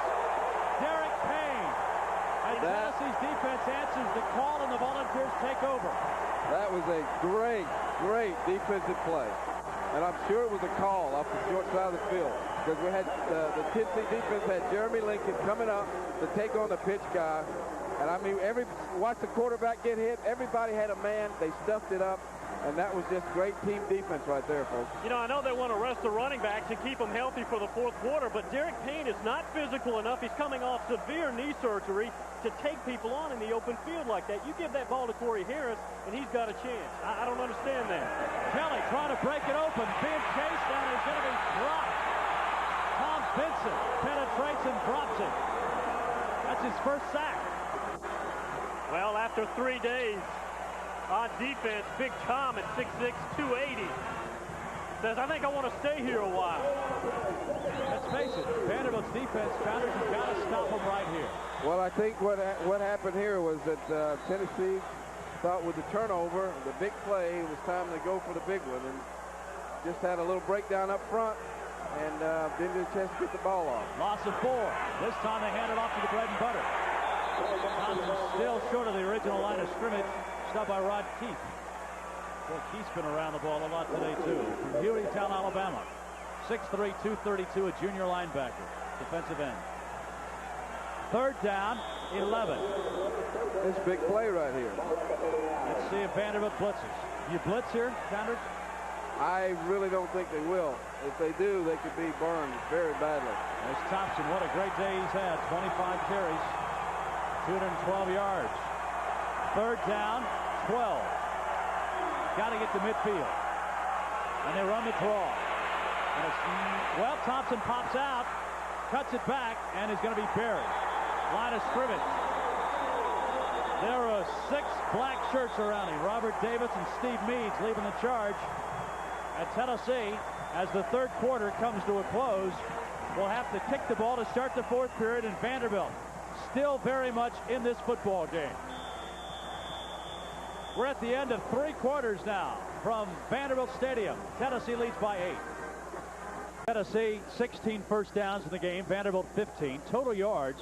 Derek Payne. And Tennessee's defense answers the call, and the Volunteers take over. That was a great, great defensive play. And I'm sure it was a call off the short side of the field, because we had the Tennessee defense had Jeremy Lincoln coming up to take on the pitch guy. And I mean, watch the quarterback get hit. Everybody had a man. They stuffed it up. And that was just great team defense right there, folks. You know, I know they want to rest the running back to keep him healthy for the fourth quarter, but Derek Payne is not physical enough. He's coming off severe knee surgery to take people on in the open field like that. You give that ball to Corey Harris, and he's got a chance. I don't understand that. Kelly trying to break it open. Being chased down. He's going to be dropped. Tom Vincent penetrates and drops it. That's his first sack. Well, after 3 days on defense, Big Tom at 6'6", 280 says, I think I want to stay here a while. Let's face it, Vanderbilt's defense, Founders, you've got to stop them right here. Well, I think what happened here was that Tennessee thought with the turnover, the big play, it was time to go for the big one, and just had a little breakdown up front, and didn't get a chance to get the ball off. Loss of 4. This time they hand it off to the bread and butter. Thompson still short of the original line of scrimmage. Stopped by Rod Keith. Well, Keith's been around the ball a lot today, too. From Hueytown, Alabama. 6'3", 232, a junior linebacker. Defensive end. Third down, 11. This big play right here. Let's see if Vanderbilt blitzes. You blitz here, Founders? I really don't think they will. If they do, they could be burned very badly. There's Thompson. What a great day he's had. 25 carries, 212 yards. Third down, 12. Got to get to midfield. And they run the draw. And well, Thompson pops out, cuts it back, and is going to be buried. Line of scrimmage. There are 6 black shirts around him. Robert Davis and Steve Meads leaving the charge. At Tennessee, as the third quarter comes to a close, will have to kick the ball to start the fourth period, and Vanderbilt still very much in this football game. We're at the end of 3 quarters now from Vanderbilt Stadium. Tennessee leads by 8. Tennessee 16 first downs in the game. Vanderbilt 15. Total yards.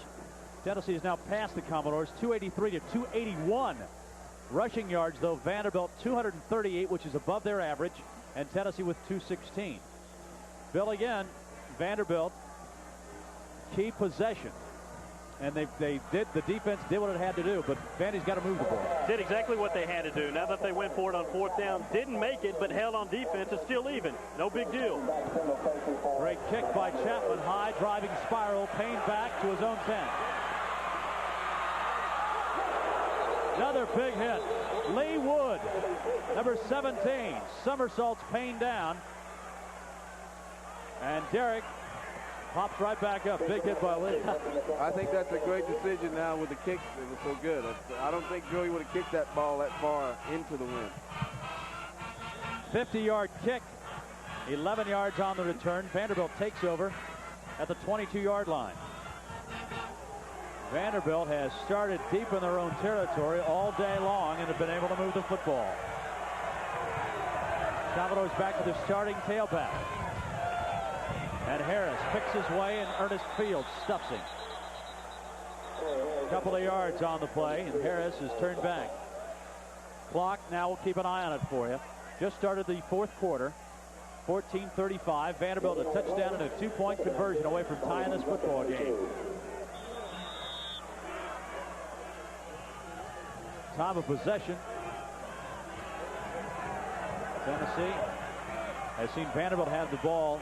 Tennessee is now past the Commodores, 283 to 281. Rushing yards, though, Vanderbilt 238, which is above their average, and Tennessee with 216. Bill, again, Vanderbilt key possession. And the defense did what it had to do, but Vandy's got to move the ball. Did exactly what they had to do. Now that they went for it on fourth down, didn't make it, but held on defense. It's still even. No big deal. Great kick by Chapman. High driving spiral. Payne back to his own 10. Another big hit. Lee Wood, number 17, somersaults Payne down. And Derek pops right back up. Big hit by Lee. I think that's a great decision now with the kick. It was so good. I don't think Joey would have kicked that ball that far into the wind. 50-yard kick. 11 yards on the return. Vanderbilt takes over at the 22-yard line. Vanderbilt has started deep in their own territory all day long and have been able to move the football. Commodores back to the starting tailback. And Harris picks his way, and Ernest Fields stuffs him. A couple of yards on the play, and Harris is turned back. Clock, now we'll keep an eye on it for you. Just started the fourth quarter. 14:35. Vanderbilt a touchdown and a 2-point conversion away from tying this football game. Time of possession. Tennessee has seen Vanderbilt have the ball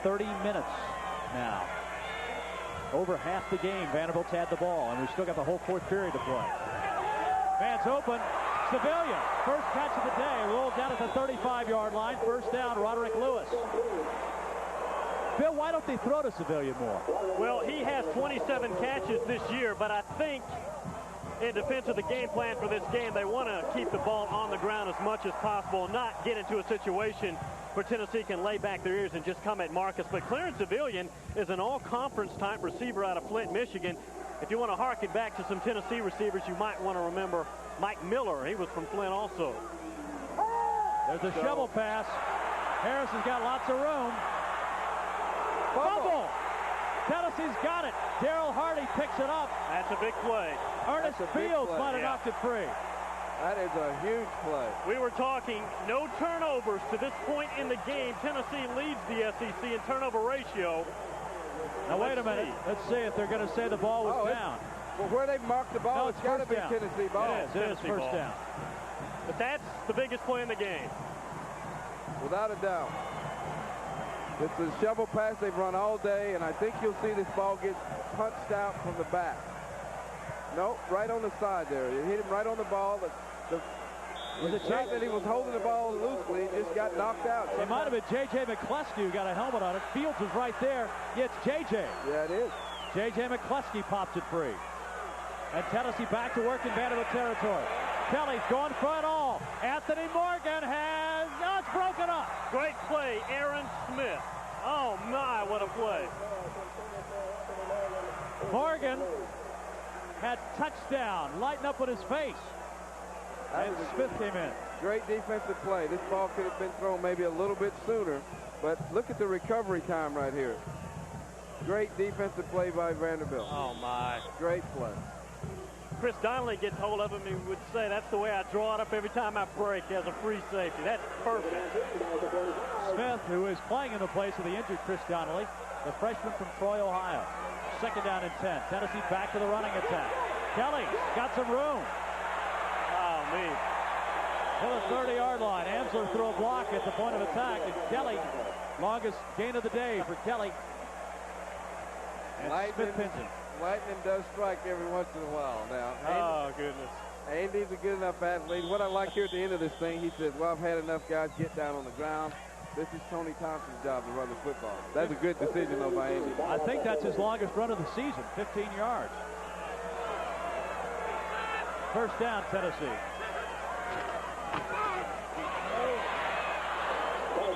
30 minutes now. Over half the game, Vanderbilt's had the ball, and we've still got the whole fourth period to play. Fans open. Sevilla, first catch of the day, rolls out at the 35-yard line. First down, Roderick Lewis. Bill, why don't they throw to Civilian more? Well, he has 27 catches this year, but I think in defense of the game plan for this game, they want to keep the ball on the ground as much as possible, not get into a situation where Tennessee can lay back their ears and just come at Marcus. But Clarence Civilian is an all-conference type receiver out of Flint, Michigan. If you want to harken back to some Tennessee receivers, you might want to remember Mike Miller. He was from Flint also. There's a shovel pass. Harrison's got lots of room. Fumble! Tennessee's got it. Darryl Hardy picks it up. That's a big play. Ernest Fields might have knocked it free. That is a huge play. We were talking no turnovers to this point in the game. Tennessee leads the SEC in turnover ratio. Now, wait a minute. Let's see if they're going to say the ball was down. Well, where they've marked the ball, it's got to be Tennessee ball. It is first down. But that's the biggest play in the game. Without a doubt. It's a shovel pass they've run all day, and I think you'll see this ball get punched out from the back. Nope, right on the side there. You hit him right on the ball. It's not that he was holding the ball loosely, he just got knocked out. It might have been J.J. McCluskey who got a helmet on it. Fields is right there. Yeah, it's J.J. Yeah, it is. J.J. McCluskey pops it free. And Tennessee back to work in Vanderbilt territory. Kelly's going for it all. Anthony Morgan has... Oh, it's broken up. Great play, Aaron Smith. Oh, my, what a play. Morgan had touchdown, lighting up with his face. And Smith came in. Great defensive play. This ball could have been thrown maybe a little bit sooner, but look at the recovery time right here. Great defensive play by Vanderbilt. Oh, my. Great play. Chris Donnelly gets hold of him, he would say, that's the way I draw it up every time I break as a free safety. That's perfect. Smith, who is playing in the place of the injured Chris Donnelly, the freshman from Troy, Ohio. Second down and 10. Tennessee back to the running attack. Kelly got some room. Oh, me. To the 30-yard line. Amsler threw a block at the point of attack. And Kelly, longest gain of the day for Kelly. And Smith pins him. Lightning does strike every once in a while now. Oh, goodness. Andy's a good enough athlete. What I like here at the end of this thing, he said, well, I've had enough guys get down on the ground. This is Tony Thompson's job to run the football. That's a good decision, though, by Andy. I think that's his longest run of the season, 15 yards. First down, Tennessee.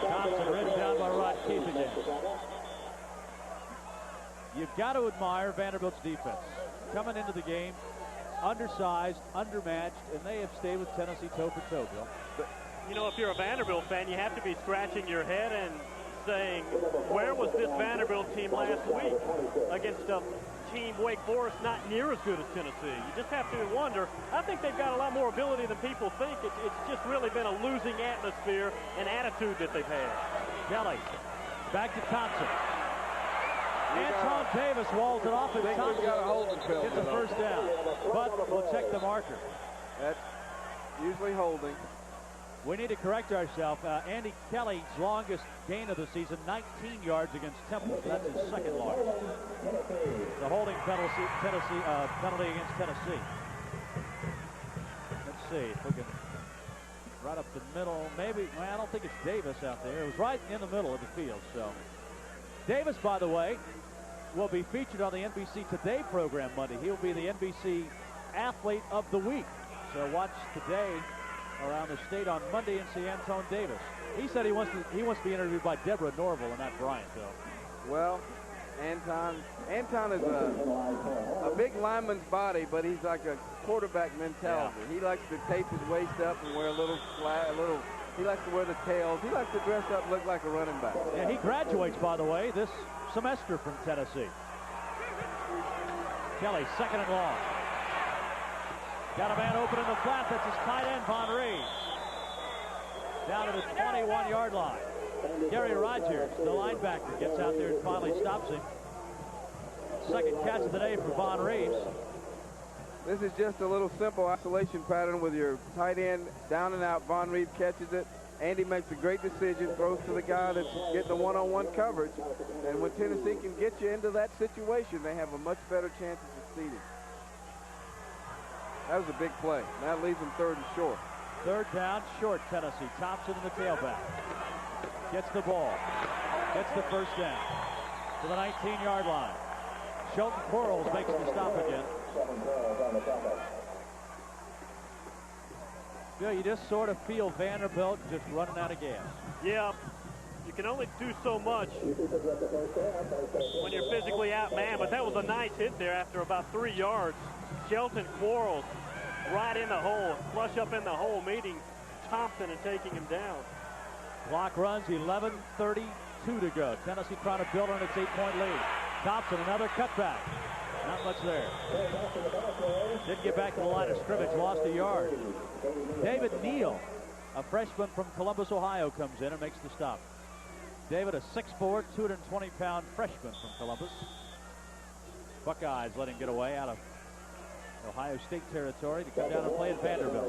Thompson ridden down by Rod Keefe again. You've got to admire Vanderbilt's defense. Coming into the game, undersized, undermatched, and they have stayed with Tennessee toe for toe, Bill. But, you know, if you're a Vanderbilt fan, you have to be scratching your head and saying, where was this Vanderbilt team last week against a team, Wake Forest, not near as good as Tennessee? You just have to wonder. I think they've got a lot more ability than people think. It's just really been a losing atmosphere and attitude that they've had. Kelly, back to Thompson. Anton Davis walls it off, and Thompson gets the first down. But we'll check the marker. That's usually holding. We need to correct ourselves. Andy Kelly's longest gain of the season, 19 yards against Temple. So that's his second largest. The holding penalty against Tennessee. Let's see if we can right up the middle. Maybe, well, I don't think it's Davis out there. It was right in the middle of the field. So Davis, by the way, will be featured on the NBC Today program Monday. He'll be the NBC Athlete of the Week. So watch Today around the state on Monday and see Anton Davis. He said he wants to be interviewed by Deborah Norville and not Bryant, though. Well, Anton is a big lineman's body, but he's like a quarterback mentality. Yeah. He likes to tape his waist up and wear he likes to wear the tails. He likes to dress up and look like a running back. Yeah, he graduates, by the way, this semester from Tennessee. Kelly, second and long. Got a man open in the flat. That's his tight end, Von Rees. Down to the 21-yard line. Gary Rogers, the linebacker, gets out there and finally stops him. Second catch of the day for Von Rees. This is just a little simple isolation pattern with your tight end down and out. Von Rees catches it. Andy makes a great decision, throws to the guy that's getting the one-on-one coverage. And when Tennessee can get you into that situation, they have a much better chance of succeeding. That was a big play. That leaves them third and short. Third down, short, Tennessee. Thompson in the tailback. Gets the ball. gets the first down to the 19-yard line. Shelton Quarles makes the stop again. Bill, you just sort of feel Vanderbilt just running out of gas. Yeah, you can only do so much when you're physically outmanned, but that was a nice hit there after about 3 yards. Shelton Quarles right in the hole, flush up in the hole, meeting Thompson and taking him down. Clock runs, 11:32 to go. Tennessee trying to build on its 8-point lead. Thompson, another cutback. Not much there. Didn't get back to the line of scrimmage, lost a yard. David Neal, a freshman from Columbus, Ohio, comes in and makes the stop. David, a 6'4", 220-pound freshman from Columbus. Buckeyes let him get away out of Ohio State territory to come down and play at Vanderbilt.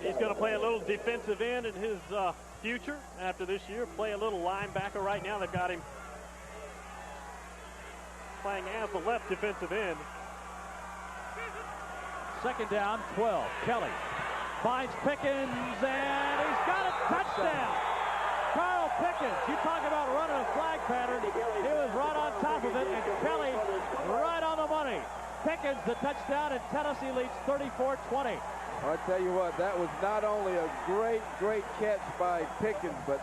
He's going to play a little defensive end in his future after this year. Play a little linebacker right now. They've got him playing as the left defensive end. Second down, 12. Kelly finds Pickens, and he's got a touchdown. Carl Pickens, you talk about running a flag pattern. He was right on top of it, and Kelly right on the money. Pickens, the touchdown, and Tennessee leads 34-20. I'll tell you what, that was not only a great catch by Pickens, but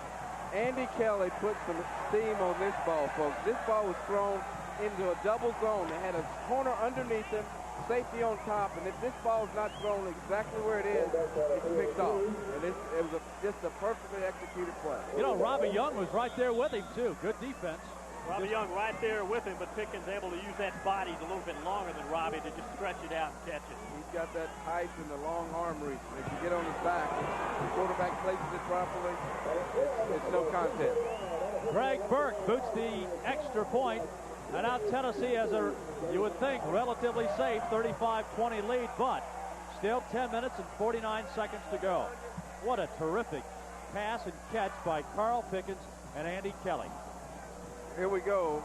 Andy Kelly put some steam on this ball, folks. This ball was thrown into a double zone. They had a corner underneath him, safety on top, and if this ball is not thrown exactly where it is, it's picked off. And it was just a perfectly executed play. You know, Robbie Young was right there with him, too. Good defense. Robbie Young right there with him, but Pickens able to use that body a little bit longer than Robbie to just stretch it out and catch it. He's got that height and the long arm reach. And if you get on his back, the quarterback places it properly, it's no contest. Greg Burke boots the extra point, and now Tennessee has a, you would think, relatively safe 35-20 lead, but still 10 minutes and 49 seconds to go. What a terrific pass and catch by Carl Pickens and Andy Kelly. Here we go.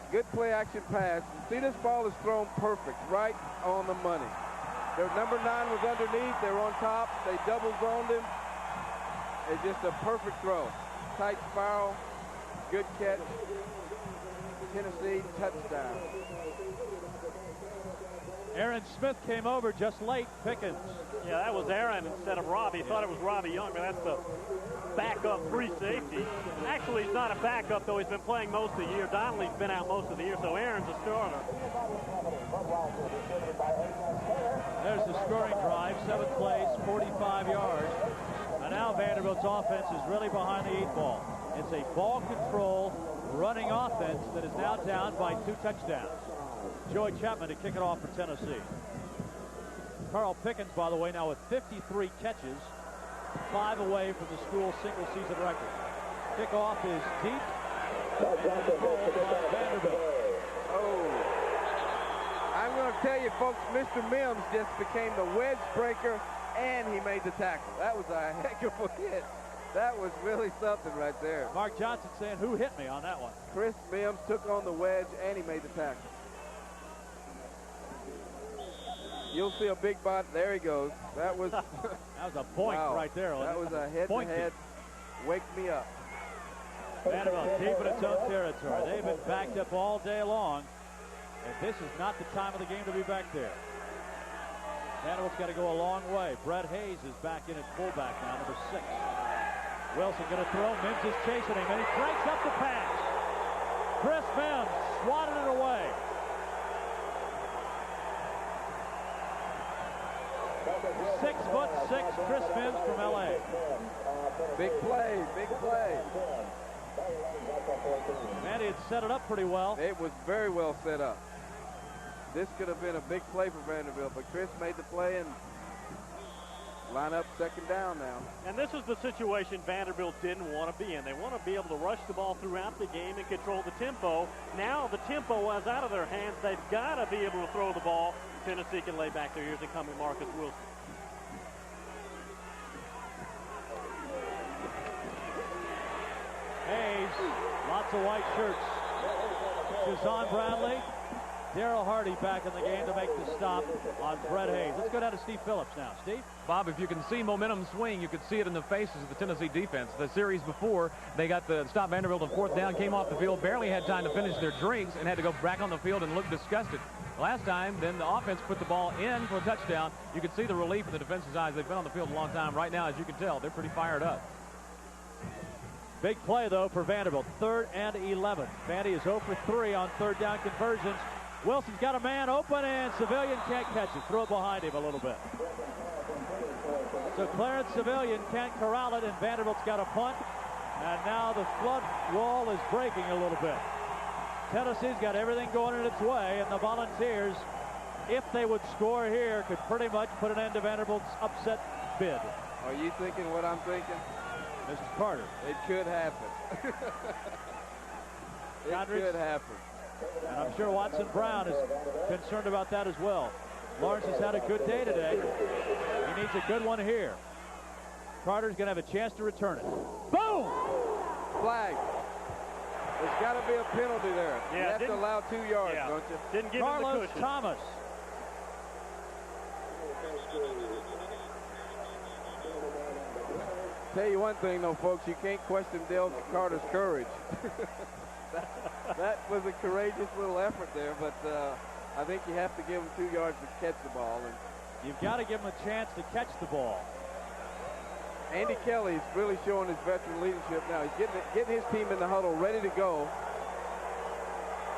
Good play action pass. See, this ball is thrown perfect, right on the money. Their number 9 was underneath. They were on top. They double zoned him. It's just a perfect throw. Tight spiral. Good catch. Tennessee touchdown. Aaron Smith came over just late. Pickens. Yeah, that was Aaron instead of Robbie. Thought it was Robbie Young, but that's the backup free safety. Actually, he's not a backup, though. He's been playing most of the year. Donnelly's been out most of the year, so Aaron's a starter. There's the scoring drive. 7 plays, 45 yards. And now Vanderbilt's offense is really behind the 8 ball. It's a ball control running offense that is now down by 2 touchdowns. Joey Chapman to kick it off for Tennessee. Carl Pickens, by the way, now with 53 catches, 5 away from the school single-season record. Kickoff is deep. Vanderbilt. Oh, I'm going to tell you, folks, Mr. Mims just became the wedge breaker, and he made the tackle. That was a heck of a hit. That was really something right there. Mark Johnson saying, who hit me on that one? Chris Mims took on the wedge, and he made the tackle. You'll see a big bot. There he goes. That was that was a point right there. That was a head-to-head. Wake me up. Vanderbilt deep in its own territory. They've been backed up all day long, and this is not the time of the game to be back there. Vanderbilt's got to go a long way. Brett Hayes is back in at fullback now, number 6. Wilson going to throw. Mims is chasing him, and he breaks up the pass. Chris Mims swatted it away. 6'6", Chris Mims from L.A. Big play, big play. Manny had set it up pretty well. It was very well set up. This could have been a big play for Vanderbilt, but Chris made the play and line up second down now. And this is the situation Vanderbilt didn't want to be in. They want to be able to rush the ball throughout the game and control the tempo. Now the tempo is out of their hands. They've got to be able to throw the ball. Tennessee can lay back their ears and come in Marcus Wilson. Hayes, lots of white shirts. Shazon Bradley Darryl Hardy back in the game to make the stop on Brett Hayes. Let's go down to Steve Phillips now. Steve? Bob, if you can see momentum swing, you could see it in the faces of the Tennessee defense. The series before, they got the stop Vanderbilt on 4th down, came off the field, barely had time to finish their drinks, and had to go back on the field and look disgusted. Last time, then the offense put the ball in for a touchdown. You could see the relief in the defense's eyes. They've been on the field a long time. Right now, as you can tell, they're pretty fired up. Big play, though, for Vanderbilt. 3rd and 11. Vandy is 0 for 3 on 3rd down conversions. Wilson's got a man open, and Civilian can't catch it. Throw it behind him a little bit. So Clarence Civilian can't corral it, and Vanderbilt's got a punt. And now the flood wall is breaking a little bit. Tennessee's got everything going in its way, and the Volunteers, if they would score here, could pretty much put an end to Vanderbilt's upset bid. Are you thinking what I'm thinking? Mr. Carter. It could happen. It could happen. And I'm sure Watson Brown is concerned about that as well. Lawrence has had a good day today. He needs a good one here. Carter's going to have a chance to return it. Boom! Flag. There's got to be a penalty there. Yeah, you have to allow 2 yards, don't you? Didn't give Carlos him the cushion. Thomas. Tell you one thing, though, folks, you can't question Dale Carter's courage. that was a courageous little effort there, but I think you have to give him 2 yards to catch the ball. And you've got to give him a chance to catch the ball. Andy Kelly's really showing his veteran leadership now. He's getting his team in the huddle, ready to go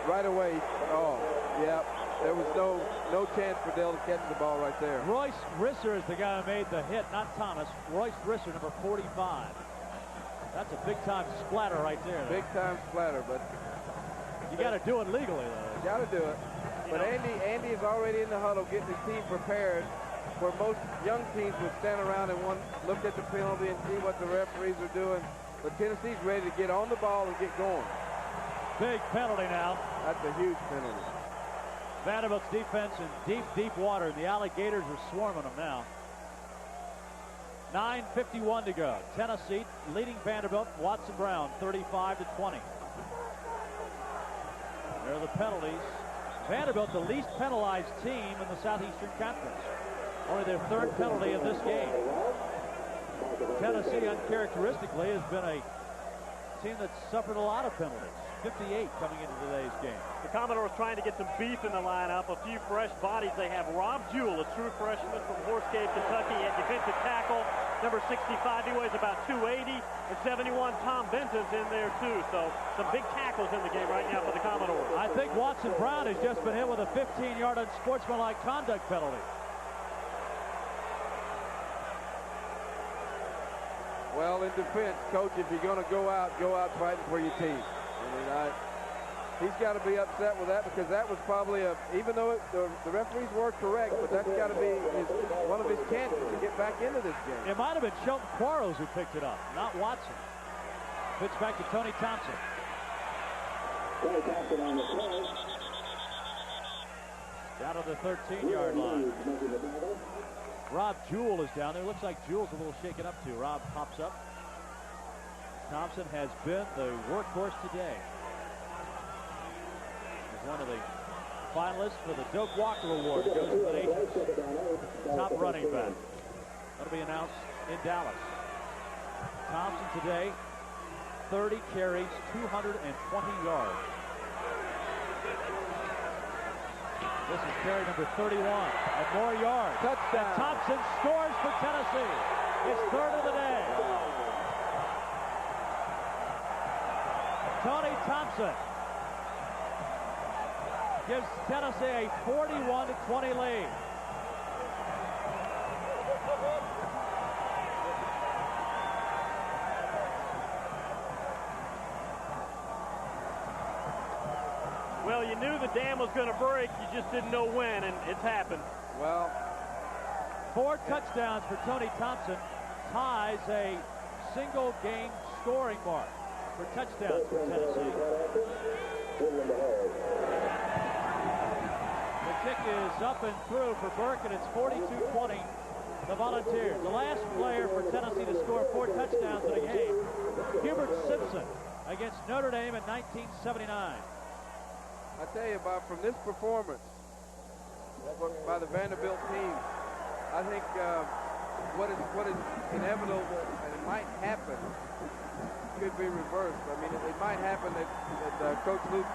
right away. Oh, yeah. There was no chance for Dale to catch the ball right there. Royce Risser is the guy who made the hit, not Thomas. Royce Risser, number 45. That's a big-time splatter right there. Big-time splatter, but you got to do it legally, though. You got to do it. But Andy is already in the huddle getting his team prepared, where most young teams would stand around and look at the penalty and see what the referees are doing. But Tennessee's ready to get on the ball and get going. Big penalty now. That's a huge penalty. Vanderbilt's defense in deep, deep water. The Alligators are swarming them now. 9:51 to go. Tennessee leading Vanderbilt. Watson Brown, 35-20. There are the penalties. Vanderbilt, the least penalized team in the Southeastern Conference. Only their 3rd penalty of this game. Tennessee, uncharacteristically, has been a team that's suffered a lot of penalties. 58 coming into today's game. The Commodores trying to get some beef in the lineup. A few fresh bodies. They have Rob Jewell, a true freshman from Horse Cave, Kentucky, at defensive tackle. Number 65, he weighs about 280. And 71, Tom Benton's in there, too. So some big tackles in the game right now for the Commodores. I think Watson Brown has just been hit with a 15-yard unsportsmanlike conduct penalty. Well, in defense, Coach, if you're going to go out fighting for your team. I mean, he's got to be upset with that, because that was probably even though the referees were correct, but that's got to be one of his chances to get back into this game. It might have been Shelton Quarles who picked it up, not Watson. Pitch back to Tony Thompson. Tony Thompson on the play. Down to the 13-yard line. Rob Jewell is down there. Looks like Jewell's a little shaken up too. Rob pops up. Thompson has been the workhorse today. He's one of the finalists for the Doak Walker Award. It goes to the nation's top running back. That'll be announced in Dallas. Thompson today, 30 carries, 220 yards. This is carry number 31, and more yards. Touchdown. And Thompson scores for Tennessee. His 3rd of the day. Tony Thompson gives Tennessee a 41-20 lead. Well, you knew the dam was going to break. You just didn't know when, and it's happened. Well, 4 touchdowns for Tony Thompson ties a single game scoring mark for touchdowns for Tennessee. The kick is up and through for Burke, and it's 42-20, the Volunteers. The last player for Tennessee to score 4 touchdowns in a game, Hubert Simpson, against Notre Dame in 1979. I tell you, Bob, from this performance by the Vanderbilt team, I think what is inevitable, and it might happen, could be reversed. I mean, it might happen that Coach Luke,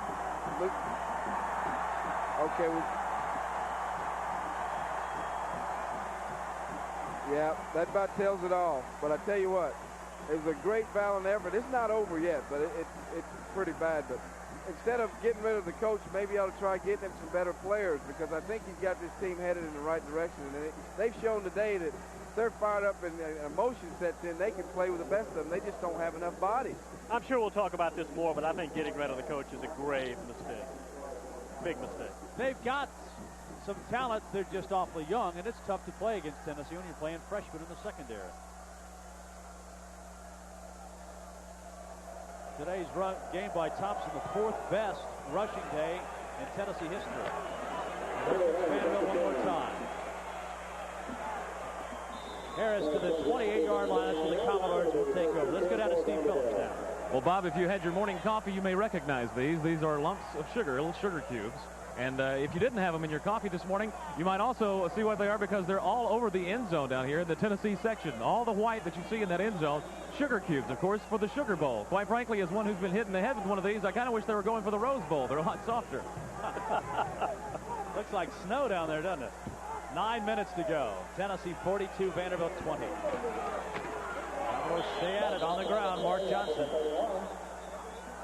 okay, yeah, that about tells it all. But I tell you what, it was a great valiant effort. It's not over yet, but it's pretty bad. But instead of getting rid of the coach, maybe I ought to try getting him some better players, because I think he's got this team headed in the right direction. And they've shown today that if they're fired up and emotion sets in, they can play with the best of them. They just don't have enough bodies. I'm sure we'll talk about this more, but I think getting rid of the coach is a grave mistake. Big mistake. They've got some talent. They're just awfully young, and it's tough to play against Tennessee when you're playing freshmen in the secondary. Today's game by Thompson, the 4th best rushing day in Tennessee history. Vanderbilt one more time. Harris to the 28-yard line. That's where the Commodores will take over. Let's go down to Steve Phillips now. Well, Bob, if you had your morning coffee, you may recognize these. These are lumps of sugar, little sugar cubes. And if you didn't have them in your coffee this morning, you might also see what they are, because they're all over the end zone down here in the Tennessee section. All the white that you see in that end zone, sugar cubes, of course, for the Sugar Bowl. Quite frankly, as one who's been hit in the head with one of these, I kind of wish they were going for the Rose Bowl. They're a lot softer. Looks like snow down there, doesn't it? 9 minutes to go. Tennessee 42, Vanderbilt 20. Commodores stay at it on the ground. Mark Johnson.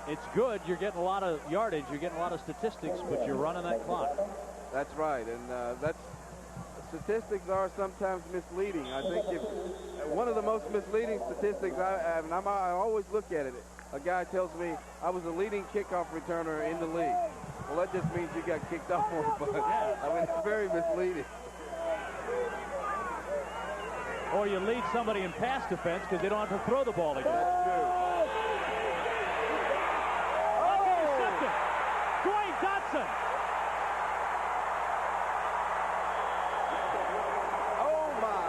It's good. You're getting a lot of yardage. You're getting a lot of statistics, but you're running that clock. That's right, and statistics are sometimes misleading. I think if one of the most misleading statistics I have, and I always look at it, a guy tells me I was the leading kickoff returner in the league. Well, that just means you got kicked off more, but I mean, it's very misleading. Or you lead somebody in pass defense because they don't have to throw the ball again. That's true. Dwayne Dotson. Oh, my.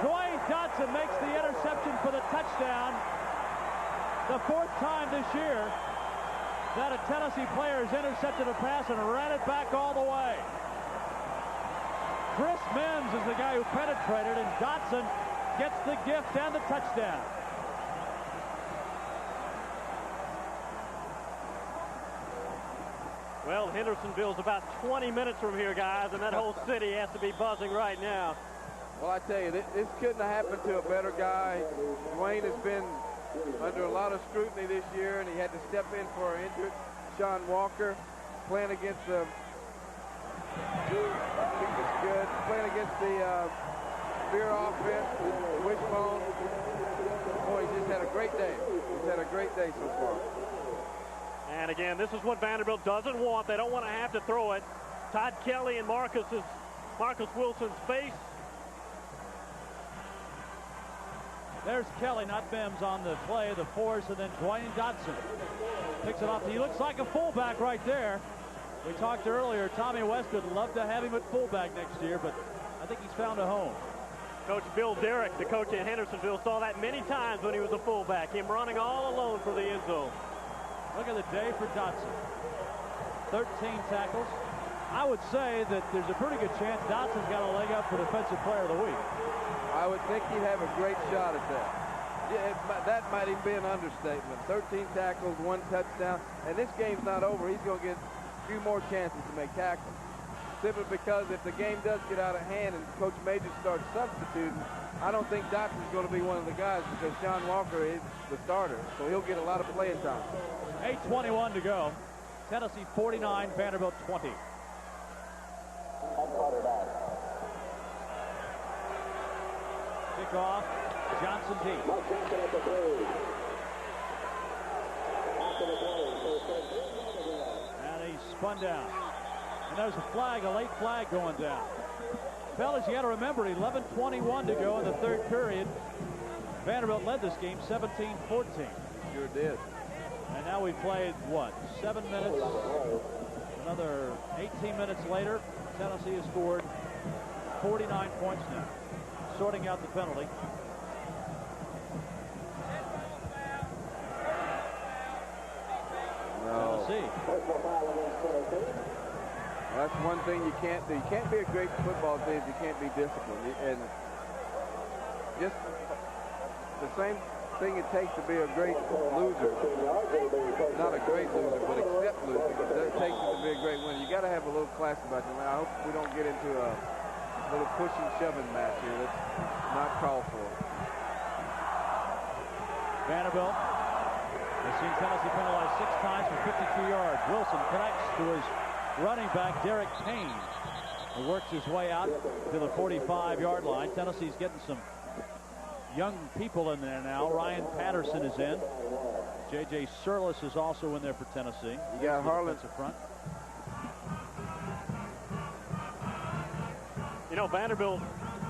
Dwayne Dotson makes the interception for the touchdown. The 4th time this year that a Tennessee player has intercepted a pass and ran it back all the way. Chris Mims is the guy who penetrated, and Dotson gets the gift and the touchdown. Well, Hendersonville's about 20 minutes from here, guys, and that whole city has to be buzzing right now. Well, I tell you, this couldn't have happened to a better guy. Dwayne has been under a lot of scrutiny this year, and he had to step in for an injured Sean Walker, playing against the playing against the Beer offense, Wishbone. Boy, he's just had a great day. He's had a great day so far. And again, this is what Vanderbilt doesn't want. They don't want to have to throw it. Todd Kelly and Marcus Wilson's face. There's Kelly, not Mims, on the play, the force, and then Dwayne Dotson picks it off. He looks like a fullback right there. We talked earlier, Tommy West would love to have him at fullback next year, but I think he's found a home. Coach Bill Derrick, the coach in Hendersonville, saw that many times when he was a fullback, him running all alone for the end zone. Look at the day for Dotson. 13 tackles. I would say that there's a pretty good chance Dotson's got a leg up for Defensive Player of the Week. I would think he'd have a great shot at that. Yeah, that might even be an understatement. 13 tackles, 1 touchdown, and this game's not over. He's going to get a few more chances to make tackles. Simply because if the game does get out of hand and Coach Major starts substituting, I don't think Dotson's going to be one of the guys, because Sean Walker is the starter, so he'll get a lot of playing time. 8:21 to go. Tennessee 49, Vanderbilt 20. Kickoff, Johnson deep. And he's spun down. And there's a flag, a late flag going down. Fellas, you got to remember, 11:21 to go in the 3rd period. Vanderbilt led this game 17-14. Sure did. And now we've played, what, 7 minutes? Another 18 minutes later, Tennessee has scored 49 points now. Sorting out the penalty. No. Tennessee. That's one thing you can't do. You can't be a great football team if you can't be disciplined. And just the same thing it takes to be a great loser, not a great loser, but except loser, it takes it to be a great winner. You got to have a little class about you. I hope we don't get into a little pushing, shoving match here. That's not called for. Vanderbilt has seen Tennessee penalized 6 times for 52 yards. Wilson connects to his running back, Derek Payne, who works his way out to the 45-yard line. Tennessee's getting some young people in there now. Ryan Patterson is in. J.J. Surlis is also in there for Tennessee. You got Harlan front. You know, Vanderbilt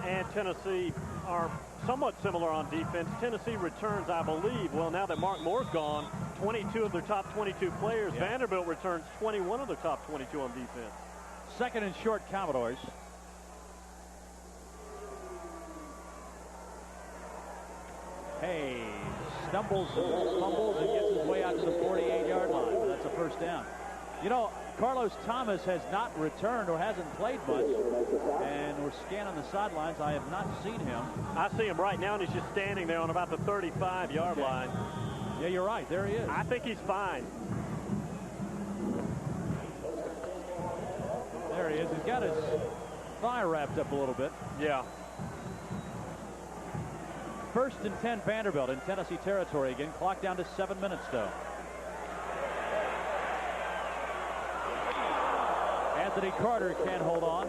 and Tennessee are somewhat similar on defense. Tennessee returns, I believe, well, now that Mark Moore's gone, 22 of their top 22 players. Yeah. Vanderbilt returns 21 of their top 22 on defense. Second and short, Commodores. Hayes stumbles, fumbles, and gets his way out to the 48-yard line, but that's a first down. You know, Carlos Thomas has not returned or hasn't played much, and we're scanning the sidelines. I have not seen him. I see him right now, and he's just standing there on about the 35-yard line. Yeah, you're right. There he is. I think he's fine. There he is. He's got his thigh wrapped up a little bit. Yeah. First and 10, Vanderbilt in Tennessee territory again. Clock down to 7 minutes, though. Anthony Carter can't hold on.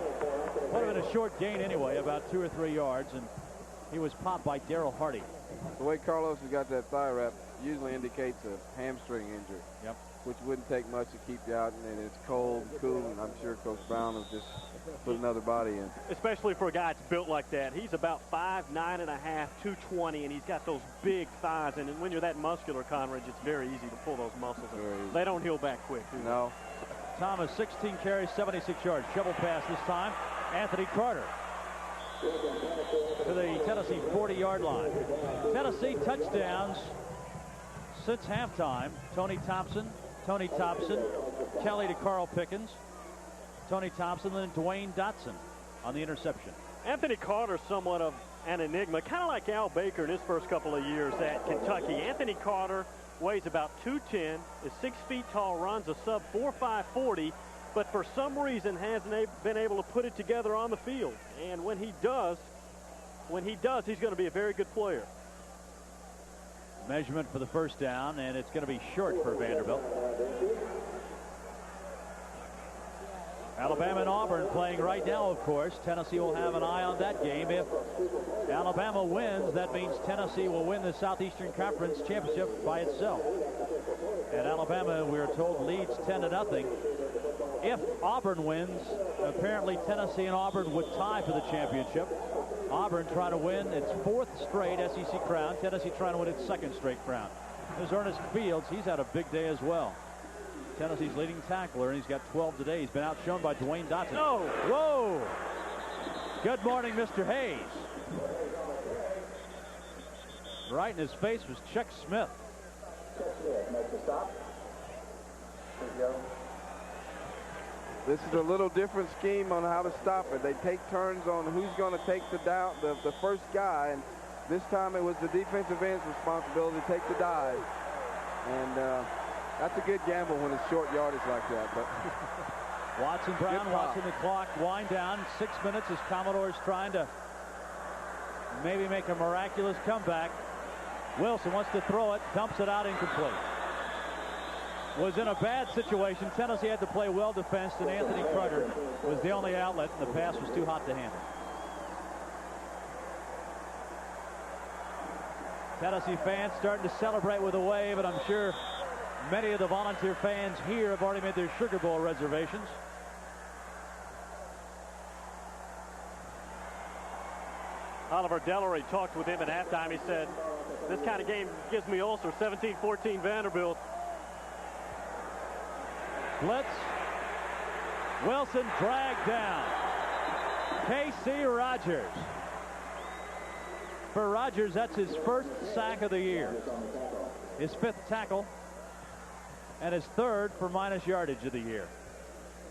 Would have been a short gain anyway, about 2 or 3 yards, and he was popped by Darrell Hardy. The way Carlos has got that thigh wrap usually indicates a hamstring injury. Yep. Which wouldn't take much to keep you out, and it's cold and cool, and I'm sure Coach Brown will just put another body in. Especially for a guy that's built like that. He's about 5'9.5", 220, and he's got those big thighs. And when you're that muscular, Conridge, it's very easy to pull those muscles. They don't heal back quick. No. Thomas, 16 carries, 76 yards. Shovel pass this time. Anthony Carter to the Tennessee 40-yard line. Tennessee touchdowns since halftime. Tony Thompson, Kelly to Carl Pickens, Tony Thompson, and Dwayne Dotson on the interception. Anthony Carter, somewhat of an enigma, kind of like Al Baker in his first couple of years at Kentucky. Anthony Carter weighs about 210, is 6 feet tall, runs a sub 4.5 40, but for some reason hasn't been able to put it together on the field. And when he does, he's going to be a very good player. Measurement for the first down, and it's going to be short for Vanderbilt. Alabama and Auburn playing right now, of course. Tennessee will have an eye on that game. If Alabama wins, that means Tennessee will win the Southeastern Conference Championship by itself. And Alabama, we're told, leads 10-0. If Auburn wins, apparently Tennessee and Auburn would tie for the championship. Auburn trying to win its 4th straight SEC crown. Tennessee trying to win its 2nd straight crown. There's Ernest Fields. He's had a big day as well. Tennessee's leading tackler, and he's got 12 today. He's been outshone by Dwayne Dotson. Oh, whoa! Good morning, Mr. Hayes. Right in his face was Chuck Smith. This is a little different scheme on how to stop it. They take turns on who's going to take the first guy, and this time it was the defensive end's responsibility to take the dive. And that's a good gamble when it's short yardage like that. But Watson Brown watching the clock wind down. 6 minutes as Commodores trying to maybe make a miraculous comeback. Wilson wants to throw it, dumps it out, incomplete. Was in a bad situation. Tennessee had to play well defense, and Anthony Carter was the only outlet, and the pass was too hot to handle. Tennessee fans starting to celebrate with a wave, and I'm sure many of the volunteer fans here have already made their Sugar Bowl reservations. Oliver Dellery talked with him at halftime. He said, this kind of game gives me ulcer. 17-14 Vanderbilt. Blitz. Wilson dragged down. K.C. Rogers. For Rogers, that's his 1st sack of the year. His 5th tackle. and his third for minus yardage of the year.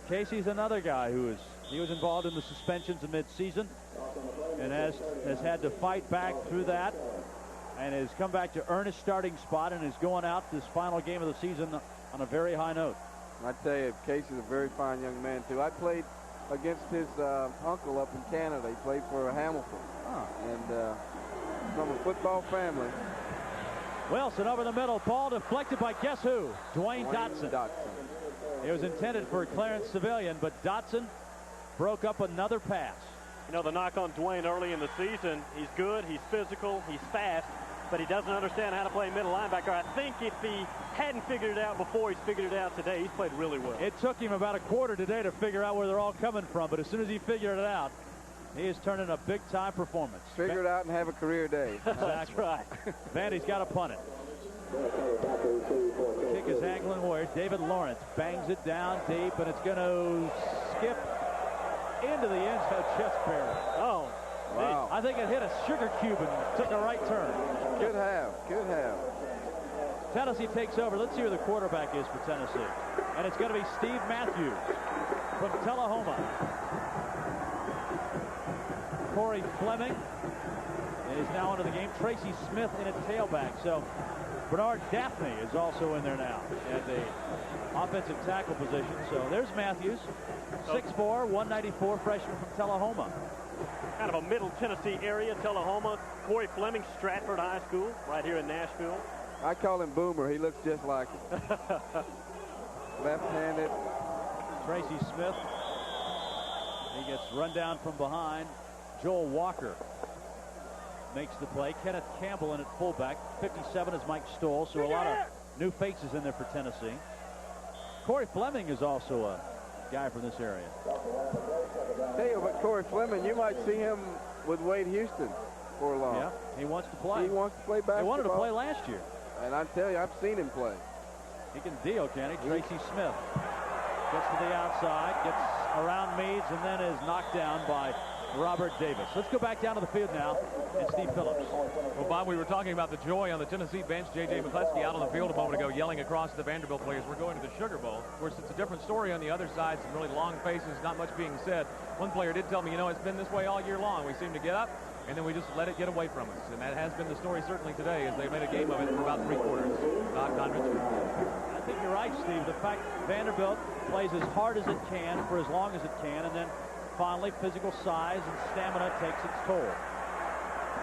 Casey's another guy who he was involved in the suspensions in midseason and has had to fight back through that and has come back to earn his starting spot and is going out this final game of the season on a very high note. I tell you, Casey's a very fine young man, too. I played against his uncle up in Canada. He played for Hamilton. And from a football family. Wilson over the middle. Ball deflected by guess who? Dwayne Dotson. It was intended for Clarence Civilian, but Dotson broke up another pass. You know, the knock on Dwayne early in the season, he's good, he's physical, he's fast, but he doesn't understand how to play middle linebacker. I think if he hadn't figured it out before, he's figured it out today. He's played really well. It took him about a quarter today to figure out where they're all coming from, but as soon as he figured it out, he has turned in a big-time performance. Figure it out and have a career day. Exactly. That's right. Vandy's got to punt it. Kick is angling where David Lawrence bangs it down deep, and it's going to skip into the end zone just barely. Oh, wow. I think it hit a sugar cube and took a right turn. Good have. Tennessee takes over. Let's see who the quarterback is for Tennessee. And it's going to be Steve Matthews from Tullahoma. Corey Fleming is now into the game. Tracy Smith in at tailback. So Bernard Daphne is also in there now at the offensive tackle position. So there's Matthews, 6'4", 194 freshman from Tullahoma. Kind of a middle Tennessee area, Tullahoma. Corey Fleming, Stratford High School, right here in Nashville. I call him Boomer. He looks just like him. Left-handed. Tracy Smith. He gets run down from behind. Joel Walker makes the play. Kenneth Campbell in at fullback. 57 is Mike Stoll. So a lot of new faces in there for Tennessee. Corey Fleming is also a guy from this area. Tell you about Corey Fleming, you might see him with Wade Houston for long. Yeah, he wants to play. He wants to play basketball. They wanted to play last year. And I tell you, I've seen him play. He can deal, can he? Tracy Smith gets to the outside, gets around Meads, and then is knocked down by Robert Davis. Let's go back down to the field now, and Steve Phillips. Well, Bob, we were talking about the joy on the Tennessee bench. J.J. McCleskey out on the field a moment ago yelling across the Vanderbilt players, we're going to the Sugar Bowl. Of course, it's a different story on the other side. Some really long faces, not much being said. One player did tell me, you know, it's been this way all year long. We seem to get up, and then we just let it get away from us. And that has been the story certainly today, as they made a game of it for about 3 quarters. I think you're right, Steve. The fact Vanderbilt plays as hard as it can for as long as it can, and then finally physical size and stamina takes its toll.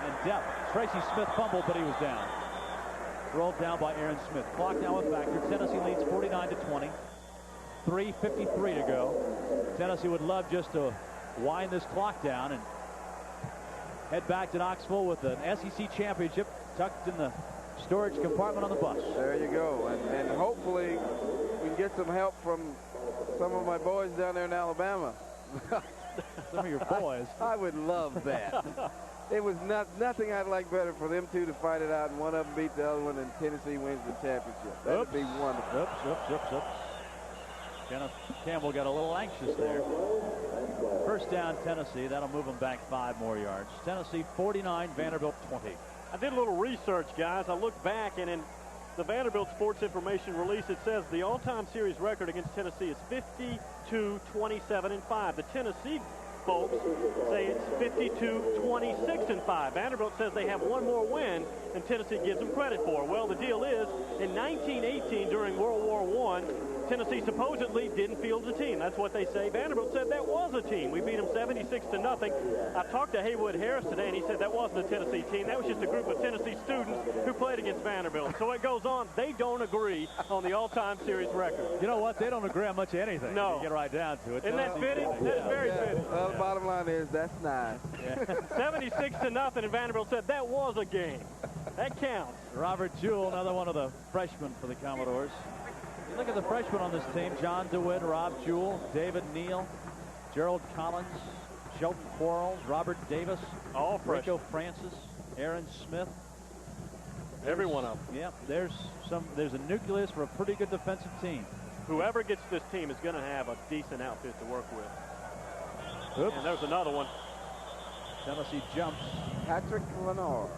And depth. Tracy Smith fumbled, but he was down. Rolled down by Aaron Smith. Clock now a factor. Tennessee leads 49-20. 3:53 to go. Tennessee would love just to wind this clock down and head back to Knoxville with an SEC championship tucked in the storage compartment on the bus. There you go. And hopefully we can get some help from some of my boys down there in Alabama. Some of your boys. I would love that. It was nothing I'd like better for them two to fight it out, and one of them beat the other one, and Tennessee wins the championship. That would be wonderful. Oops. Kenneth Campbell got a little anxious there. First down, Tennessee. That'll move them back 5 more yards. Tennessee 49, Vanderbilt 20. I did a little research, guys. I looked back, and in the Vanderbilt Sports Information release, it says the all-time series record against Tennessee is 52-27-5. The Tennessee folks say it's 52-26-5. Vanderbilt says they have one more win than Tennessee gives them credit for. Well, the deal is, in 1918, during World War I, Tennessee supposedly didn't field a team. That's what they say. Vanderbilt said that was a team. We beat them 76-0. I talked to Haywood Harris today, and he said that wasn't a Tennessee team. That was just a group of Tennessee students who played against Vanderbilt. So it goes on. They don't agree on the all-time series record. You know what? They don't agree on much of anything. No. You get right down to it. Isn't that fitting? That's very fitting. Well, the bottom line is that's nice. 76-0, and Vanderbilt said that was a game. That counts. Robert Jewell, another one of the freshmen for the Commodores. You look at the freshmen on this team: John DeWitt, Rob Jewell, David Neal, Gerald Collins, Shelton Quarles, Robert Davis, all Rico Francis, Aaron Smith. Every one of them. Yeah, there's a nucleus for a pretty good defensive team. Whoever gets this team is going to have a decent outfit to work with. Oops. And there's another one. Tennessee jumps. Patrick Lenore.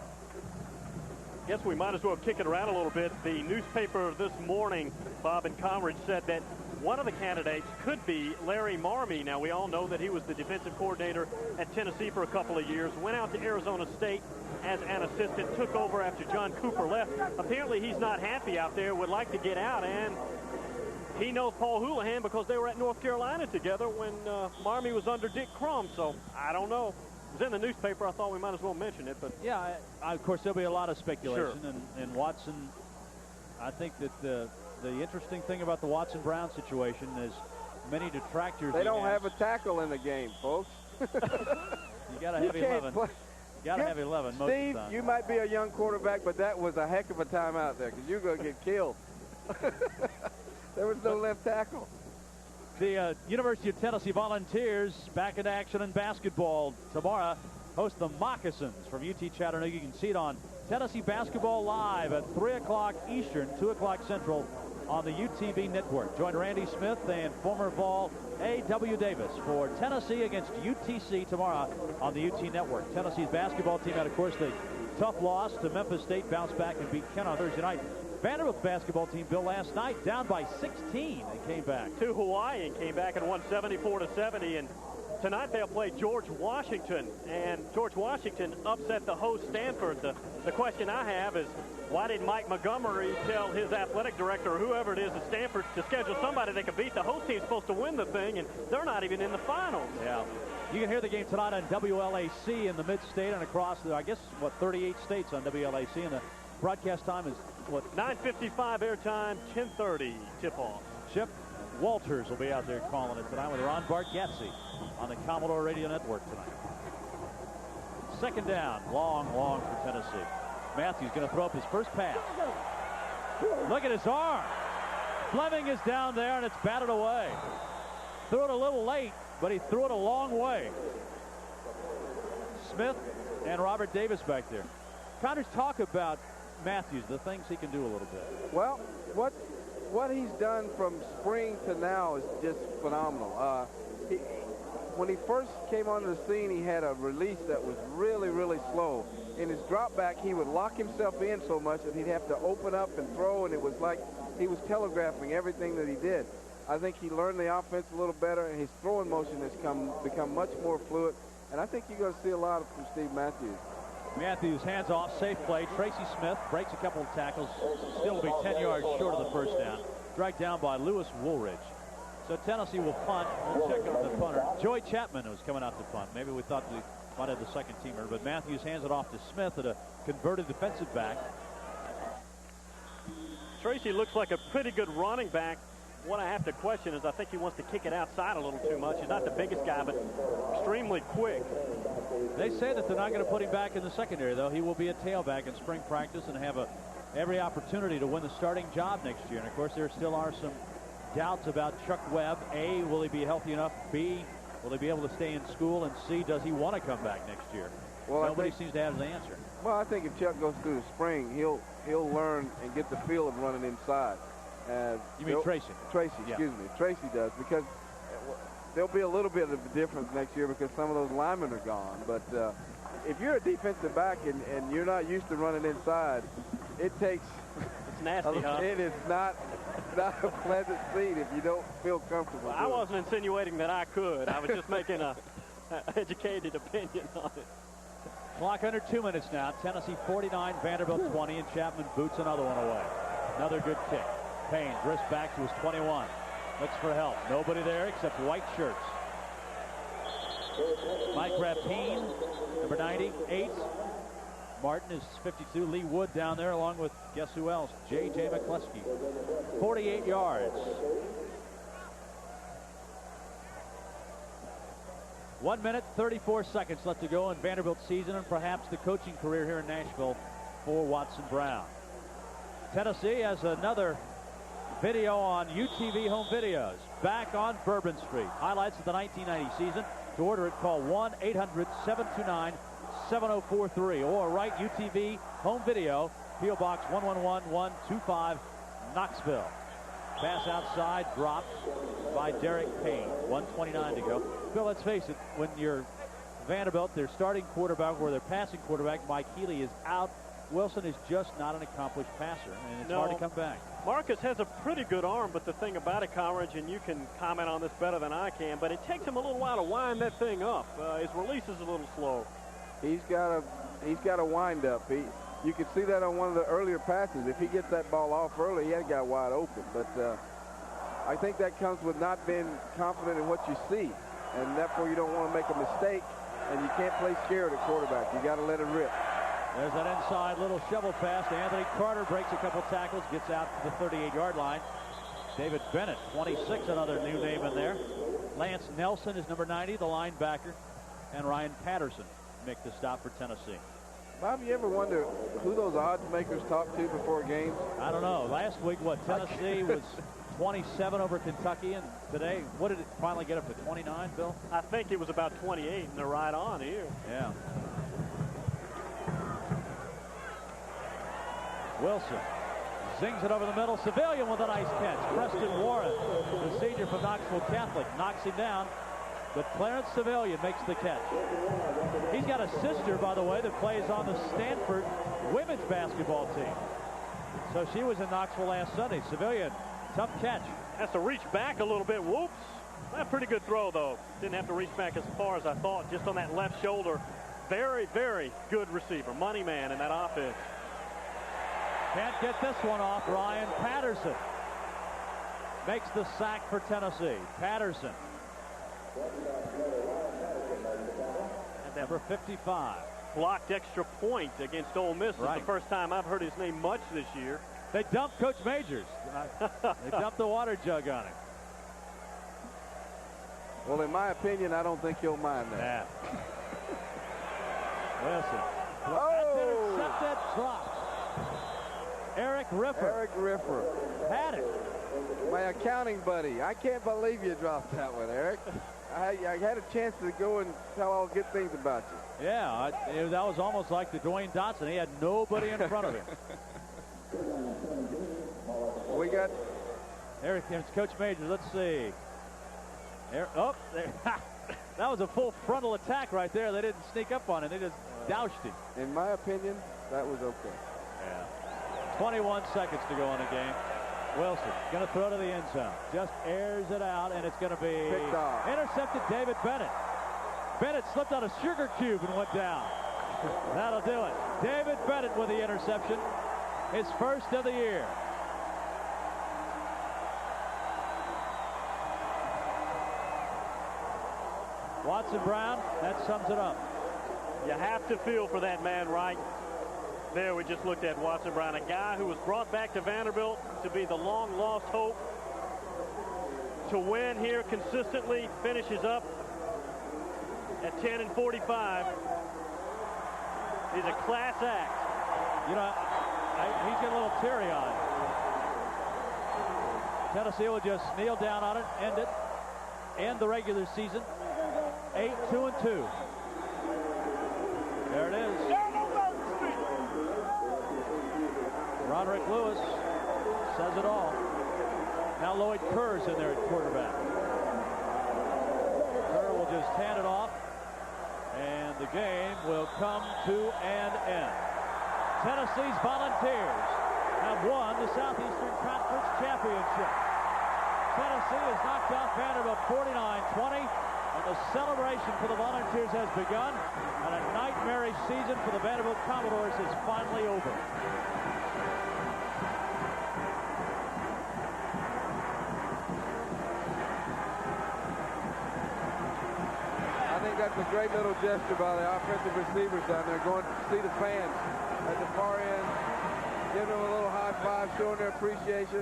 Guess we might as well kick it around a little bit. The newspaper this morning, Bob and Conrad, said that one of the candidates could be Larry Marmie. Now, we all know that he was the defensive coordinator at Tennessee for a couple of years, went out to Arizona State as an assistant, took over after John Cooper left. Apparently, he's not happy out there, would like to get out, and he knows Paul Houlihan because they were at North Carolina together when Marmie was under Dick Crum, so I don't know. It was in the newspaper. I thought we might as well mention it, but yeah, of course there'll be a lot of speculation. Sure. And Watson, I think that the interesting thing about the Watson Brown situation is many detractors. They don't have a tackle in the game, folks. You got to have 11. You got to have 11 most Steve, of the time. you might be a young quarterback, but that was a heck of a time out there because you're going to get killed. There was no left tackle. The University of Tennessee Volunteers back in action in basketball tomorrow. Host the Moccasins from UT Chattanooga. You can see it on Tennessee Basketball Live at 3 o'clock Eastern, 2 o'clock Central on the UTV network. Join Randy Smith and former Vol A.W. Davis for Tennessee against UTC tomorrow on the UT network. Tennessee's basketball team had, of course, the tough loss to Memphis State, bounced back and beat Kent on Thursday night. Vanderbilt's basketball team, Bill, last night down by 16 and came back. To Hawaii and came back and won 74-70. And tonight they'll play George Washington. And George Washington upset the host Stanford. The question I have is, why did Mike Montgomery tell his athletic director or whoever it is at Stanford to schedule somebody that could beat the host team supposed to win the thing, and they're not even in the finals? Yeah. You can hear the game tonight on WLAC in the mid-state and across the, I guess, 38 states on WLAC. And the broadcast time is, 9:55 airtime, 10:30 tip-off. Chip Walters will be out there calling it tonight with Ron Bargatze on the Commodore Radio Network tonight. Second down, long for Tennessee. Matthews going to throw up his first pass. Look at his arm. Fleming is down there, and it's batted away. Threw it a little late, but he threw it a long way. Smith and Robert Davis back there. Connors, talk about Matthews, the things he can do a little bit. Well, what he's done from spring to now is just phenomenal. When he first came onto the scene, he had a release that was really, really slow. In his drop back, he would lock himself in so much that he'd have to open up and throw, and it was like he was telegraphing everything that he did. I think he learned the offense a little better, and his throwing motion has become much more fluid, and I think you're going to see a lot from Steve Matthews. Matthews hands off, safe play. Tracy Smith breaks a couple of tackles, still will be 10 yards short of the first down. Dragged down by Lewis Woolridge. So Tennessee will punt. We'll check out the punter. Joey Chapman was coming out to punt. Maybe we thought we might have the second teamer, but Matthews hands it off to Smith at a converted defensive back. Tracy looks like a pretty good running back. What I have to question is I think he wants to kick it outside a little too much. He's not the biggest guy, but extremely quick. They say that they're not going to put him back in the secondary, though. He will be a tailback in spring practice and have every opportunity to win the starting job next year. And, of course, there still are some doubts about Chuck Webb. A, will he be healthy enough? B, will he be able to stay in school? And C, does he want to come back next year? Well, nobody seems to have the answer. Well, I think if Chuck goes through the spring, he'll learn and get the feel of running inside. You mean Tracy? Tracy, excuse me. Tracy does, because there'll be a little bit of a difference next year because some of those linemen are gone. But if you're a defensive back and you're not used to running inside, it takes... It's nasty, huh? It is not a pleasant seat if you don't feel comfortable. Well, I wasn't insinuating that I could. I was just making an educated opinion on it. Clock under 2 minutes now. Tennessee 49, Vanderbilt 20, and Chapman boots another one away. Another good kick. Payne drifts back to his 21. Looks for help. Nobody there except white shirts. Mike Rapine, number 98. Martin is 52. Lee Wood down there along with, guess who else? J.J. McCluskey. 48 yards. 1 minute, 34 seconds left to go in Vanderbilt's season and perhaps the coaching career here in Nashville for Watson Brown. Tennessee has another video on UTV Home Videos. Back on Bourbon Street. Highlights of the 1990 season. To order it, call 1-800-729-7043 or write UTV Home Video, P.O. Box 111125, Knoxville. Pass outside, dropped by Derek Payne. 1:29 to go. Bill, let's face it, when you're Vanderbilt, their starting quarterback or their passing quarterback, Mike Healy, is out Wilson is just not an accomplished passer, and it's hard to come back. Marcus has a pretty good arm, but the thing about it, Conrad, and you can comment on this better than I can, but it takes him a little while to wind that thing up. His release is a little slow. He's got a wind up. You can see that on one of the earlier passes. If he gets that ball off early, he had got wide open. But I think that comes with not being confident in what you see, and therefore you don't want to make a mistake, and you can't play scared at quarterback. You got to let it rip. There's that inside little shovel pass to Anthony Carter, breaks a couple tackles, gets out to the 38-yard line. David Bennett, 26, another new name in there. Lance Nelson is number 90, the linebacker, and Ryan Patterson make the stop for Tennessee. Bob, you ever wonder who those odds makers talk to before games? I don't know. Last week, Tennessee was 27 over Kentucky, and today, what did it finally get up to, 29, Bill? I think it was about 28, and they're right on here. Yeah. Wilson zings it over the middle. Civilian with a nice catch. Preston Warren, the senior from Knoxville Catholic, knocks him down, but Clarence Civilian makes the catch. He's got a sister, by the way, that plays on the Stanford women's basketball team. So she was in Knoxville last Sunday. Civilian, tough catch. Has to reach back a little bit. Whoops. A pretty good throw, though. Didn't have to reach back as far as I thought, just on that left shoulder. Very, very good receiver. Money man in that offense. Can't get this one off. Ryan Patterson makes the sack for Tennessee. Patterson. And number 55. Blocked extra point against Ole Miss. Right. It's the first time I've heard his name much this year. They dumped Coach Majors. They dumped the water jug on him. Well, in my opinion, I don't think he'll mind that. Wilson. Oh! Intercepted, dropped. Eric Riffer. Eric Riffer. Had it. My accounting buddy. I can't believe you dropped that one, Eric. I had a chance to go and tell all good things about you. Yeah, that was almost like the Dwayne Dotson. He had nobody in front of him. We got... Eric, it's Coach Majors. Let's see. There. That was a full frontal attack right there. They didn't sneak up on him. They just doused him. In my opinion, that was okay. Yeah. 21 seconds to go in the game. Wilson going to throw to the end zone. Just airs it out, and it's going to be intercepted. David Bennett. Bennett slipped on a sugar cube and went down. That'll do it. David Bennett with the interception. His first of the year. Watson Brown, that sums it up. You have to feel for that man right there. We just looked at Watson Brown, a guy who was brought back to Vanderbilt to be the long-lost hope, to win here consistently, finishes up at 10-45. He's a class act. You know, he's getting a little teary-eyed. Tennessee will just kneel down on it, end the regular season. 8-2-2. There it is. Roderick Lewis says it all. Now Lloyd Kerr's in there at quarterback. Kerr will just hand it off, and the game will come to an end. Tennessee's Volunteers have won the Southeastern Conference Championship. Tennessee has knocked off Vanderbilt 49-20. And the celebration for the Volunteers has begun, and a nightmarish season for the Vanderbilt Commodores is finally over. I think that's a great little gesture by the offensive receivers down there, going to see the fans at the far end, giving them a little high five, showing their appreciation.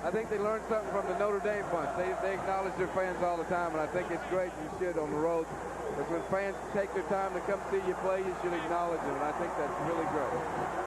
I think they learned something from the Notre Dame bunch. They acknowledge their fans all the time, and I think it's great you should on the road. Because when fans take their time to come see you play, you should acknowledge them, and I think that's really great.